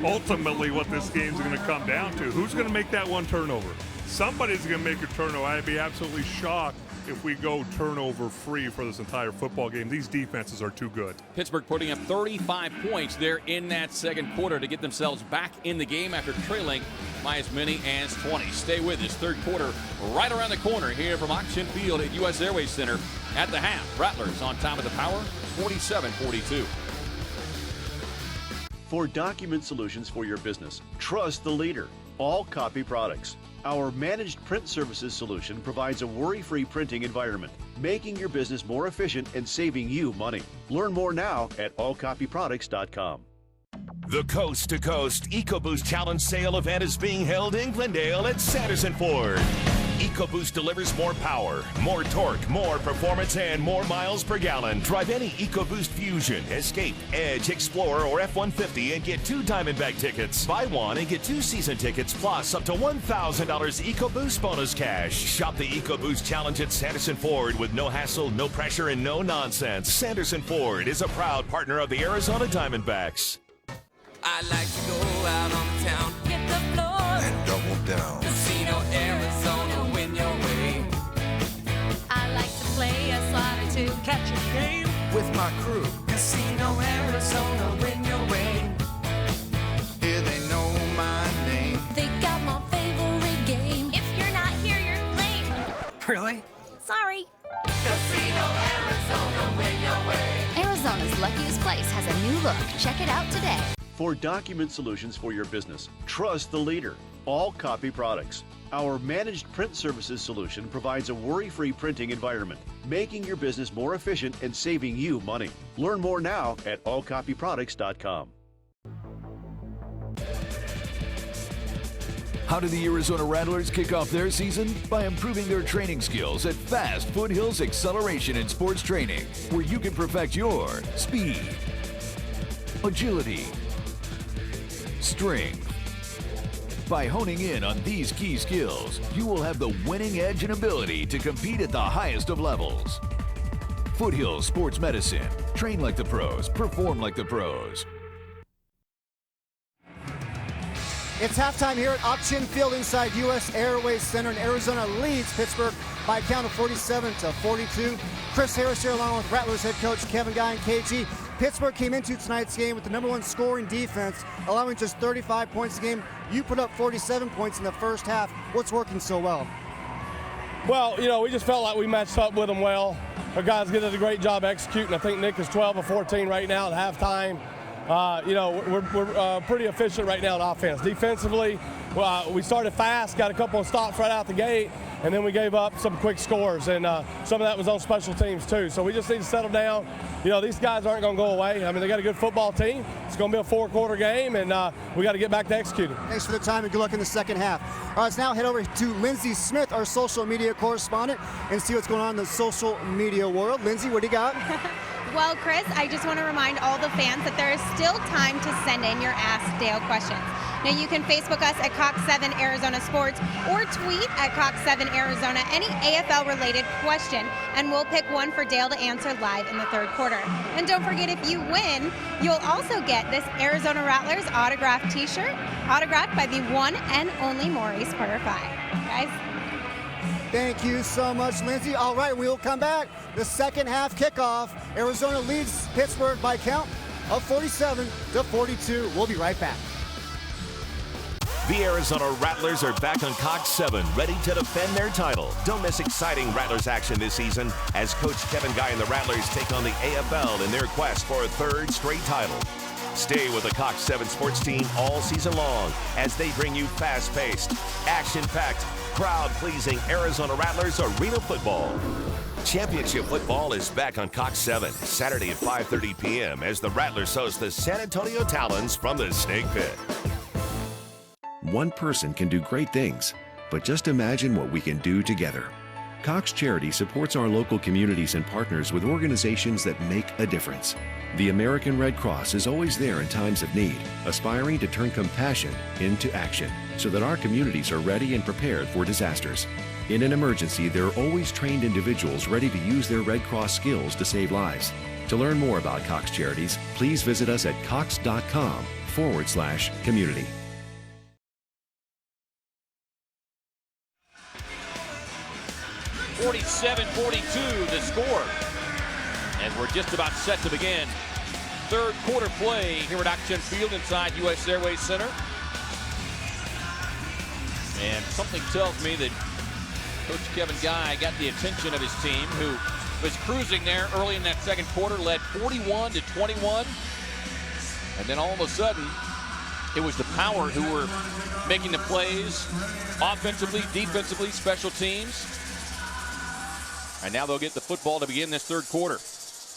ultimately what this game's going to come down to. Who's going to make that one turnover? Somebody's going to make a turnover. I'd be absolutely shocked if we go turnover free for this entire football game. These defenses are too good. Pittsburgh putting up 35 points there in that second quarter to get themselves back in the game after trailing by as many as 20. Stay with us. Third quarter right around the corner here from Auction Field at U.S. Airways Center. At the half, Rattlers on top of the power, 47-42. For document solutions for your business, trust the leader. All Copy Products. Our managed print services solution provides a worry-free printing environment, making your business more efficient and saving you money. Learn more now at allcopyproducts.com. The Coast to Coast EcoBoost Challenge sale event is being held in Glendale at Sanderson Ford. EcoBoost delivers more power, more torque, more performance, and more miles per gallon. Drive any EcoBoost Fusion, Escape, Edge, Explorer, or F-150 and get 2 Diamondback tickets. Buy 1 and get 2 season tickets, plus up to $1,000 EcoBoost bonus cash. Shop the EcoBoost Challenge at Sanderson Ford with no hassle, no pressure, and no nonsense. Sanderson Ford is a proud partner of the Arizona Diamondbacks. I like to go out on the town, hit the floor, and double down. Casino, Arizona, win your way. I like to play a slot or two, catch a game With my crew, Casino, Arizona, win your way. Here they know my name. They got my favorite game. If you're not here, you're lame. Really? Sorry. Casino, Arizona, win your way. Arizona's luckiest place has a new look. Check it out today. For document solutions for your business, trust the leader. All Copy Products. Our managed print services solution provides a worry-free printing environment, making your business more efficient and saving you money. Learn more now at allcopyproducts.com. How do the Arizona Rattlers kick off their season? By improving their training skills at Fast Foothills Acceleration and Sports Training, where you can perfect your speed, agility, strength. By honing in on these key skills, you will have the winning edge and ability to compete at the highest of levels. Foothills Sports Medicine. Train like the pros, perform like the pros. It's halftime here at Auction Field inside U.S. Airways Center, and Arizona leads Pittsburgh by a count of 47-42. Chris Harris here along with Rattlers head coach Kevin Guy and KG. Pittsburgh came into tonight's game with the #1 scoring defense, allowing just 35 points a game. You put up 47 points in the first half. What's working so well? Well, you know, we just felt like we matched up with them well. Our guys did a great job executing. I think Nick is 12 of 14 right now at halftime. You know, we're pretty efficient right now in offense. Defensively, we started fast, got a couple of stops right out the gate, and then we gave up some quick scores, and some of that was on special teams too. So we just need to settle down. You know, these guys aren't going to go away. I mean, they got a good football team. It's going to be a 4-quarter game, and we got to get back to executing. Thanks for the time, and good luck in the second half. All right, let's now head over to Lindsey Smith, our social media correspondent, and see what's going on in the social media world. Lindsey, what do you got? Well, Chris, I just want to remind all the fans that there is still time to send in your Ask Dale questions. Now you can Facebook us at Cox 7 Arizona Sports or tweet at Cox 7 Arizona any AFL related question, and we'll pick one for Dale to answer live in the third quarter. And don't forget, if you win, you'll also get this Arizona Rattlers autographed t-shirt, autographed by the one and only Maurice Porter 5. Guys. Thank you so much, Lindsay. All right, we will come back. The second half kickoff. Arizona leads Pittsburgh by count of 47-42. We'll be right back. The Arizona Rattlers are back on Cox 7, ready to defend their title. Don't miss exciting Rattlers action this season as Coach Kevin Guy and the Rattlers take on the AFL in their quest for a third straight title. Stay with the Cox 7 sports team all season long as they bring you fast-paced, action-packed, crowd-pleasing Arizona Rattlers arena football. Championship football is back on Cox 7, Saturday at 5:30 p.m. as the Rattlers host the San Antonio Talons from the Snake Pit. One person can do great things, but just imagine what we can do together. Cox Charity supports our local communities and partners with organizations that make a difference. The American Red Cross is always there in times of need, aspiring to turn compassion into action so that our communities are ready and prepared for disasters. In an emergency, there are always trained individuals ready to use their Red Cross skills to save lives. To learn more about Cox Charities, please visit us at cox.com/community. (47-42) the score. And we're just about set to begin third quarter play here at Action Field inside U.S. Airways Center. And something tells me that Coach Kevin Guy got the attention of his team, who was cruising there early in that second quarter, led 41-21. And then all of a sudden, it was the Power who were making the plays offensively, defensively, special teams. And now they'll get the football to begin this third quarter.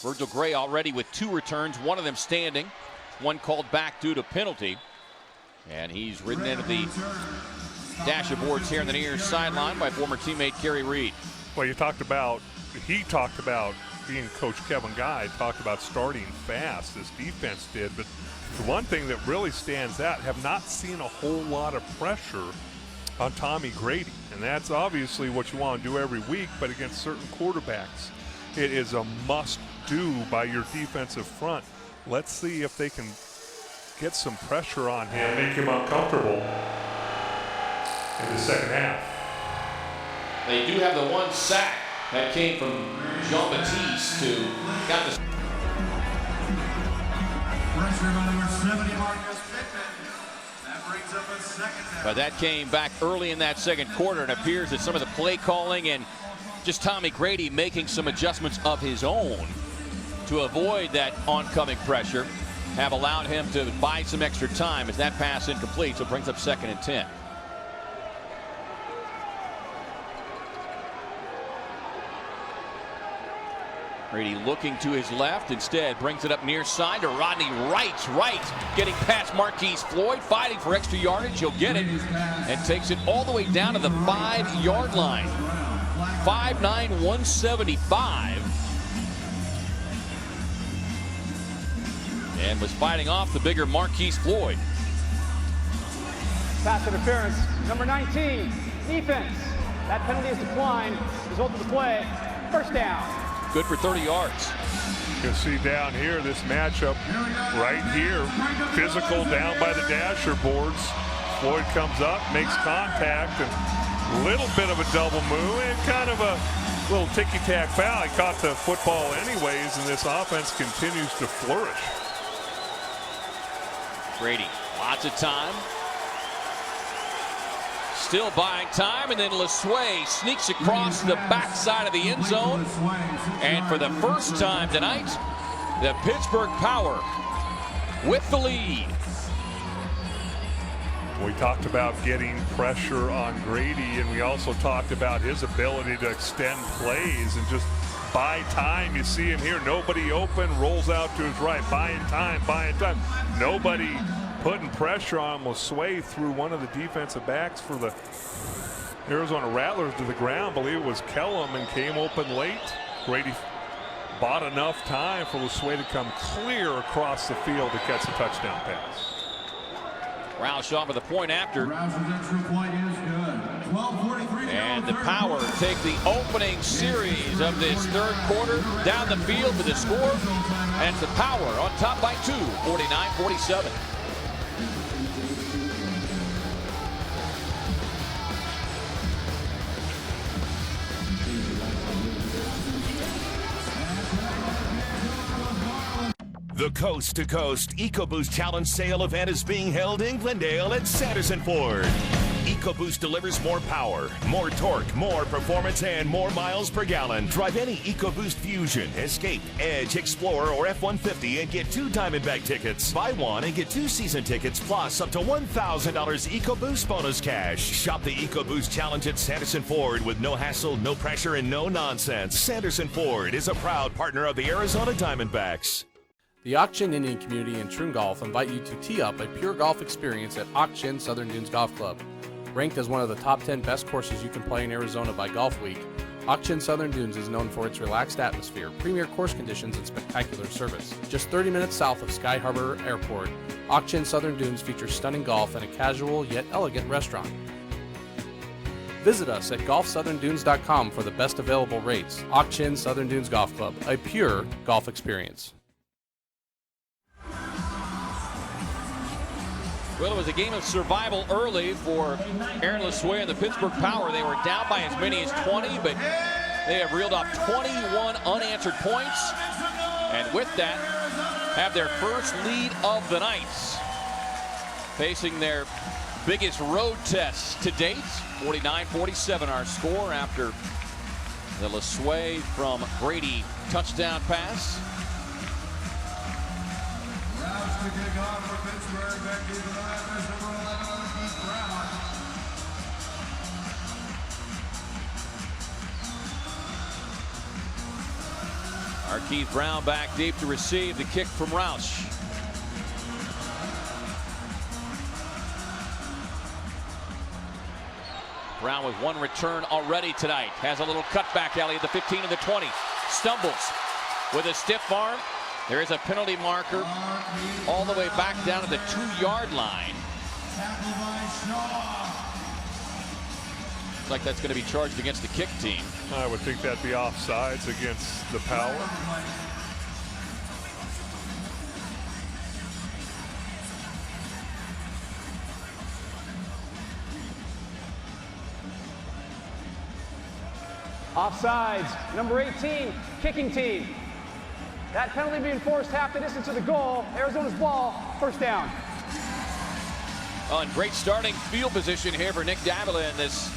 Virgil Gray already with 2 returns, one of them standing, one called back due to penalty. And he's ridden into the dash of boards here on the near sideline by former teammate Kerry Reed. Well, he talked about being Coach Kevin Guy, talked about starting fast, this defense did. But the one thing that really stands out, have not seen a whole lot of pressure on Tommy Grady. And that's obviously what you want to do every week, but against certain quarterbacks, it is a must-do by your defensive front. Let's see if they can get some pressure on him, make him uncomfortable in the second half. They do have the one sack that came from Jean-Baptiste, who got the... But that came back early in that second quarter, and it appears that some of the play calling and just Tommy Grady making some adjustments of his own to avoid that oncoming pressure have allowed him to buy some extra time as that pass incomplete, so it brings up 2nd and 10. Grady looking to his left, instead brings it up near side to Rodney Wright's right, getting past Marquise Floyd, fighting for extra yardage. He'll get it and takes it all the way down to the 5-yard line. 5'9", 175. And was fighting off the bigger Marquise Floyd. Pass interference, number 19, defense. That penalty is declined. Result of the play, first down. Good for 30 yards. You can see down here this matchup right here. Physical down by the dasher boards. Floyd comes up, makes contact, and a little bit of a double move and kind of a little ticky-tack foul. He caught the football anyways, and this offense continues to flourish. Grady, lots of time. Still buying time, and then LeSueur sneaks across the backside of the end zone. And for the first time tonight, the Pittsburgh Power with the lead. We talked about getting pressure on Grady, and we also talked about his ability to extend plays and just buy time. You see him here, nobody open, rolls out to his right, buying time, buying time. Nobody putting pressure on LeSueur through one of the defensive backs for the Arizona Rattlers to the ground. I believe it was Kellum, and came open late. Grady bought enough time for LeSueur to come clear across the field to catch a touchdown pass. Roush on for the point after. Extra point is good. 12:43. And the Power take the opening series of this third quarter down the field with the score. And it's the Power on top by 2, 49-47. The Coast to Coast EcoBoost Challenge sale event is being held in Glendale at Sanderson Ford. EcoBoost delivers more power, more torque, more performance, and more miles per gallon. Drive any EcoBoost Fusion, Escape, Edge, Explorer, or F-150 and get 2 Diamondback tickets. Buy one and get 2 season tickets plus up to $1,000 EcoBoost bonus cash. Shop the EcoBoost Challenge at Sanderson Ford with no hassle, no pressure, and no nonsense. Sanderson Ford is a proud partner of the Arizona Diamondbacks. The Auction Indian community and Troon Golf invite you to tee up a pure golf experience at Auction Southern Dunes Golf Club. Ranked as one of the top 10 best courses you can play in Arizona by Golf Week, Auction Southern Dunes is known for its relaxed atmosphere, premier course conditions, and spectacular service. Just 30 minutes south of Sky Harbor Airport, Auction Southern Dunes features stunning golf and a casual yet elegant restaurant. Visit us at golfsoutherndunes.com for the best available rates. Auction Southern Dunes Golf Club, a pure golf experience. Well, it was a game of survival early for Aaron LeSueur and the Pittsburgh Power. They were down by as many as 20, but they have reeled off 21 unanswered points. And with that, have their first lead of the night. Facing their biggest road test to date. 49-47 our score after the LeSueur from Brady touchdown pass. To kick off for Pittsburgh, back to the Rattlers, number 11, Keith Brown. Keith Brown back deep to receive the kick from Roush. Brown with 1 return already tonight. Has a little cutback alley at the 15 and the 20. Stumbles with a stiff arm. There is a penalty marker all the way back down to the 2-yard line. Looks like that's going to be charged against the kick team. I would think that'd be offsides against the Power. Offsides, number 18, kicking team. That penalty being forced half the distance to the goal. Arizona's ball, first down. Oh, and great starting field position here for Nick Davila in this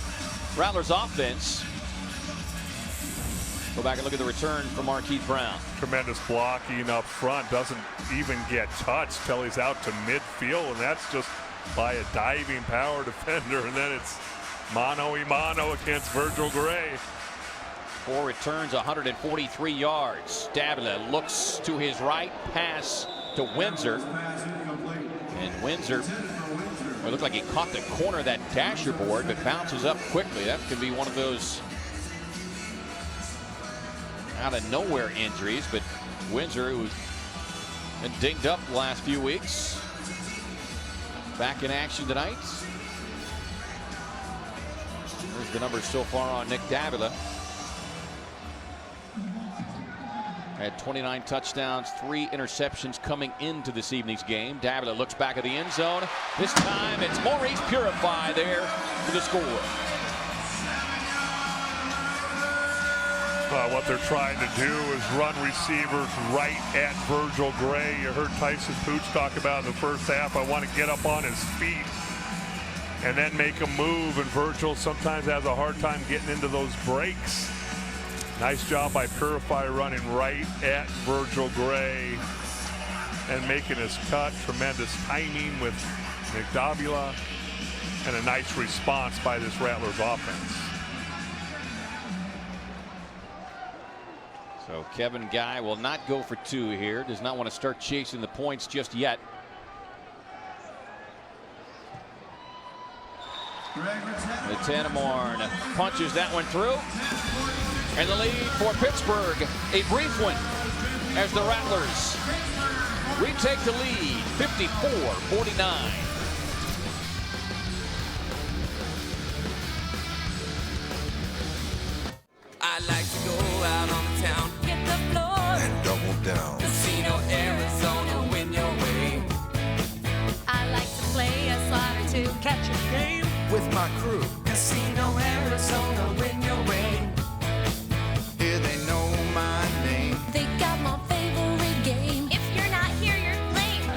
Rattlers offense. Go back and look at the return from Keith Brown. Tremendous blocking up front. Doesn't even get touched till he's out to midfield, and that's just by a diving Power defender. And then it's mano-a-mano against Virgil Gray. 4 returns, 143 yards. Davila looks to his right, pass to Windsor. And Windsor, it looked like he caught the corner of that dasher board, but bounces up quickly. That could be one of those out of nowhere injuries, but Windsor, who's been dinged up the last few weeks, back in action tonight. There's the numbers so far on Nick Davila. Had 29 touchdowns, 3 interceptions coming into this evening's game. Davila looks back at the end zone. This time it's Maurice Purify there for the score. What they're trying to do is run receivers right at Virgil Gray. You heard Tyson Pooch talk about in the first half, I want to get up on his feet and then make a move, and Virgil sometimes has a hard time getting into those breaks. Nice job by Purify running right at Virgil Gray and making his cut. Tremendous timing with Nick Davila and a nice response by this Rattlers offense. So Kevin Guy will not go for 2 here. Does not want to start chasing the points just yet. The Tanamorn punches that one through. And the lead for Pittsburgh, a brief one as the Rattlers retake the lead, 54-49. game with my crew. Casino Arizona, win your way. Here they know my name. They got my favorite game. If you're not here, you're lame.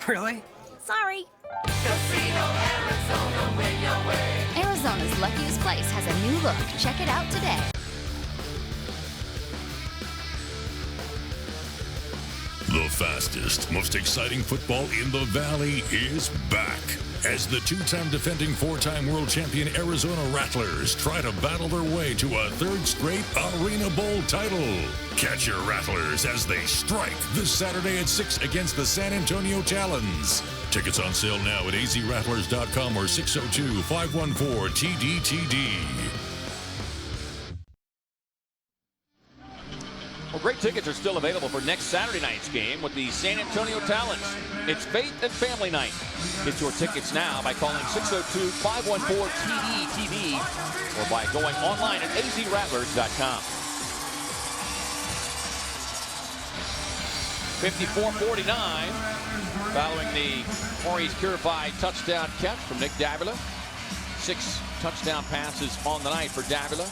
Really? Sorry. Casino Arizona, win your way. Arizona's luckiest place has a new look. Check it out today. The fastest, most exciting football in the Valley is back as the two-time defending four-time world champion Arizona Rattlers try to battle their way to a third straight Arena Bowl title. Catch your Rattlers as they strike this Saturday at 6 against the San Antonio Talons. Tickets on sale now at azrattlers.com or 602-514-TDTD. Well, great tickets are still available for next Saturday night's game with the San Antonio Talons. It's Faith and Family Night. Get your tickets now by calling 602-514-TDTD or by going online at azrattlers.com. 54-49 following the Maurice Purified touchdown catch from Nick Davila. 6 touchdown passes on the night for Davila.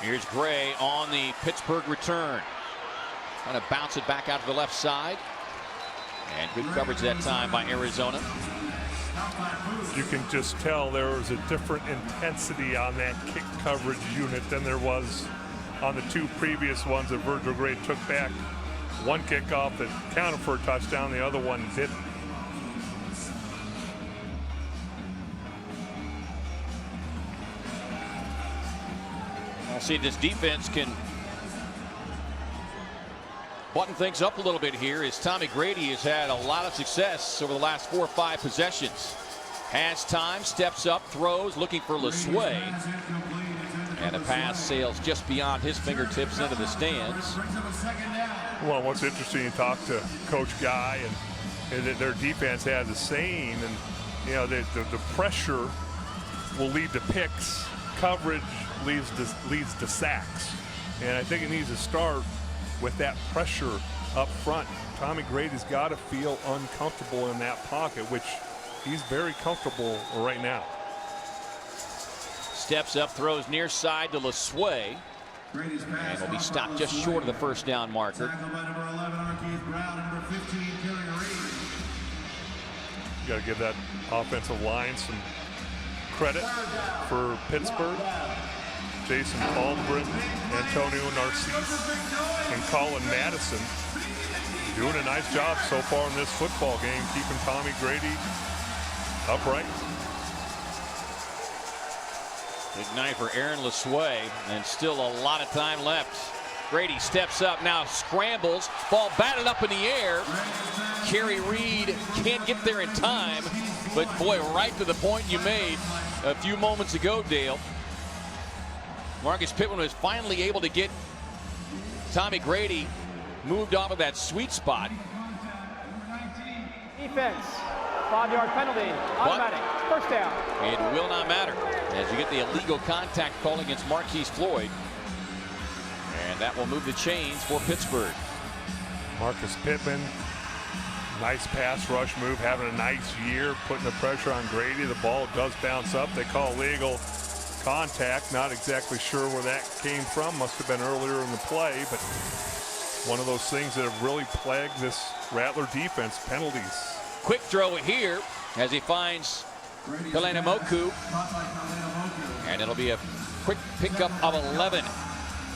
Here's Gray on the Pittsburgh return. Trying to bounce it back out to the left side. And good coverage that time by Arizona. You can just tell there was a different intensity on that kick coverage unit than there was on the 2 previous ones that Virgil Gray took back. One kickoff that counted for a touchdown, the other one didn't. See if this defense can button things up a little bit here as Tommy Grady has had a lot of success over the last 4 or 5 possessions. Has time, steps up, throws, looking for LeSueur. And a pass sails just beyond his fingertips into the stands. Well, what's interesting, you talk to Coach Guy, and their defense has a saying, and you know the pressure will lead to picks, coverage leads to sacks, and I think it needs to start with that pressure up front. Tommy Grady's got to feel uncomfortable in that pocket, which he's very comfortable right now. Steps up, throws near side to LeSueur, and will be stopped just short of the first down marker. You got to give that offensive line some credit for Pittsburgh. Jason Palmgren, Antonio Narcisse, and Colin Madison doing a nice job so far in this football game, keeping Tommy Grady upright. Big night for Aaron LeSueur, and still a lot of time left. Grady steps up, now scrambles, ball batted up in the air. Kerry Reed can't get there in time, but boy, right to the point you made a few moments ago, Dale. Marcus Pittman was finally able to get Tommy Grady moved off of that sweet spot. Defense, 5-yard penalty, automatic, first down. It will not matter as you get the illegal contact call against Marquise Floyd. And that will move the chains for Pittsburgh. Marcus Pittman, nice pass rush move, having a nice year, putting the pressure on Grady. The ball does bounce up. They call legal contact. Not exactly sure where that came from. Must have been earlier in the play, but one of those things that have really plagued this Rattler defense, penalties. Quick throw here as he finds Kalanamoku. And it'll be a quick pickup of 11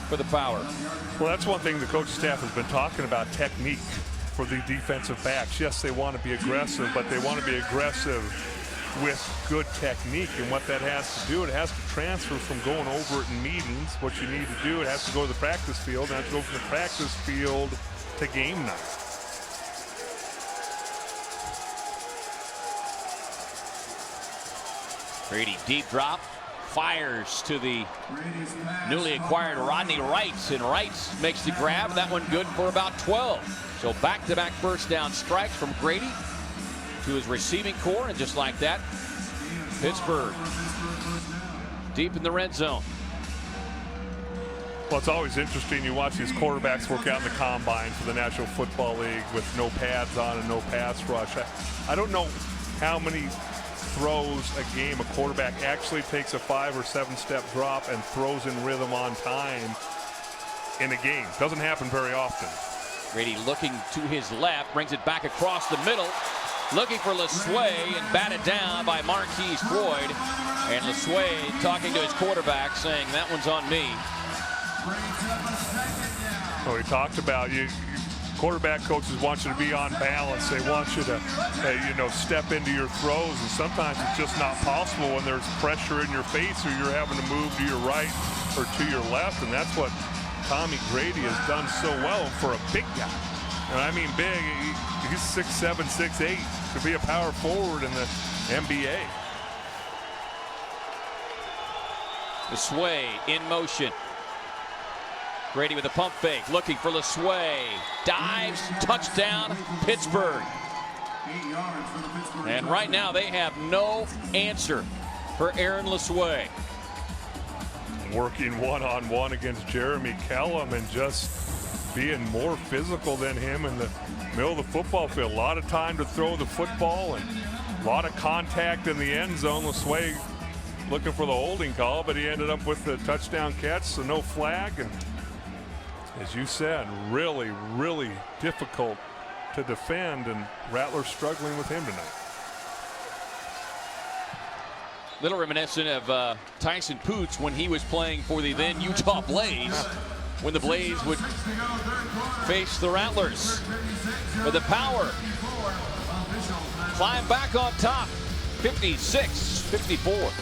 for the Power. Well, that's one thing the coaching staff has been talking about, technique for the defensive backs. Yes, they want to be aggressive, but they want to be aggressive with good technique. And what that has to do, it has to transfer from going over it in meetings. What you need to do, it has to go to the practice field, and it has to go from the practice field to game night. Grady deep drop, fires to the newly acquired Rodney Wright, and Wright makes the grab. That one good for about 12. So back-to-back first down strikes from Grady to his receiving core, and just like that, Pittsburgh deep in the red zone. Well, it's always interesting. You watch these quarterbacks work out in the combine for the National Football League with no pads on and no pass rush. I don't know how many throws a game a quarterback actually takes a 5 or 7 step drop and throws in rhythm on time in a game. Doesn't happen very often. Grady looking to his left, brings it back across the middle, looking for LeSueur and batted down by Marquise Floyd. And LeSueur talking to his quarterback, saying that one's on me. Well, we talked about quarterback coaches want you to be on balance. They want you to, step into your throws, and sometimes it's just not possible when there's pressure in your face or you're having to move to your right or to your left, and that's what Tommy Grady has done so well for a big guy. And I mean big, he's 6'7", 6'8", to be a power forward in the NBA. LeSueur in motion. Grady with a pump fake, looking for LeSueur. Dives, touchdown, Pittsburgh. And right now they have no answer for Aaron LeSueur. Working one-on-one against Jeremy Kellum and just being more physical than him in the middle of the football field. A lot of time to throw the football and a lot of contact in the end zone. LeSueur looking for the holding call, but he ended up with the touchdown catch, so no flag. And as you said, really, really difficult to defend, and Rattlers struggling with him tonight. Little reminiscent of Tyson Poots when he was playing for the then Utah Blaze, when the Blaze would face the Rattlers. But the Power climb back on top, 56-54.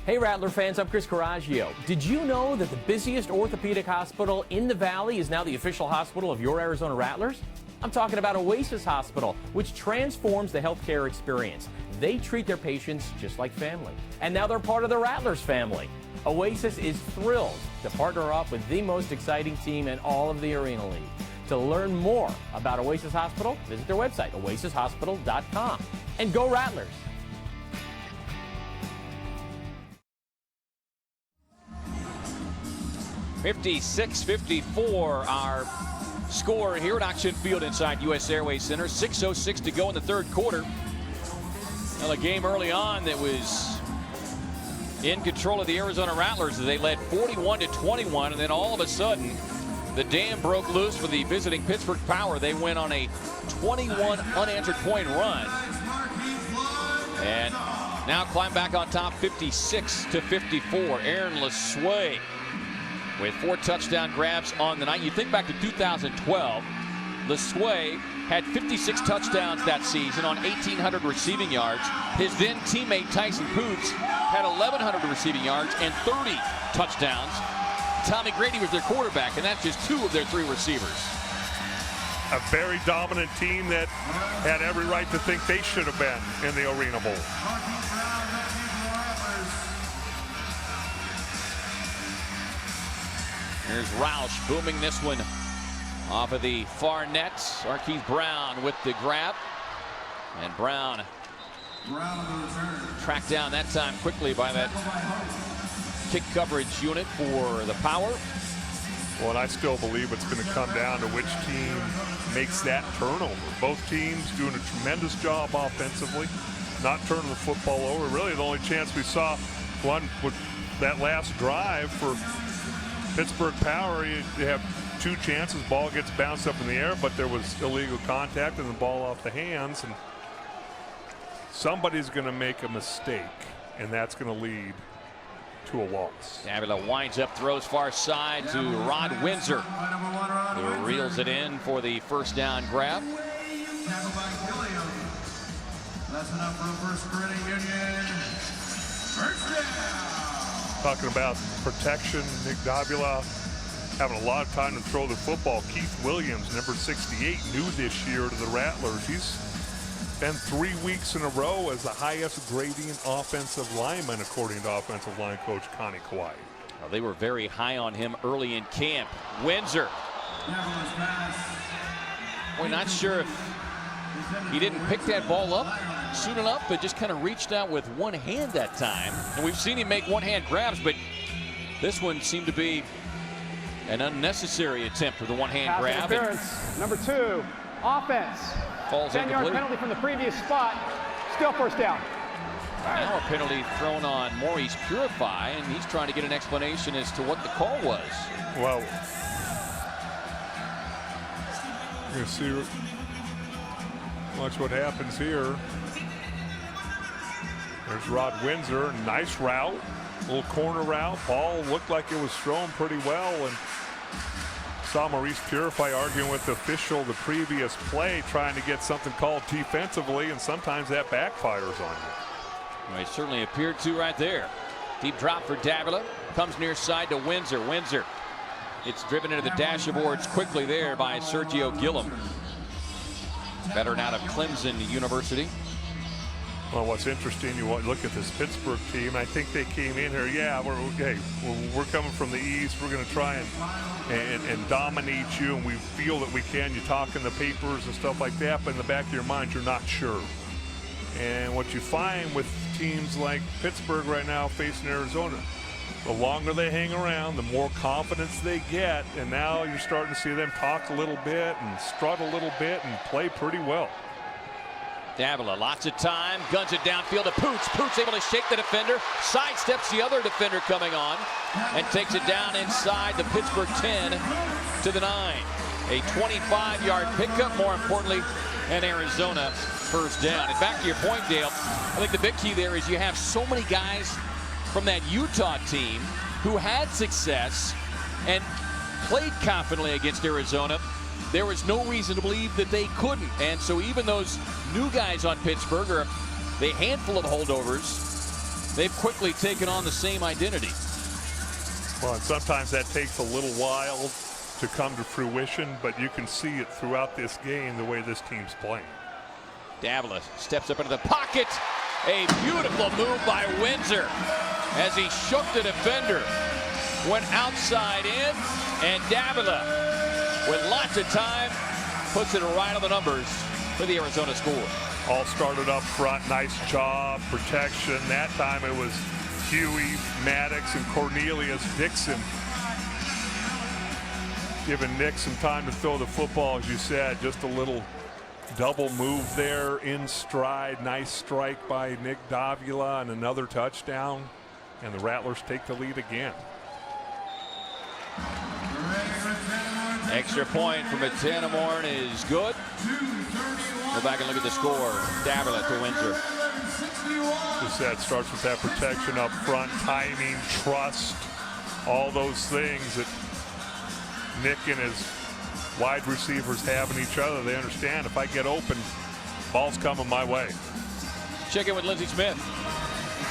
Hey Rattler fans, I'm Chris Coraggio. Did you know that the busiest orthopedic hospital in the Valley is now the official hospital of your Arizona Rattlers? I'm talking about Oasis Hospital, which transforms the healthcare experience. They treat their patients just like family. And now they're part of the Rattlers family. Oasis is thrilled to partner up with the most exciting team in all of the Arena League. To learn more about Oasis Hospital, visit their website, oasishospital.com. And go Rattlers! (56-54) our score here at Auction Field inside U.S. Airways Center. 6:06 to go in the third quarter. Well, a game early on that was in control of the Arizona Rattlers as they led 41-21, and then all of a sudden the dam broke loose for the visiting Pittsburgh Power. They went on a 21 unanswered point run and now climb back on top, 56-54. Aaron LeSueur with 4 touchdown grabs on the night. You think back to 2012, LeSueur had 56 touchdowns that season on 1,800 receiving yards. His then teammate Tyson Poots had 1,100 receiving yards and 30 touchdowns. Tommy Grady was their quarterback, and that's just 2 of their 3 receivers. A very dominant team that had every right to think they should have been in the Arena Bowl. Here's Roush booming this one off of the far net. Marquise Brown with the grab. And Brown tracked down that time quickly by that kick coverage unit for the Power. Well, and I still believe it's going to come down to which team makes that turnover. Both teams doing a tremendous job offensively, not turning the football over. Really, the only chance we saw one with that last drive for Pittsburgh Power, you have 2 chances. Ball gets bounced up in the air, but there was illegal contact and the ball off the hands. And somebody's going to make a mistake, and that's going to lead to a loss. Davila winds up, throws far side to Rod Windsor, who reels it in for the first down grab. That's enough for a first credit union. Talking about protection, Nick Davila having a lot of time to throw the football. Keith Williams, number 68, new this year to the Rattlers. He's been 3 weeks in a row as the highest grading offensive lineman, according to offensive line coach Connie Kawhi. Well, they were very high on him early in camp. Windsor. We're not sure if he didn't pick that ball up soon enough, but just kind of reached out with one hand that time. And we've seen him make one-hand grabs, but this one seemed to be an unnecessary attempt with a one-hand grab. Interference, number 2, offense. Falls 10-yard penalty from the previous spot. Still first down. Now a penalty thrown on Maurice Purify, and he's trying to get an explanation as to what the call was. Well, you're going to see, watch what happens here. There's Rod Windsor, nice route, little corner route. Ball looked like it was thrown pretty well, and saw Maurice Purify arguing with the official the previous play, trying to get something called defensively, and sometimes that backfires on you. Well, it certainly appeared to right there. Deep drop for Davila. Comes near side to Windsor. Windsor. It's driven into the dashboards quickly there by Sergio Gillum. Veteran out of Clemson University. Well, what's interesting, you look at this Pittsburgh team. I think they came in here, yeah, we're coming from the East. We're going to try and dominate you, and we feel that we can. You talk in the papers and stuff like that, but in the back of your mind, you're not sure. And what you find with teams like Pittsburgh right now facing Arizona, the longer they hang around, the more confidence they get, and now you're starting to see them talk a little bit and strut a little bit and play pretty well. Davila, lots of time, guns it downfield to Poots. Poots able to shake the defender, sidesteps the other defender coming on, and takes it down inside the Pittsburgh 10 to the 9. A 25-yard pickup, more importantly, and Arizona first down. And back to your point, Dale, I think the big key there is you have so many guys from that Utah team who had success and played confidently against Arizona. There was no reason to believe that they couldn't. And so even those new guys on Pittsburgh, or the handful of holdovers, they've quickly taken on the same identity. Well, and sometimes that takes a little while to come to fruition, but you can see it throughout this game the way this team's playing. Davila steps up into the pocket. A beautiful move by Windsor as he shook the defender. Went outside in, and Davila, with lots of time, puts it right on the numbers for the Arizona score. All started up front. Nice job. Protection. That time it was Huey, Maddox, and Cornelius Dixon giving Nick some time to throw the football, as you said. Just a little double move there in stride. Nice strike by Nick Davila and another touchdown. And the Rattlers take the lead again. Extra point from Tanamorn is good. Go back and look at the score. Davila to Windsor. Just that starts with that protection up front, timing, trust, all those things that Nick and his wide receivers have in each other. They understand if I get open, ball's coming my way. Check in with Lindsey Smith.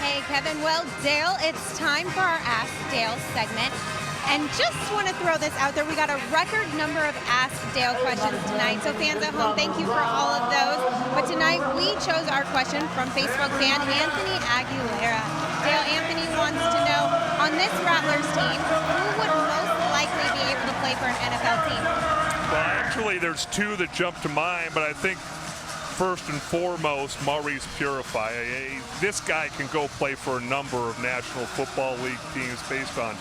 Hey, Kevin. Well, Dale, it's time for our Ask Dale segment. And just want to throw this out there. We got a record number of Ask Dale questions tonight. So fans at home, thank you for all of those. But tonight we chose our question from Facebook fan Anthony Aguilera. Dale, Anthony wants to know, on this Rattlers team, who would most likely be able to play for an NFL team? Well, actually, there's two that jump to mind, but I think first and foremost, Maurice Purify. This guy can go play for a number of National Football League teams based on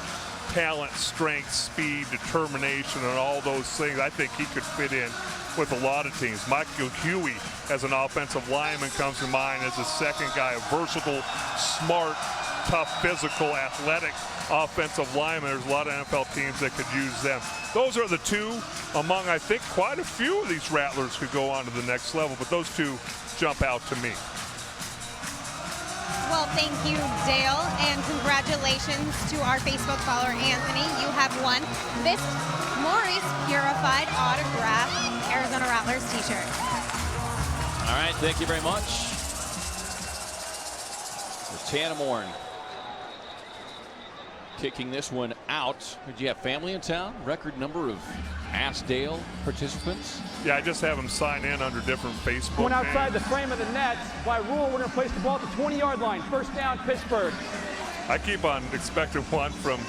talent, strength, speed, determination, and all those things. I think he could fit in with a lot of teams. Michael Huey as an offensive lineman comes to mind as a second guy, a versatile, smart, tough, physical, athletic offensive lineman. There's a lot of NFL teams that could use them. Those are the two among, I think, quite a few of these Rattlers could go on to the next level, but those two jump out to me. Well, thank you, Dale, and congratulations to our Facebook follower, Anthony. You have won this Maurice Purified autographed Arizona Rattlers t-shirt. All right, thank you very much. Tanamorn kicking this one out. Did you have family in town? Record number of Askdale participants? Yeah, I just have them sign in under different Facebook Going outside names. the frame of the net. By rule, we're going to place the ball at the 20-yard line. First down, Pittsburgh. I keep on expecting one from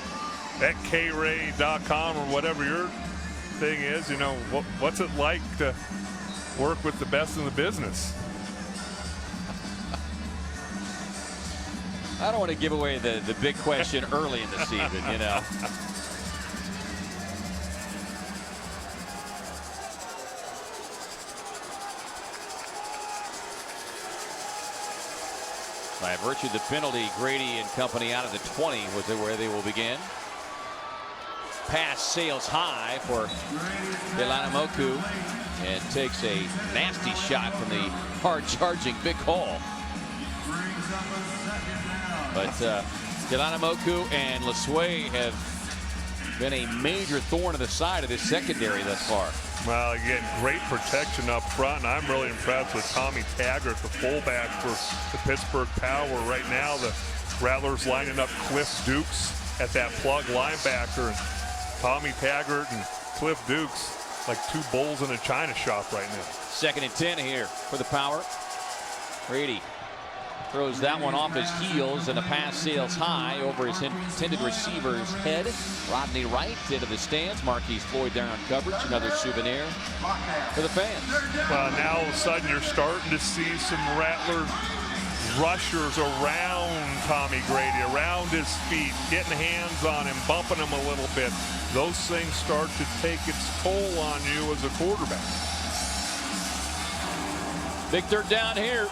@kray.com or whatever your thing is. You know, what's it like to work with the best in the business? I don't want to give away the big question early in the season, you know. By virtue of the penalty, Grady and company out of the 20 was where they will begin. Pass sails high for Delanamoku and takes a nasty shot from the hard-charging Big Hall. But Delanamoku and Lasue have been a major thorn in the side of this secondary thus far. Well, again, great protection up front. And I'm really impressed with Tommy Taggart, the fullback for the Pittsburgh Power. Right now, the Rattlers lining up Cliff Dukes at that plug linebacker. And Tommy Taggart and Cliff Dukes like two bulls in a china shop right now. 2nd and 10 here for the Power. Grady throws that one off his heels, and the pass sails high over his intended receiver's head. Rodney Wright into the stands. Marquise Floyd there on coverage. Another souvenir for the fans. Well, now all of a sudden you're starting to see some Rattler rushers around Tommy Grady, around his feet, getting hands on him, bumping him a little bit. Those things start to take its toll on you as a quarterback. Big 3rd down here.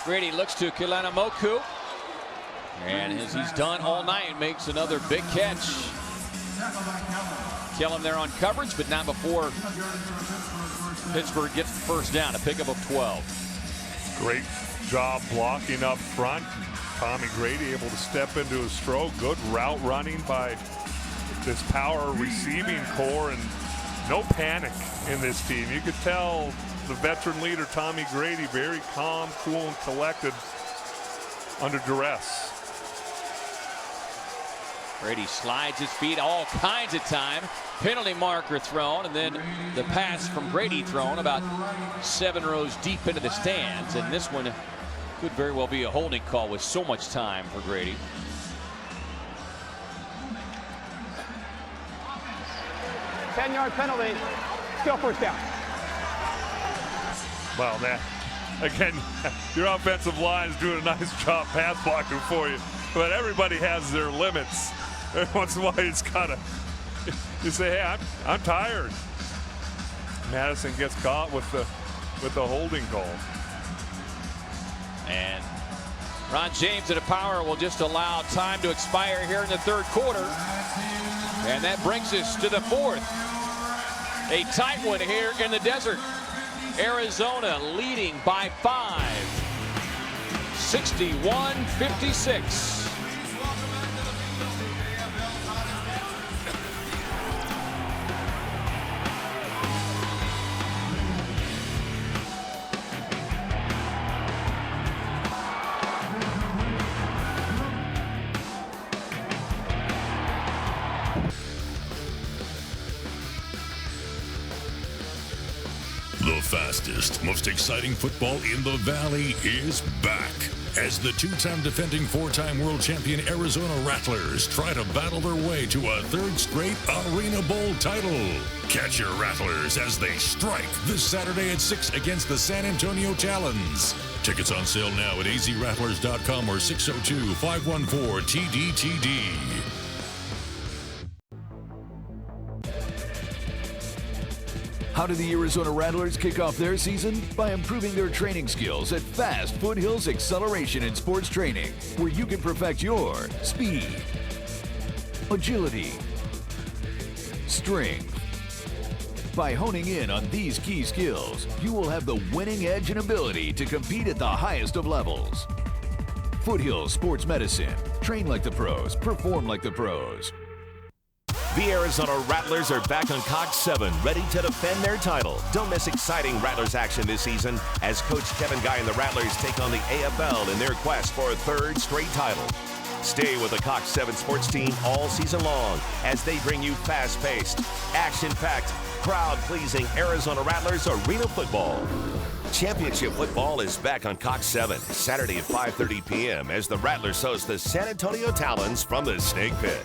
Grady looks to Delanamoku, and as he's done all night, makes another big catch. Kill him there on coverage, but not before Pittsburgh gets the first down, a pickup of 12. Great job blocking up front. Tommy Grady able to step into his stroke. Good route running by this Power receiving core, and no panic in this team. You could tell the veteran leader, Tommy Grady, very calm, cool, and collected under duress. Grady slides his feet all kinds of time. Penalty marker thrown, and then the pass from Grady thrown about 7 rows deep into the stands. And this one could very well be a holding call with so much time for Grady. Ten-yard penalty. Still first down. Well, that, again, your offensive line is doing a nice job pass blocking for you, but everybody has their limits. Every once in a while, it's kind of, you say, hey, I'm tired. Madison gets caught with the holding call. And Ron James at a Power will just allow time to expire here in the 3rd quarter. And that brings us to the 4th. A tight one here in the desert. Arizona leading by 5. 61-56. The fastest, most exciting football in the Valley is back as the 2-time defending 4-time world champion Arizona Rattlers try to battle their way to a 3rd straight Arena Bowl title. Catch your Rattlers as they strike this Saturday at 6 against the San Antonio Talons. Tickets on sale now at azrattlers.com or 602-514-TDTD. How do the Arizona Rattlers kick off their season? By improving their training skills at Fast Foothills Acceleration and Sports Training, where you can perfect your speed, agility, strength. By honing in on these key skills, you will have the winning edge and ability to compete at the highest of levels. Foothills Sports Medicine. Train like the pros, perform like the pros. The Arizona Rattlers are back on Cox 7, ready to defend their title. Don't miss exciting Rattlers action this season as Coach Kevin Guy and the Rattlers take on the AFL in their quest for a third straight title. Stay with the Cox 7 sports team all season long as they bring you fast-paced, action-packed, crowd-pleasing Arizona Rattlers arena football. Championship football is back on Cox 7, Saturday at 5:30 p.m. as the Rattlers host the San Antonio Talons from the Snake Pit.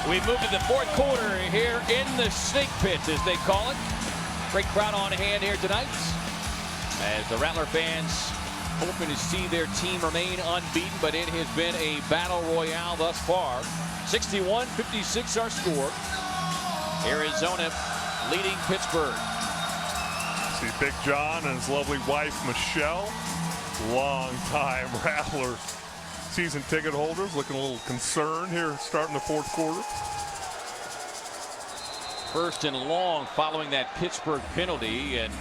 We move to the fourth quarter here in the Snake Pit, as they call it. Great crowd on hand here tonight as the Rattler fans hoping to see their team remain unbeaten, but it has been a battle royale thus far. 61-56 our score. Arizona leading Pittsburgh. See Big John and his lovely wife Michelle, long-time Rattlers season ticket holders, looking a little concerned here starting the fourth quarter. First and long following that Pittsburgh penalty, and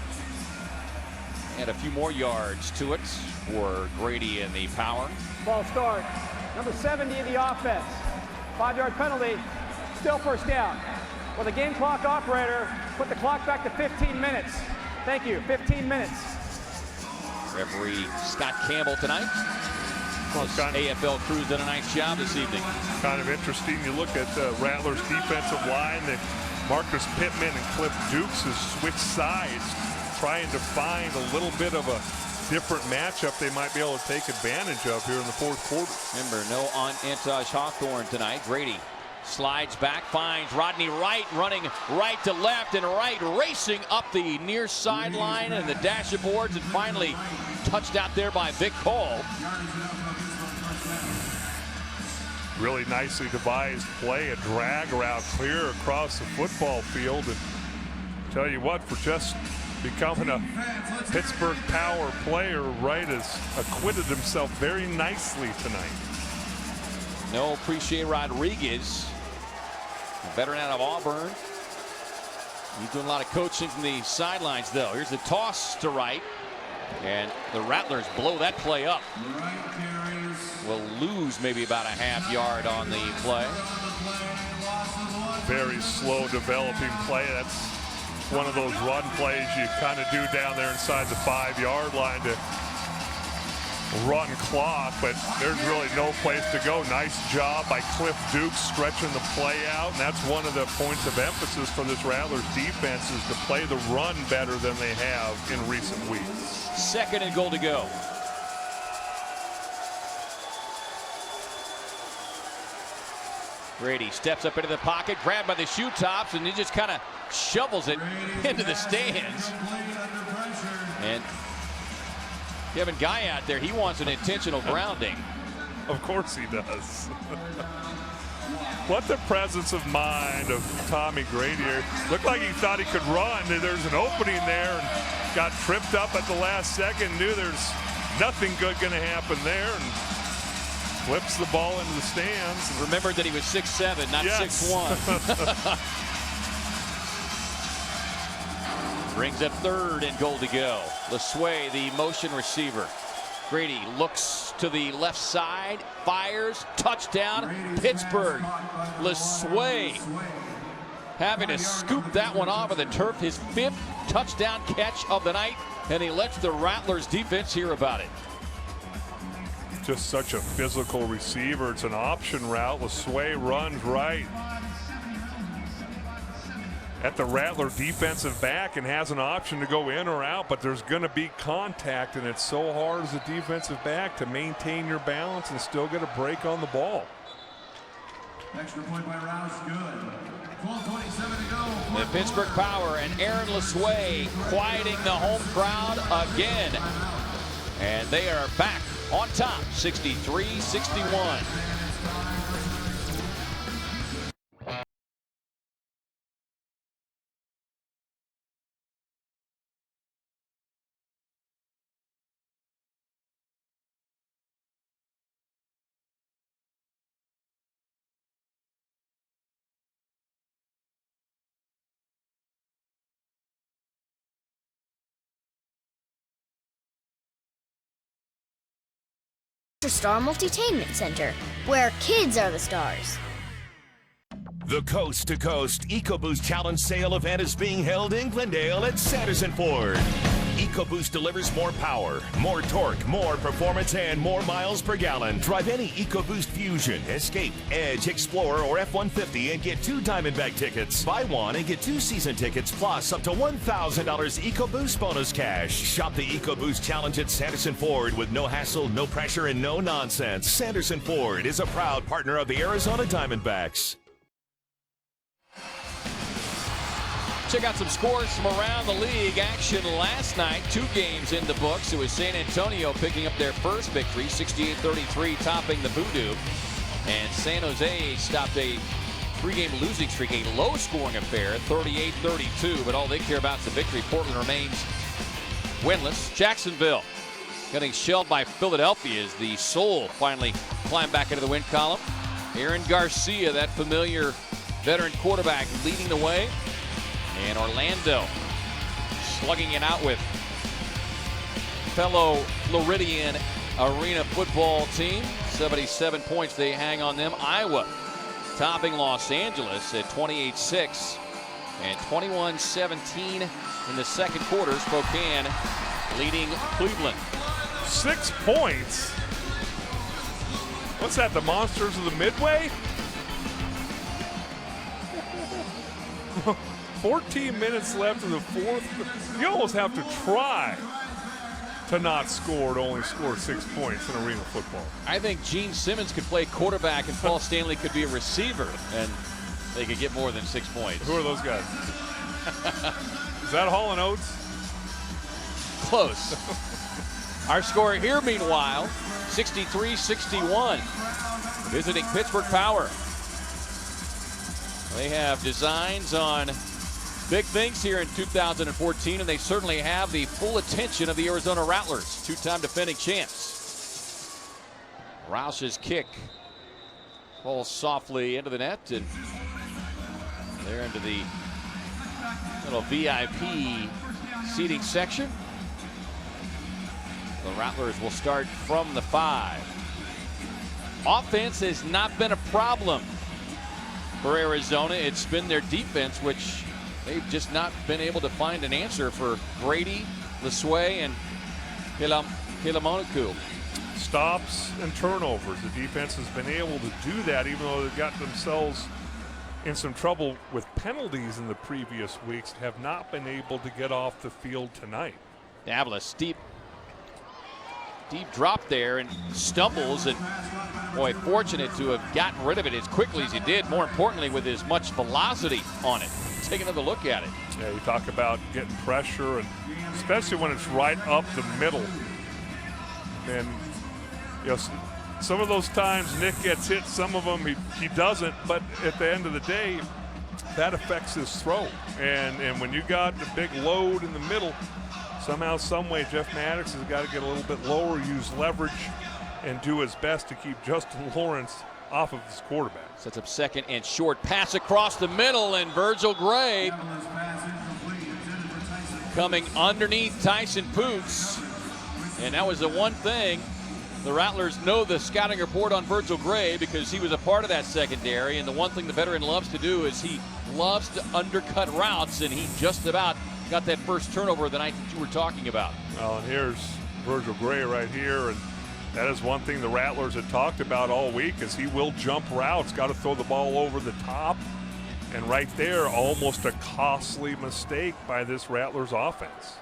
a few more yards to it for Grady and the power. Ball start. Number 70 in the offense. 5-yard penalty. Still first down. Well, the game clock operator put the clock back to 15 minutes. Thank you. 15 minutes. Referee Scott Campbell tonight. AFL crew's done a nice job this evening. Kind of interesting. You look at Rattlers defensive line. Marcus Pittman and Cliff Dukes has switched sides, trying to find a little bit of a different matchup they might be able to take advantage of here in the fourth quarter. Remember, no on Antaj Hawthorne tonight. Grady slides back, finds Rodney Wright running right to left, and Wright racing up the near sideline and the dashboards, and finally touched out there by Vic Cole. Really nicely devised play, a drag route clear across the football field. And tell you what, for just becoming a Pittsburgh power player, Wright has acquitted himself very nicely tonight. No, appreciate Rodriguez, a veteran out of Auburn. He's doing a lot of coaching from the sidelines, though. Here's the toss to Wright, and the Rattlers blow that play up. Will lose maybe about a half yard on the play. Very slow developing play. That's one of those run plays you kind of do down there inside the 5-yard line to run clock, but there's really no place to go. Nice job by Cliff Dukes stretching the play out, and that's one of the points of emphasis for this Rattlers defense, is to play the run better than they have in recent weeks. Second and goal to go. Grady steps up into the pocket, grabbed by the shoe tops, and he just kind of shovels it into the stands. And Kevin Guy out there, he wants an intentional grounding. Of course he does. What the presence of mind of Tommy Grady here. Looked like he thought he could run. There's an opening there and got tripped up at the last second. Knew there's nothing good going to happen there. And flips the ball into the stands. Remembered that he was 6'7", not 6'1". Brings up third and goal to go. LeSueur, the motion receiver. Grady looks to the left side, fires, touchdown, Pittsburgh. LeSueur having to scoop that one off of the turf, his 5th touchdown catch of the night, and he lets the Rattlers defense hear about it. Just such a physical receiver. It's an option route. LeSueur runs right at the Rattler defensive back and has an option to go in or out, but there's going to be contact, and it's so hard as a defensive back to maintain your balance and still get a break on the ball. Extra point by Rouse, good. 12:27 to go. The Pittsburgh Power and Aaron LeSueur quieting the home crowd again. And they are back on top, 63-61. Star Multitainment Center, where kids are the stars. The Coast to Coast EcoBoost Challenge sale event is being held in Glendale at Sanderson Ford. EcoBoost delivers more power, more torque, more performance, and more miles per gallon. Drive any EcoBoost Fusion, Escape, Edge, Explorer, or F-150 and get 2 Diamondback tickets. Buy one and get 2 season tickets, plus up to $1,000 EcoBoost bonus cash. Shop the EcoBoost Challenge at Sanderson Ford with no hassle, no pressure, and no nonsense. Sanderson Ford is a proud partner of the Arizona Diamondbacks. Check out some scores from around the league. Action last night, 2 games in the books. It was San Antonio picking up their first victory, 68-33, topping the Voodoo. And San Jose stopped a 3-game losing streak, a low-scoring affair, 38-32. But all they care about is the victory. Portland remains winless. Jacksonville getting shelled by Philadelphia as the Soul finally climbed back into the win column. Aaron Garcia, that familiar veteran quarterback, leading the way. And Orlando slugging it out with fellow Floridian Arena football team. 77 points they hang on them. Iowa topping Los Angeles at 28-6 and 21-17 in the second quarter. Spokane leading Cleveland. 6 points? What's that, the Monsters of the Midway? 14 minutes left in the fourth. You almost have to try to not score to only score 6 points in arena football. I think Gene Simmons could play quarterback and Paul Stanley could be a receiver, and they could get more than 6 points. Who are those guys? Is that Hall & Oates? Close. Our score here, meanwhile, 63-61. Visiting Pittsburgh Power. They have designs on big things here in 2014, and they certainly have the full attention of the Arizona Rattlers, 2-time defending champs. Roush's kick falls softly into the net, and they're into the little VIP seating section. The Rattlers will start from the 5. Offense has not been a problem for Arizona. It's been their defense, which they've just not been able to find an answer for Grady, Lesway, and Hilamonaku. Stops and turnovers. The defense has been able to do that, even though they've got themselves in some trouble with penalties in the previous weeks. Have not been able to get off the field tonight. Davila, steep drop there and stumbles, and boy, fortunate to have gotten rid of it as quickly as he did. More importantly, with as much velocity on it. Take another look at it. Yeah, you talk about getting pressure, and especially when it's right up the middle. And you know, some of those times Nick gets hit, some of them he doesn't. But at the end of the day, that affects his throw. And when you got the big load in the middle, somehow, some way, Jeff Maddox has got to get a little bit lower, use leverage, and do his best to keep Justin Lawrence off of his quarterback. Sets up second and short. Pass across the middle, and Virgil Gray coming underneath Tyson Poots. And that was the one thing the Rattlers know the scouting report on Virgil Gray, because he was a part of that secondary. And the one thing the veteran loves to do is he loves to undercut routes, and he just about got that first turnover the night that you were talking about. Well, and here's Virgil Gray right here, and that is one thing the Rattlers had talked about all week, is he will jump routes, got to throw the ball over the top. And right there, almost a costly mistake by this Rattlers offense.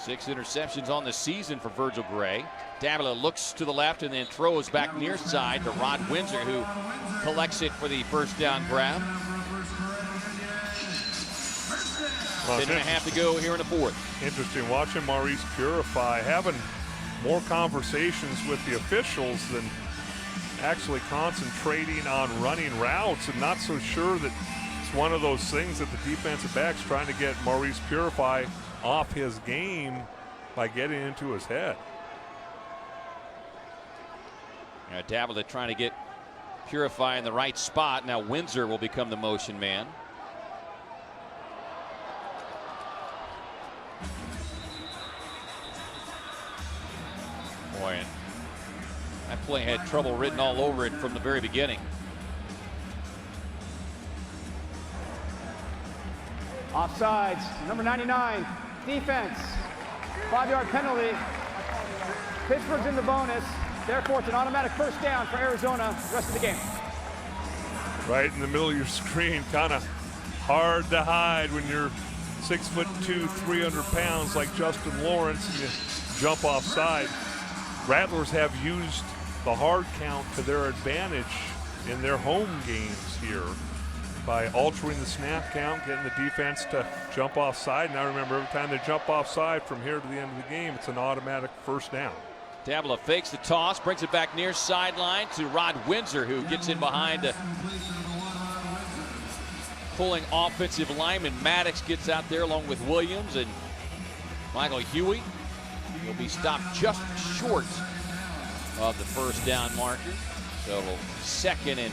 6 interceptions on the season for Virgil Gray. Davila looks to the left and then throws back near side to Rod Windsor, who collects it for the first down grab. 10.5 to go here in the fourth. Interesting watching Maurice Purify having more conversations with the officials than actually concentrating on running routes, and not so sure that it's one of those things that the defensive back's trying to get Maurice Purify off his game by getting into his head. Davila trying to get Purify in the right spot. Now Windsor will become the motion man. Boy, play had trouble written all over it from the very beginning. Offsides, number 99, defense. 5-yard penalty. Pittsburgh's in the bonus. Therefore, it's an automatic first down for Arizona the rest of the game. Right in the middle of your screen, kind of hard to hide when you're 6'2", 300 pounds like Justin Lawrence and you jump offside. Rattlers have used the hard count to their advantage in their home games here by altering the snap count, getting the defense to jump offside. Now remember, every time they jump offside from here to the end of the game, it's an automatic first down. Davila fakes the toss, brings it back near sideline to Rod Windsor, who gets in behind pulling offensive lineman. Maddox gets out there along with Williams, and Michael Huey will be stopped just short of the first down marker. So 2nd and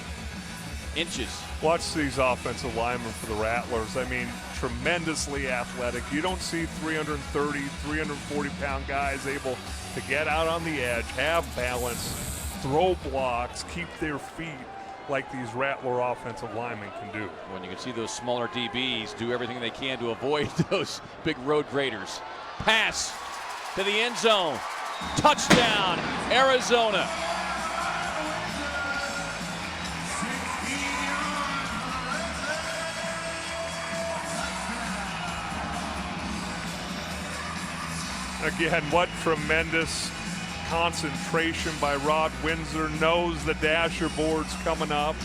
inches. Watch these offensive linemen for the Rattlers. I mean, tremendously athletic. You don't see 330, 340-pound guys able to get out on the edge, have balance, throw blocks, keep their feet like these Rattler offensive linemen can do. When you can see those smaller DBs do everything they can to avoid those big road graders. Pass to the end zone. Touchdown, Arizona. Again, what tremendous concentration by Rod Windsor. Knows the dasher board's coming up.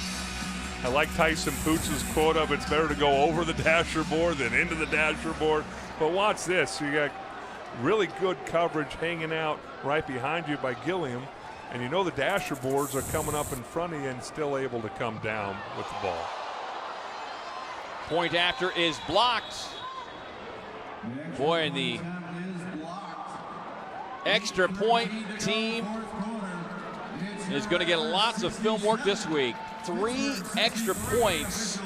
I like Tyson Pootz's quote of it's better to go over the dasher board than into the dasher board. But watch this. You got really good coverage hanging out right behind you by Gilliam. And you know the dasher boards are coming up in front of you and still able to come down with the ball. Point after is blocked. Boy, and the extra point team is going to get lots of film work this week. 3 extra points.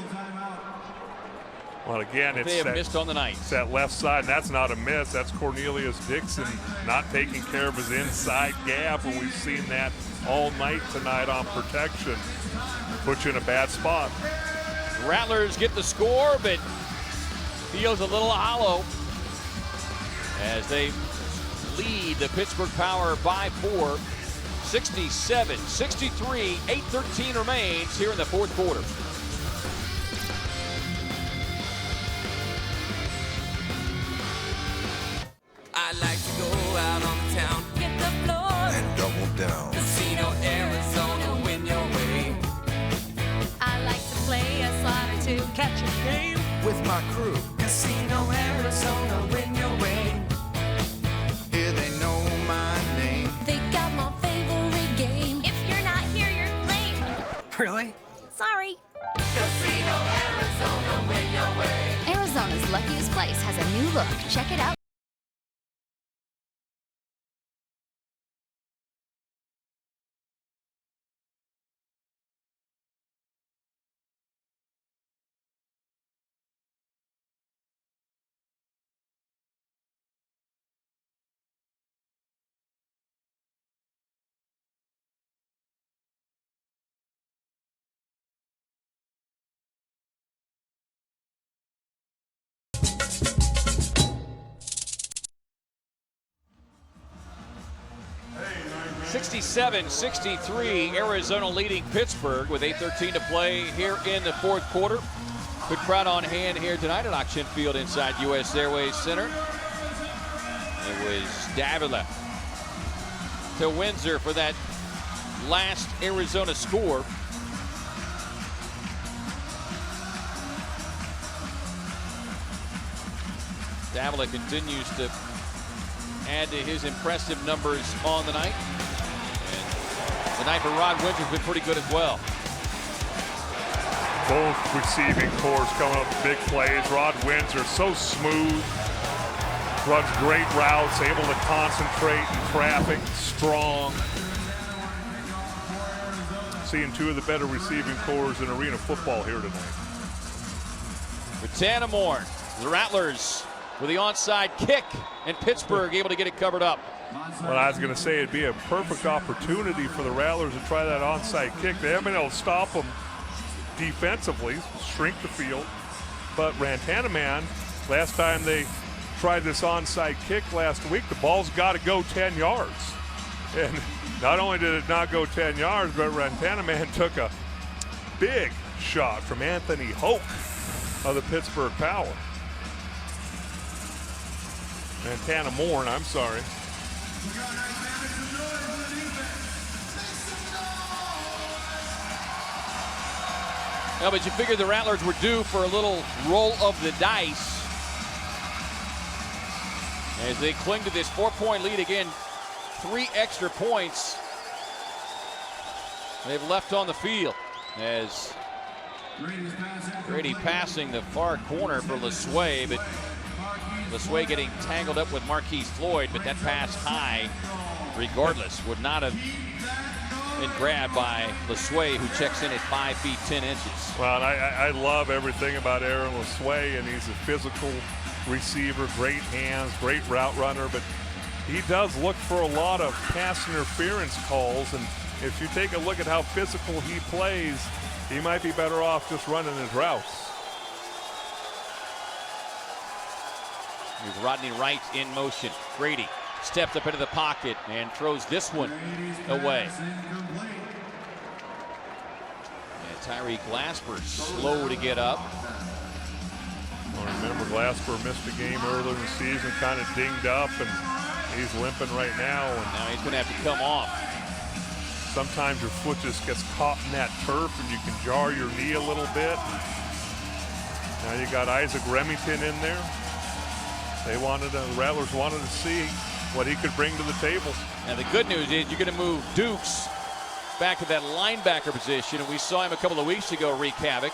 Well, again, they have missed on the night. It's that left side, and that's not a miss. That's Cornelius Dixon not taking care of his inside gap, and we've seen that all night tonight on protection. Puts you in a bad spot. Rattlers get the score, but feels a little hollow as they lead the Pittsburgh Power by 4, 67-63, 8:13 remains here in the fourth quarter. I like to go out on the town, hit the floor, and double down. Casino, Arizona, win your way. I like to play a slot or two, catch a game with my crew. Casino, Arizona, win your way. Here they know my name. They got my favorite game. If you're not here, you're lame. Really? Sorry. Casino, Arizona, win your way. Arizona's luckiest place has a new look. Check it out. (67-63), Arizona leading Pittsburgh with 8:13 to play here in the fourth quarter. Good crowd on hand here tonight at Auction Field inside US Airways Center. It was Davila to Windsor for that last Arizona score. Davila continues to add to his impressive numbers on the night. And the night for Rod Windsor has been pretty good as well. Both receiving cores coming up with big plays. Rod Windsor so smooth, runs great routes, able to concentrate in traffic, strong. Seeing 2 of the better receiving cores in arena football here tonight. For Tanamore, the Rattlers with the onside kick, and Pittsburgh able to get it covered up. Well, I was going to say it'd be a perfect opportunity for the Rattlers to try that onside kick. They haven't been able to stop them defensively, shrink the field. But Rantanaman, last time they tried this onside kick last week, the ball's got to go 10 yards. And not only did it not go 10 yards, but Rantanaman took a big shot from Anthony Hoke of the Pittsburgh Power. Rantanamorn, I'm sorry. No, but you figured the Rattlers were due for a little roll of the dice as they cling to this 4-point lead again. 3 extra points they've left on the field as Grady passing the far corner for LeSueur, but LeSueur getting tangled up with Marquise Floyd, but that pass high regardless would not have been grabbed by LeSueur, who checks in at 5 feet 10 inches. Well, I love everything about Aaron LeSueur, and he's a physical receiver, great hands, great route runner, but he does look for a lot of pass interference calls, and if you take a look at how physical he plays, he might be better off just running his routes. Here's Rodney Wright in motion. Grady steps up into the pocket and throws this one away. And Tyree Glasper slow to get up. Well, remember, Glasper missed a game earlier in the season, kind of dinged up, and he's limping right now. And now he's going to have to come off. Sometimes your foot just gets caught in that turf and you can jar your knee a little bit. Now you got Isaac Remington in there. The Rattlers wanted to see what he could bring to the table. And the good news is you're going to move Dukes back to that linebacker position, and we saw him a couple of weeks ago wreak havoc.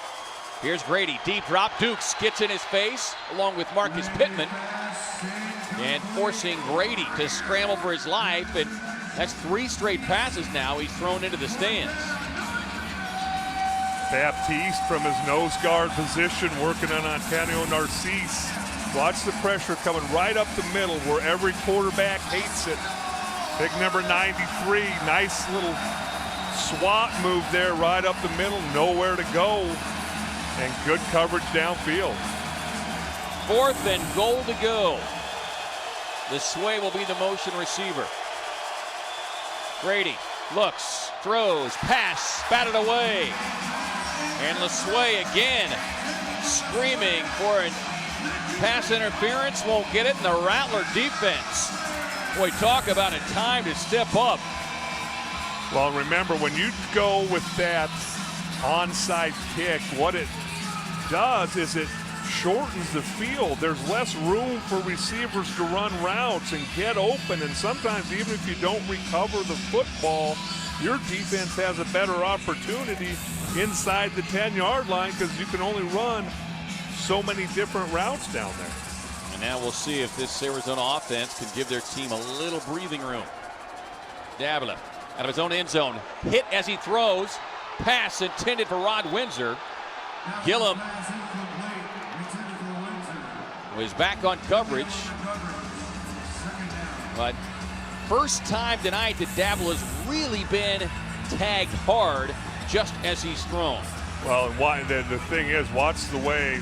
Here's Grady, deep drop. Dukes gets in his face along with Marcus Pittman and forcing Grady to scramble for his life, and that's 3 straight passes now he's thrown into the stands. Baptiste from his nose guard position working on Antonio Narcisse. Watch the pressure coming right up the middle where every quarterback hates it. Big number 93, nice little swat move there right up the middle, nowhere to go, and good coverage downfield. 4th and goal to go. LeSueur will be the motion receiver. Grady looks, throws, pass, batted away. And LeSueur again screaming for a pass interference, won't get it, and the Rattler defense. Boy, talk about a time to step up. Well, remember, when you go with that onside kick, what it does is it shortens the field. There's less room for receivers to run routes and get open, and sometimes even if you don't recover the football, your defense has a better opportunity inside the 10-yard line because you can only run so many different routes down there. And now we'll see if this Arizona offense can give their team a little breathing room. Davila out of his own end zone, hit as he throws, pass intended for Rod Windsor. Gillum was back on coverage, but first time tonight that Davila's really been tagged hard just as he's thrown. Well, and the thing is, watch the way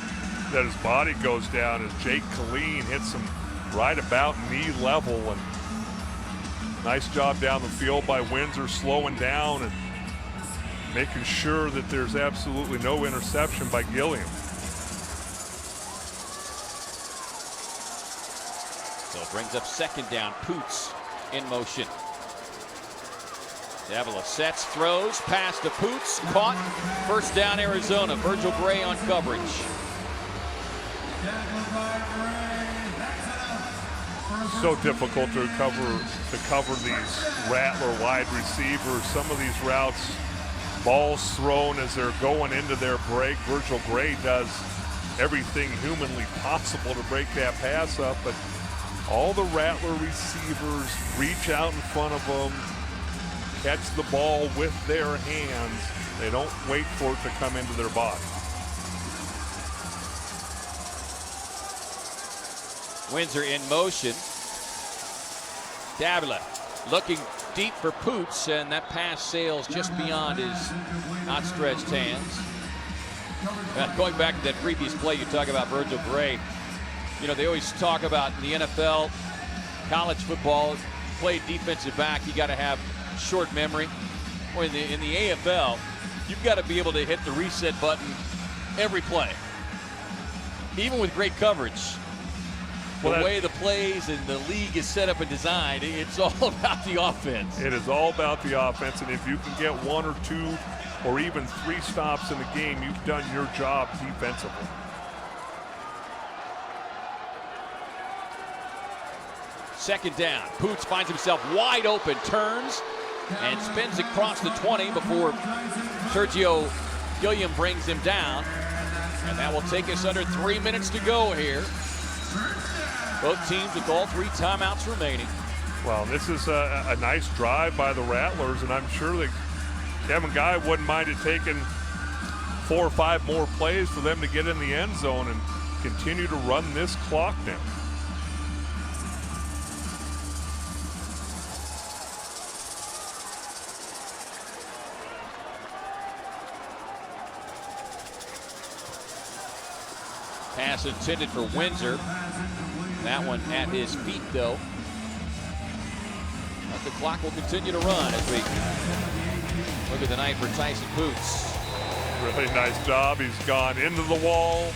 that his body goes down as Jake Colleen hits him right about knee level, and nice job down the field by Windsor slowing down and making sure that there's absolutely no interception by Gilliam. So it brings up 2nd down. Poots in motion. Davila sets, throws, pass to Poots, caught. 1st down Arizona. Virgil Gray on coverage. So difficult to cover these Rattler wide receivers. Some of these routes, balls thrown as they're going into their break. Virgil Gray does everything humanly possible to break that pass up, but all the Rattler receivers reach out in front of them, catch the ball with their hands. They don't wait for it to come into their body. Windsor in motion. Davila looking deep for Poots, and that pass sails just beyond his outstretched hands. Going back to that previous play, you talk about Virgil Gray. You know, they always talk about in the NFL, college football, play defensive back, you got to have short memory. Or in the AFL, you've got to be able to hit the reset button every play, even with great coverage. The way the plays and the league is set up and designed, it's all about the offense. It is all about the offense, and if you can get 1 or 2 or even 3 stops in the game, you've done your job defensively. Second down. Poots finds himself wide open, turns, and spins across the 20 before Sergio Gilliam brings him down. And that will take us under 3 minutes to go here. Both teams with all 3 timeouts remaining. Well, this is a nice drive by the Rattlers, and I'm sure that Kevin Guy wouldn't mind it taking 4 or 5 more plays for them to get in the end zone and continue to run this clock down. Pass intended for Windsor. That one at his feet, though. But the clock will continue to run as we look at the night for Tyson Poots. Really nice job. He's gone into the wall.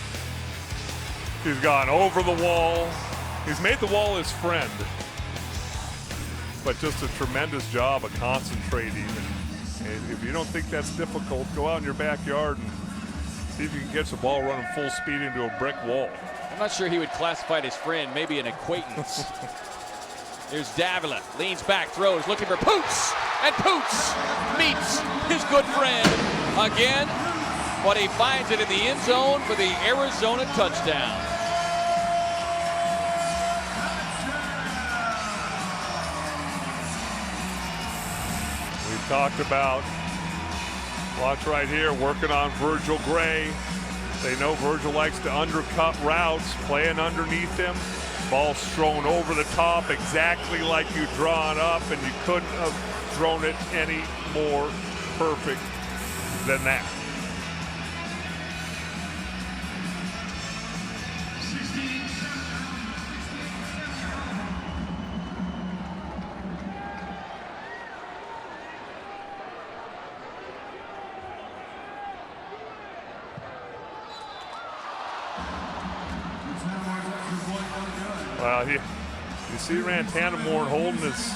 He's gone over the wall. He's made the wall his friend. But just a tremendous job of concentrating. And if you don't think that's difficult, go out in your backyard and see if you can catch the ball running full speed into a brick wall. I'm not sure he would classify it as friend, maybe an acquaintance. Here's Davila, leans back, throws, looking for Poots, and Poots meets his good friend again, but he finds it in the end zone for the Arizona touchdown. We've talked about, watch right here, working on Virgil Gray. They know Virgil likes to undercut routes, playing underneath him. Ball thrown over the top exactly like you draw it up, and you couldn't have thrown it any more perfect than that. Well, you see Rantanamore holding his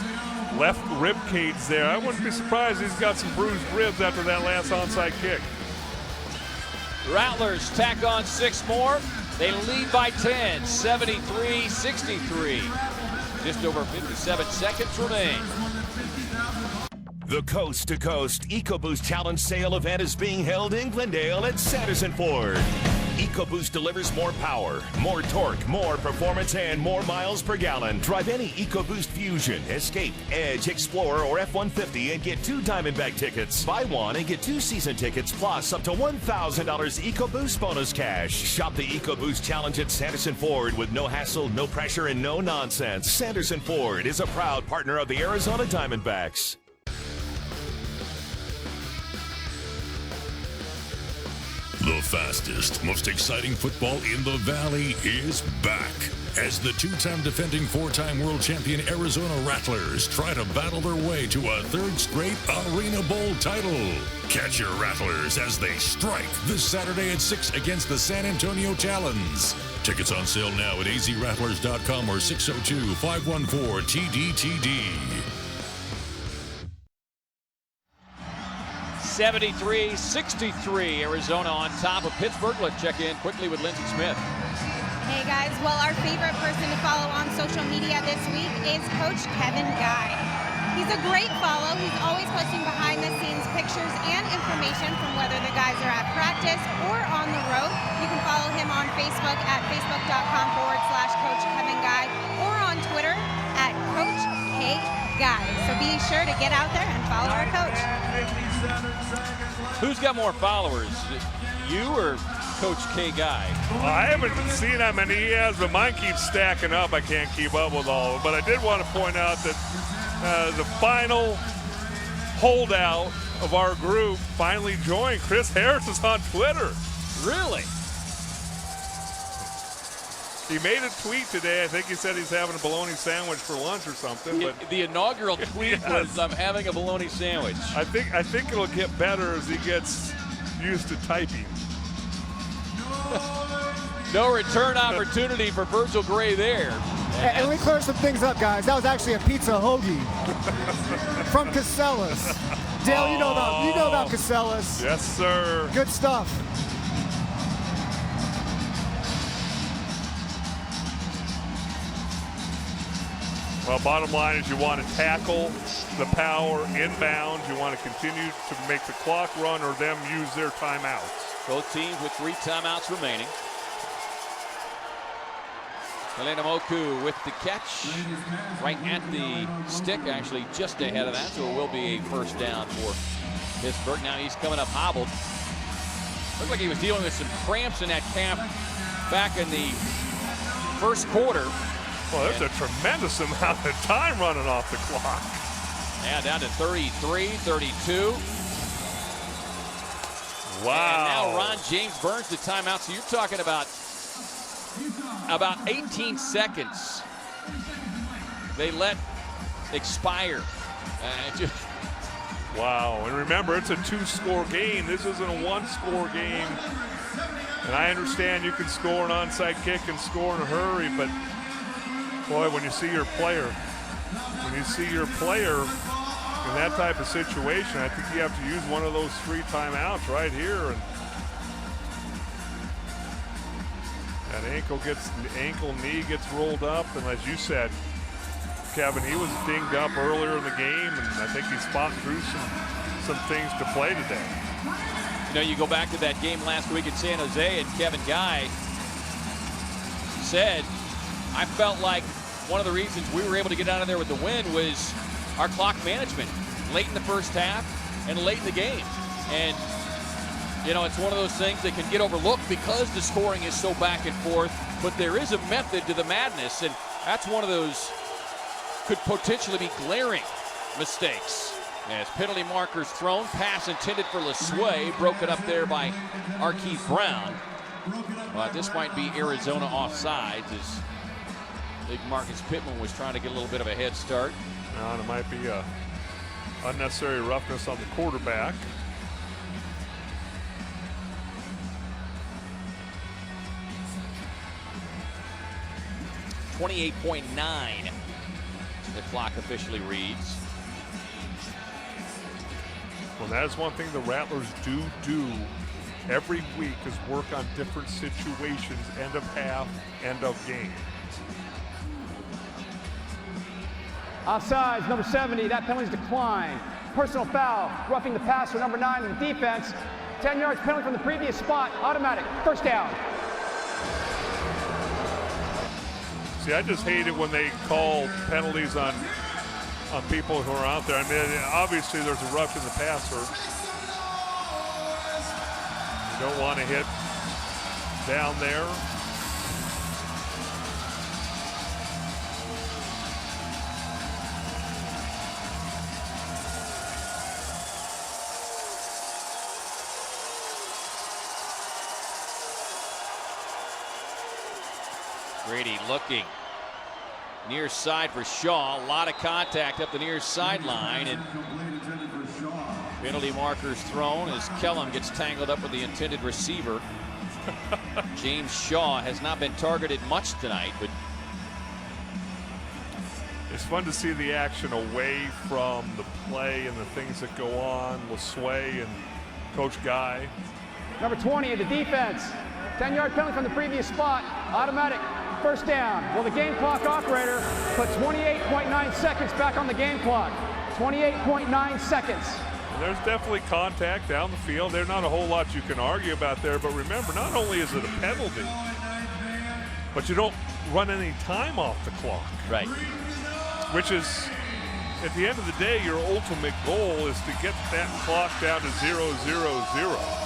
left rib cage there. I wouldn't be surprised he's got some bruised ribs after that last onside kick. Rattlers tack on 6 more. They lead by 10, 73-63. Just over 57 seconds remain. The Coast to Coast EcoBoost Challenge sale event is being held in Glendale at Sanderson Ford. EcoBoost delivers more power, more torque, more performance, and more miles per gallon. Drive any EcoBoost Fusion, Escape, Edge, Explorer, or F-150 and get 2 Diamondback tickets. Buy 1 and get 2 season tickets, plus up to $1,000 EcoBoost bonus cash. Shop the EcoBoost Challenge at Sanderson Ford with no hassle, no pressure, and no nonsense. Sanderson Ford is a proud partner of the Arizona Diamondbacks. The fastest, most exciting football in the Valley is back as the 2-time defending 4-time world champion Arizona Rattlers try to battle their way to a 3rd straight Arena Bowl title. Catch your Rattlers as they strike this Saturday at 6 against the San Antonio Talons. Tickets on sale now at azrattlers.com or 602-514-TDTD. 73-63, Arizona on top of Pittsburgh. Let's check in quickly with Lindsey Smith. Hey guys, well, our favorite person to follow on social media this week is Coach Kevin Guy. He's a great follow. He's always posting behind the scenes pictures and information from whether the guys are at practice or on the road. You can follow him on Facebook at facebook.com/Coach Kevin Guy or on Twitter at Coach K Guy. So be sure to get out there and follow our coach. Who's got more followers, you or Coach K guy? I haven't seen how many he has, but mine keeps stacking up. I can't keep up with all of them. But I did want to point out that the final holdout of our group finally joined. Chris Harris is on Twitter. Really? He made a tweet today. I think he said he's having a bologna sandwich for lunch or something. But The inaugural tweet was, "I'm having a bologna sandwich." I think it'll get better as he gets used to typing. No return opportunity for Virgil Gray there. And let me clear some things up, guys. That was actually a pizza hoagie from Casellas. Dale, you know about Casellas. Yes, sir. Good stuff. Well, bottom line is you want to tackle the power inbound. You want to continue to make the clock run or them use their timeouts. Both teams with 3 timeouts remaining. Elena Moku with the catch right at the stick, actually just ahead of that, so it will be a first down for Pittsburgh. Now he's coming up hobbled. Looked like he was dealing with some cramps in that calf back in the first quarter. Well, there's a tremendous amount of time running off the clock. Yeah, down to 33, 32. Wow. And now Ron James burns the timeout, so you're talking about 18 seconds they let expire. Wow, and remember, it's a 2-score game. This isn't a 1-score game. And I understand you can score an onside kick and score in a hurry, but boy, when you see your player in that type of situation, I think you have to use one of those 3 timeouts right here. And that ankle knee gets rolled up, and as you said, Kevin, he was dinged up earlier in the game, and I think he's fought through some things to play today. You know, you go back to that game last week in San Jose, and Kevin Guy said, I felt like one of the reasons we were able to get out of there with the win was our clock management late in the first half and late in the game. And, you know, it's one of those things that can get overlooked because the scoring is so back and forth, but there is a method to the madness, and that's one of those could potentially be glaring mistakes. As penalty markers thrown, pass intended for LeSueur, broken up there by Arkeith Brown. But this might be Arizona offsides as big Marcus Pittman was trying to get a little bit of a head start. And it might be a unnecessary roughness on the quarterback. .9 the clock officially reads. Well, that is one thing the Rattlers do every week is work on different situations, end of half, end of game. Offsides, number 70, that penalty's declined. Personal foul, roughing the passer, number 9 in the defense. 10 yards penalty from the previous spot, automatic, first down. See, I just hate it when they call penalties on people who are out there. I mean, obviously there's a rough in the passer. You don't want to hit down there. Grady looking near side for Shaw. A lot of contact up the near sideline, and penalty markers thrown as Kellum gets tangled up with the intended receiver. James Shaw has not been targeted much tonight, but it's fun to see the action away from the play and the things that go on. LeSueur and Coach Guy. Number 20 in the defense. 10-yard penalty from the previous spot, automatic. First down. Well, the game clock operator put 28.9 seconds back on the game clock. 28.9 seconds. And there's definitely contact down the field. There's not a whole lot you can argue about there, but remember, not only is it a penalty, but you don't run any time off the clock. Right. Which is, at the end of the day, your ultimate goal is to get that clock down to 0-0-0.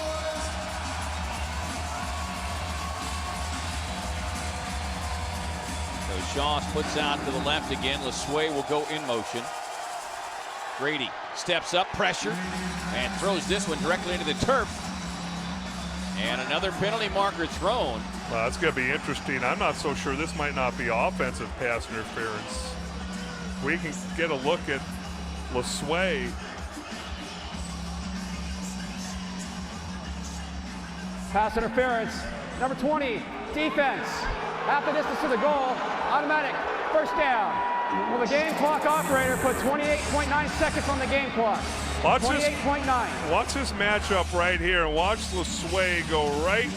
Shaw splits out to the left again. LeSueur will go in motion. Grady steps up, pressure, and throws this one directly into the turf. And another penalty marker thrown. Well, it's going to be interesting. I'm not so sure this might not be offensive pass interference. We can get a look at LeSueur. Pass interference. Number 20, defense. Half the distance to the goal. Automatic. First down. Will the game clock operator put 28.9 seconds on the game clock? 28.9. Watch this matchup right here. Watch LeSueur go right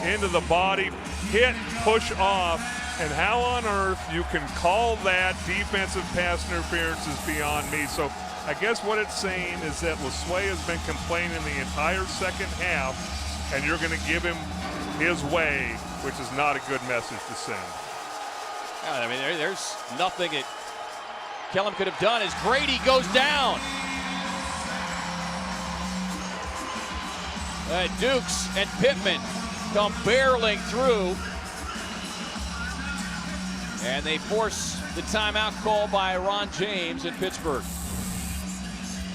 into the body, hit, push off, and how on earth you can call that defensive pass interference is beyond me. So I guess what it's saying is that LeSueur has been complaining the entire second half, and you're going to give him his way, which is not a good message to send. I mean, there's nothing that Kellum could have done as Grady goes down. Dukes and Pittman come barreling through. And they force the timeout call by Ron James in Pittsburgh.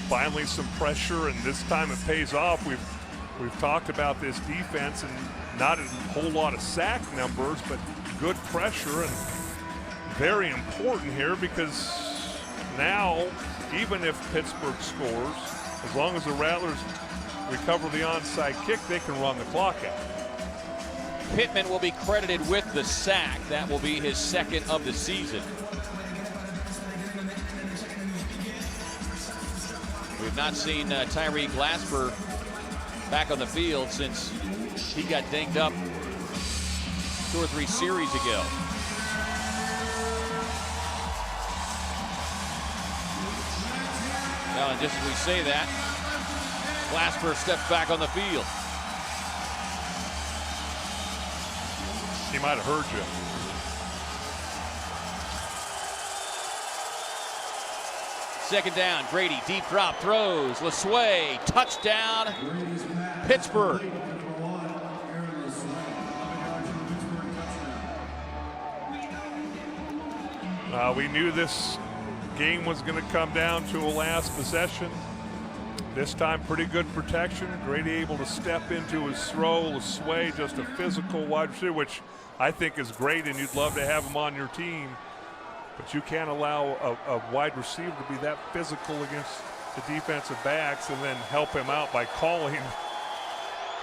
Finally some pressure, and this time it pays off. We've talked about this defense and not a whole lot of sack numbers, but good pressure, and very important here because now, even if Pittsburgh scores, as long as the Rattlers recover the onside kick, they can run the clock out. Pittman will be credited with the sack. That will be his second of the season. We've not seen Tyree Glasper back on the field since he got dinged up 2 or 3 series ago. Now, and just as we say that, Glasper steps back on the field. He might have heard you. Second down, Grady, deep drop, throws, LeSueur, touchdown, Pittsburgh. We knew this game was going to come down to a last possession. This time, pretty good protection. Grady able to step into his throw. LeSueur, just a physical wide receiver, which I think is great, and you'd love to have him on your team. But you can't allow a wide receiver to be that physical against the defensive backs and then help him out by calling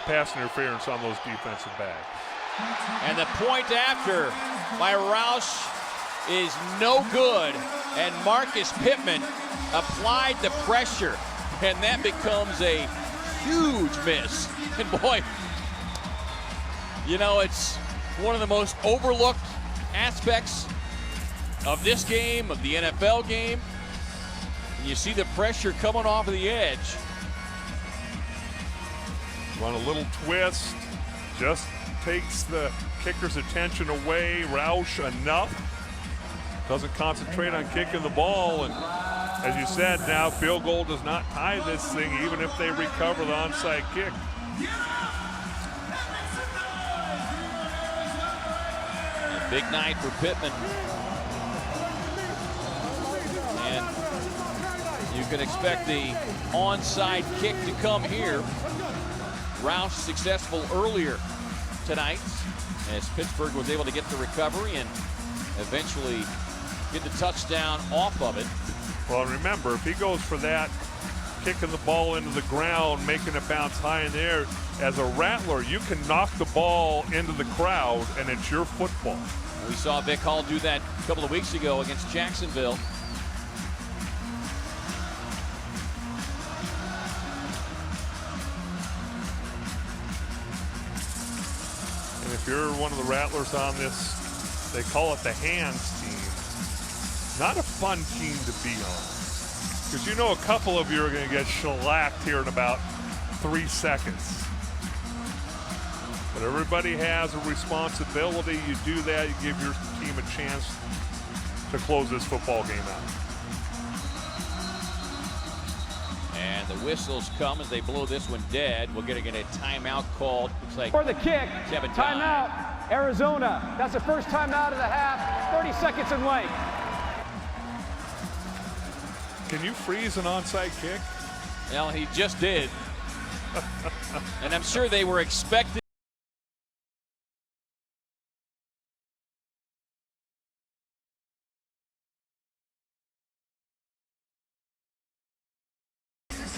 pass interference on those defensive backs. And the point after by Roush is no good, and Marcus Pittman applied the pressure, and that becomes a huge miss. And boy, you know, it's one of the most overlooked aspects of this game, of the NFL game. And you see the pressure coming off of the edge. Run a little twist, just takes the kicker's attention away. Roush enough. Doesn't concentrate on kicking the ball, and as you said, now field goal does not tie this thing, even if they recover the onside kick. A big night for Pittman. And you can expect the onside kick to come here. Roush successful earlier tonight as Pittsburgh was able to get the recovery and eventually get the touchdown off of it. Well, remember, if he goes for that, kicking the ball into the ground, making it bounce high in the air, as a Rattler, you can knock the ball into the crowd, and it's your football. We saw Vic Hall do that a couple of weeks ago against Jacksonville. And if you're one of the Rattlers on this, they call it the hands team. Not a fun team to be on, because you know a couple of you are going to get shellacked here in about 3 seconds. But everybody has a responsibility. You do that, you give your team a chance to close this football game out. And the whistles come as they blow this one dead. We're going to get a timeout called. Looks like for the kick. Timeout. Arizona, that's the first time out of the half, 30 seconds in length. Can you freeze an onside kick? Well, he just did. And I'm sure they were expecting.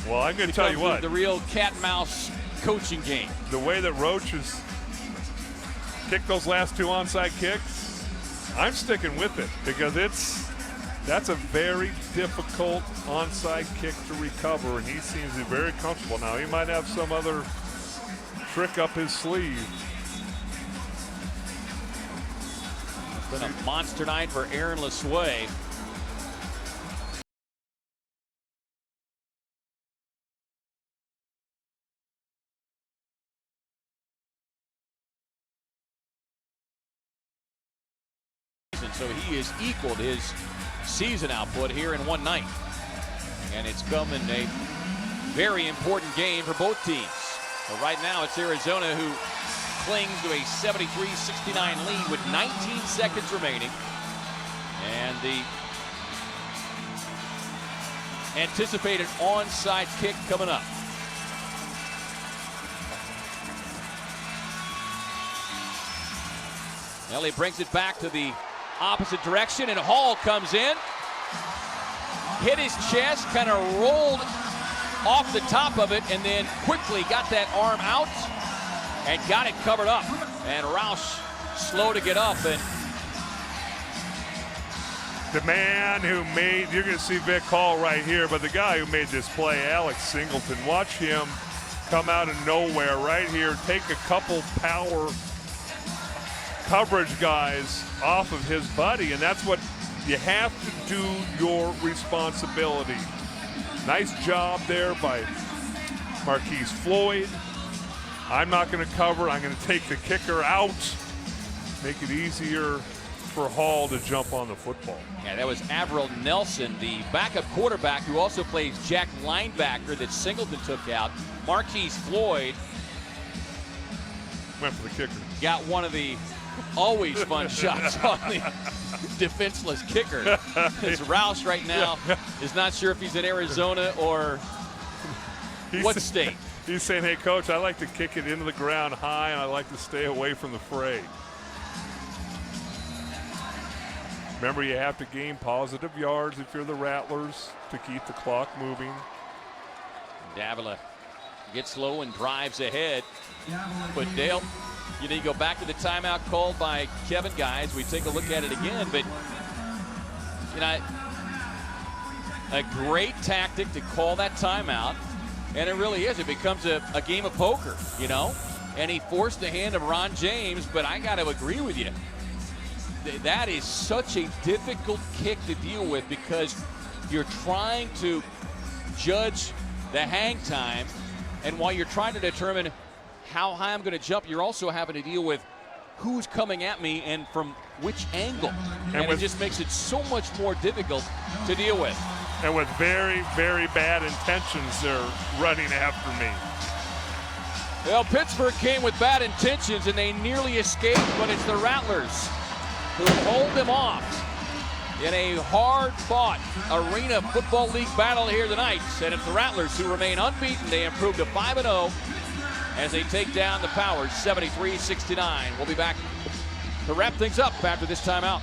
Well, I'm going to tell you what. The real cat and mouse coaching game. The way that Roach has kicked those last 2 onside kicks, I'm sticking with it because that's a very difficult onside kick to recover, and he seems to be very comfortable. Now, he might have some other trick up his sleeve. It's been a monster night for Aaron LeSueur. So he is equaled his season output here in one night. And it's come in a very important game for both teams. But right now it's Arizona who clings to a 73-69 lead with 19 seconds remaining. And the anticipated onside kick coming up. Well, he brings it back to the opposite direction, and Hall comes in, hit his chest, kind of rolled off the top of it, and then quickly got that arm out and got it covered up. And Roush slow to get up. And the man who made, you're going to see Vic Hall right here, but the guy who made this play, Alex Singleton, watch him come out of nowhere right here, take a couple power coverage guys off of his buddy, and that's what you have to do, your responsibility. Nice job there by Marquise Floyd. I'm not going to cover, I'm going to take the kicker out, make it easier for Hall to jump on the football. Yeah, that was Avril Nelson, the backup quarterback who also plays jack linebacker that Singleton took out. Marquise Floyd went for the kicker. Got one of the always fun shots on the defenseless kicker. As Roush right now is not sure if he's in Arizona or what state. He's saying, hey, coach, I like to kick it into the ground high, and I like to stay away from the fray. Remember, you have to gain positive yards if you're the Rattlers to keep the clock moving. Davila gets low and drives ahead. But Dale, you need to go back to the timeout called by Kevin Guys. We take a look at it again, but you know, a great tactic to call that timeout, and it really is. It becomes a game of poker, you know. And he forced the hand of Ron James, but I got to agree with you. That is such a difficult kick to deal with because you're trying to judge the hang time, and while you're trying to determine how high I'm going to jump, you're also having to deal with who's coming at me and from which angle. And it just makes it so much more difficult to deal with. And with very, very bad intentions, they're running after me. Well, Pittsburgh came with bad intentions and they nearly escaped, but it's the Rattlers who hold them off in a hard-fought Arena Football League battle here tonight. And it's the Rattlers who remain unbeaten. They improve to 5-0 as they take down the Powers 73-69. We'll be back to wrap things up after this timeout.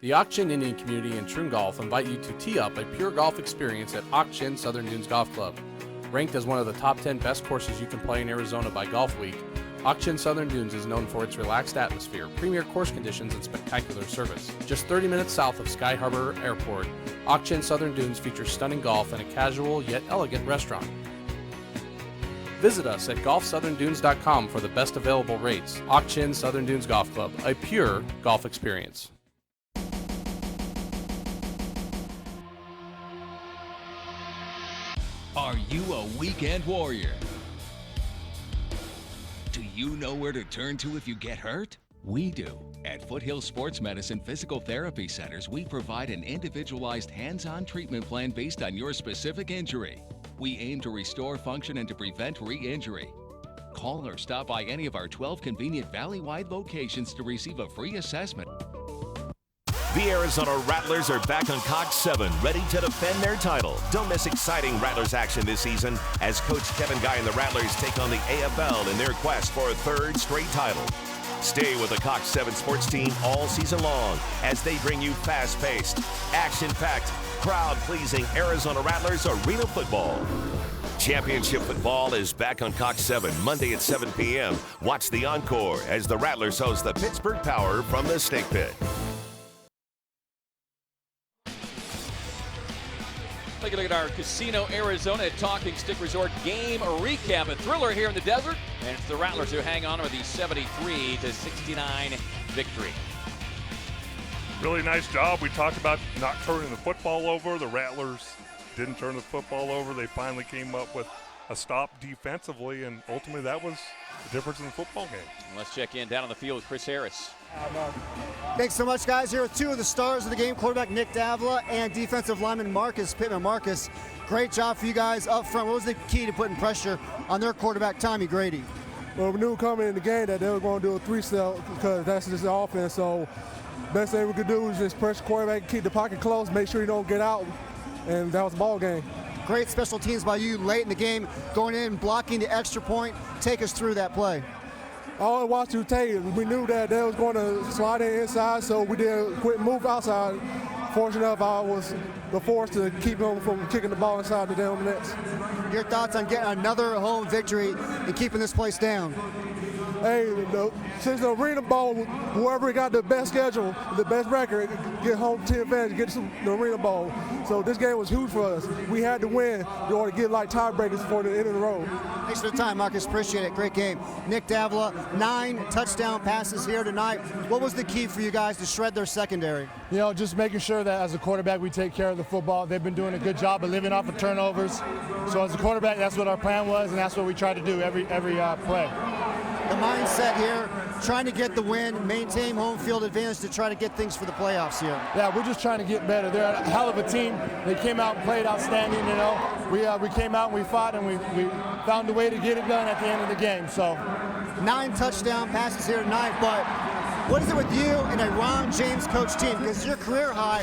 The Auction Indian community and Troon Golf invite you to tee up a pure golf experience at Auction Southern Dunes Golf Club. Ranked as one of the top 10 best courses you can play in Arizona by Golf Week, Auction Southern Dunes is known for its relaxed atmosphere, premier course conditions, and spectacular service. Just 30 minutes south of Sky Harbor Airport, Auction Southern Dunes features stunning golf and a casual yet elegant restaurant. Visit us at golfsoutherndunes.com for the best available rates. Auction Southern Dunes Golf Club, a pure golf experience. Are you a weekend warrior? Do you know where to turn to if you get hurt? We do. At Foothill Sports Medicine Physical Therapy Centers, we provide an individualized hands-on treatment plan based on your specific injury. We aim to restore function and to prevent re-injury. Call or stop by any of our 12 convenient valley-wide locations to receive a free assessment. The Arizona Rattlers are back on Cox 7, ready to defend their title. Don't miss exciting Rattlers action this season as Coach Kevin Guy and the Rattlers take on the AFL in their quest for a third straight title. Stay with the Cox 7 sports team all season long as they bring you fast-paced, action-packed, crowd-pleasing Arizona Rattlers arena football. Championship football is back on Cox 7 Monday at 7 p.m. Watch the encore as the Rattlers host the Pittsburgh Power from the Snake Pit. Take a look at our Casino Arizona Talking Stick Resort game recap. A thriller here in the desert, and it's the Rattlers who hang on with the 73-69 victory. Really nice job. We talked about not turning the football over. The Rattlers didn't turn the football over. They finally came up with a stop defensively, and ultimately that was the difference in the football game. Let's check in down on the field with Chris Harris. Thanks so much, guys. Here with two of the stars of the game, quarterback Nick Davila and defensive lineman Marcus Pittman. Marcus, great job for you guys up front. What was the key to putting pressure on their quarterback, Tommy Grady? Well, we knew coming in the game that they were going to do a three-step because that's just the offense. So best thing we could do is just pressure quarterback, keep the pocket close, make sure you don't get out, and that was the ball game. Great special teams by you late in the game, going in, blocking the extra point. Take us through that play. All I watched you take, we knew that they was going to slide in inside, so we didn't quit move outside. Fortunate enough, I was the force to keep them from kicking the ball inside the damn nets. Your thoughts on getting another home victory and keeping this place down? Hey, since the Arena Bowl, whoever got the best schedule, the best record, get home 10 advantage, get the Arena Bowl. So this game was huge for us. We had to win in order to get like tiebreakers before the end of the road. Thanks for the time, Marcus. Appreciate it. Great game. Nick Davila, 9 touchdown passes here tonight. What was the key for you guys to shred their secondary? You know, just making sure that as a quarterback we take care of the football. They've been doing a good job of living off of turnovers. So as a quarterback, that's what our plan was, and that's what we try to do every play. The mindset here, trying to get the win, maintain home field advantage to try to get things for the playoffs here. Yeah, we're just trying to get better. They're a hell of a team. They came out and played outstanding, you know. We came out and we fought and we found a way to get it done at the end of the game. So 9 touchdown passes here tonight, but what is it with you and a Ron James coach team? Because your career high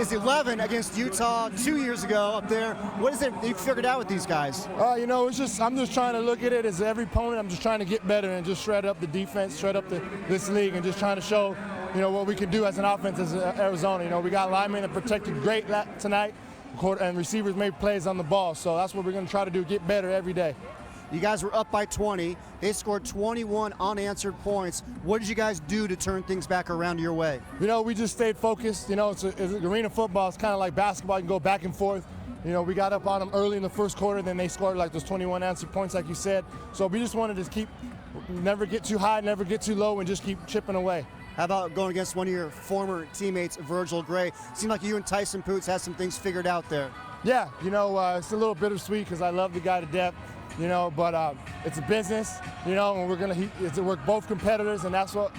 is 11 against Utah 2 years ago up there. What is it you figured out with these guys? You know, I'm just trying to look at it as every opponent. I'm just trying to get better and just shred up the defense, shred up this league, and just trying to show, you know, what we can do as an offense as Arizona. You know, we got linemen that protected great tonight, and receivers made plays on the ball. So that's what we're going to try to do, get better every day. You guys were up by 20. They scored 21 unanswered points. What did you guys do to turn things back around your way? You know, we just stayed focused. You know, it's arena football. It's kind of like basketball. You can go back and forth. You know, we got up on them early in the first quarter. Then they scored like those 21 answered points, like you said. So we just wanted to never get too high, never get too low, and just keep chipping away. How about going against one of your former teammates, Virgil Gray? Seemed like you and Tyson Poots had some things figured out there. Yeah, you know, it's a little bittersweet because I love the guy to death. You know, but it's a business, you know, and we're both competitors, and that's what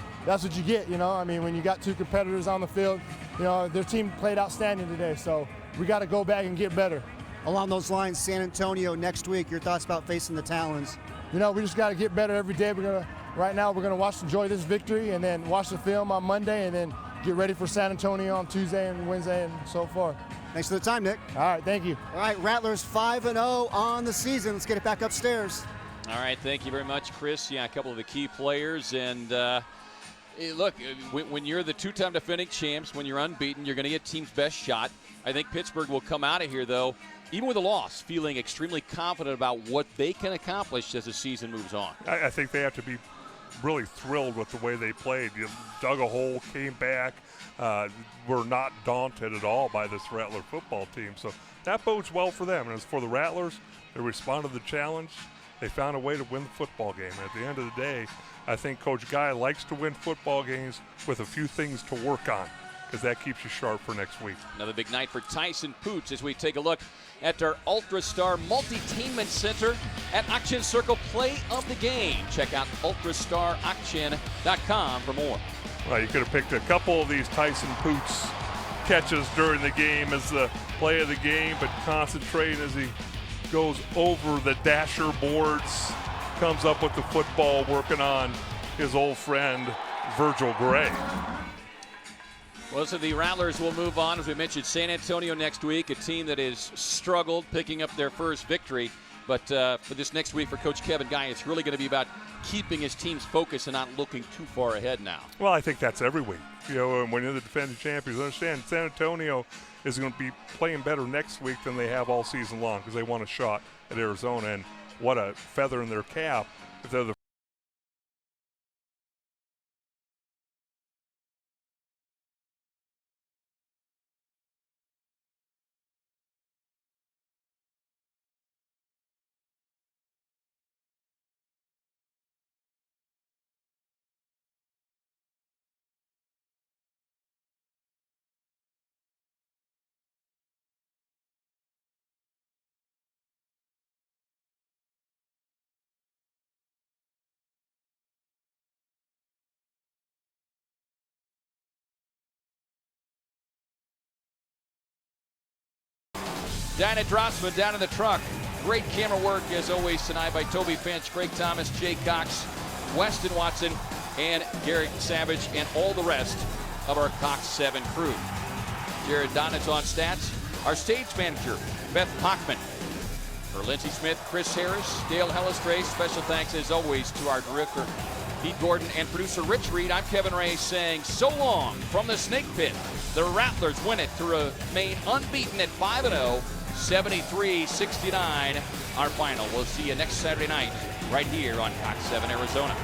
you get, you know. I mean, when you got 2 competitors on the field, you know, their team played outstanding today, so we got to go back and get better. Along those lines, San Antonio next week, your thoughts about facing the Talons? You know, we just got to get better every day. Right now we're gonna enjoy this victory, and then watch the film on Monday, and then get ready for San Antonio on Tuesday and Wednesday and so forth. Thanks for the time, Nick. All right, thank you. All right, Rattlers 5-0 on the season. Let's get it back upstairs. All right, thank you very much, Chris. Yeah, a couple of the key players. And look, when you're the 2-time defending champs, when you're unbeaten, you're going to get team's best shot. I think Pittsburgh will come out of here, though, even with a loss, feeling extremely confident about what they can accomplish as the season moves on. I think they have to be really thrilled with the way they played. You dug a hole, came back. Were not daunted at all by this Rattler football team. So that bodes well for them. And as for the Rattlers, they responded to the challenge. They found a way to win the football game. And at the end of the day, I think Coach Guy likes to win football games with a few things to work on, because that keeps you sharp for next week. Another big night for Tyson Poots as we take a look at our Ultrastar Multitainment Center at Auction Circle Play of the Game. Check out ultrastarauction.com for more. Well, you could have picked a couple of these Tyson Poots catches during the game as the play of the game, but concentrating as he goes over the dasher boards, comes up with the football, working on his old friend Virgil Gray. Well, so the Rattlers will move on. As we mentioned, San Antonio next week, a team that has struggled picking up their first victory. But for this next week for Coach Kevin Guy, it's really going to be about keeping his team's focus and not looking too far ahead now. Well, I think that's every week. You know, and when you're the defending champions, understand San Antonio is going to be playing better next week than they have all season long because they won a shot at Arizona. And what a feather in their cap if they're the Dinah Drossman down in the truck. Great camera work as always tonight by Toby Finch, Greg Thomas, Jay Cox, Weston Watson, and Garrett Savage, and all the rest of our Cox 7 crew. Jared Donitz on stats. Our stage manager, Beth Hockman. For Lindsey Smith, Chris Harris, Dale Hellestray, special thanks as always to our director, Pete Gordon, and producer Rich Reed. I'm Kevin Ray saying so long from the Snake Pit. The Rattlers win it to remain unbeaten at 5-0. 73-69, our final. We'll see you next Saturday night right here on Cox 7 Arizona.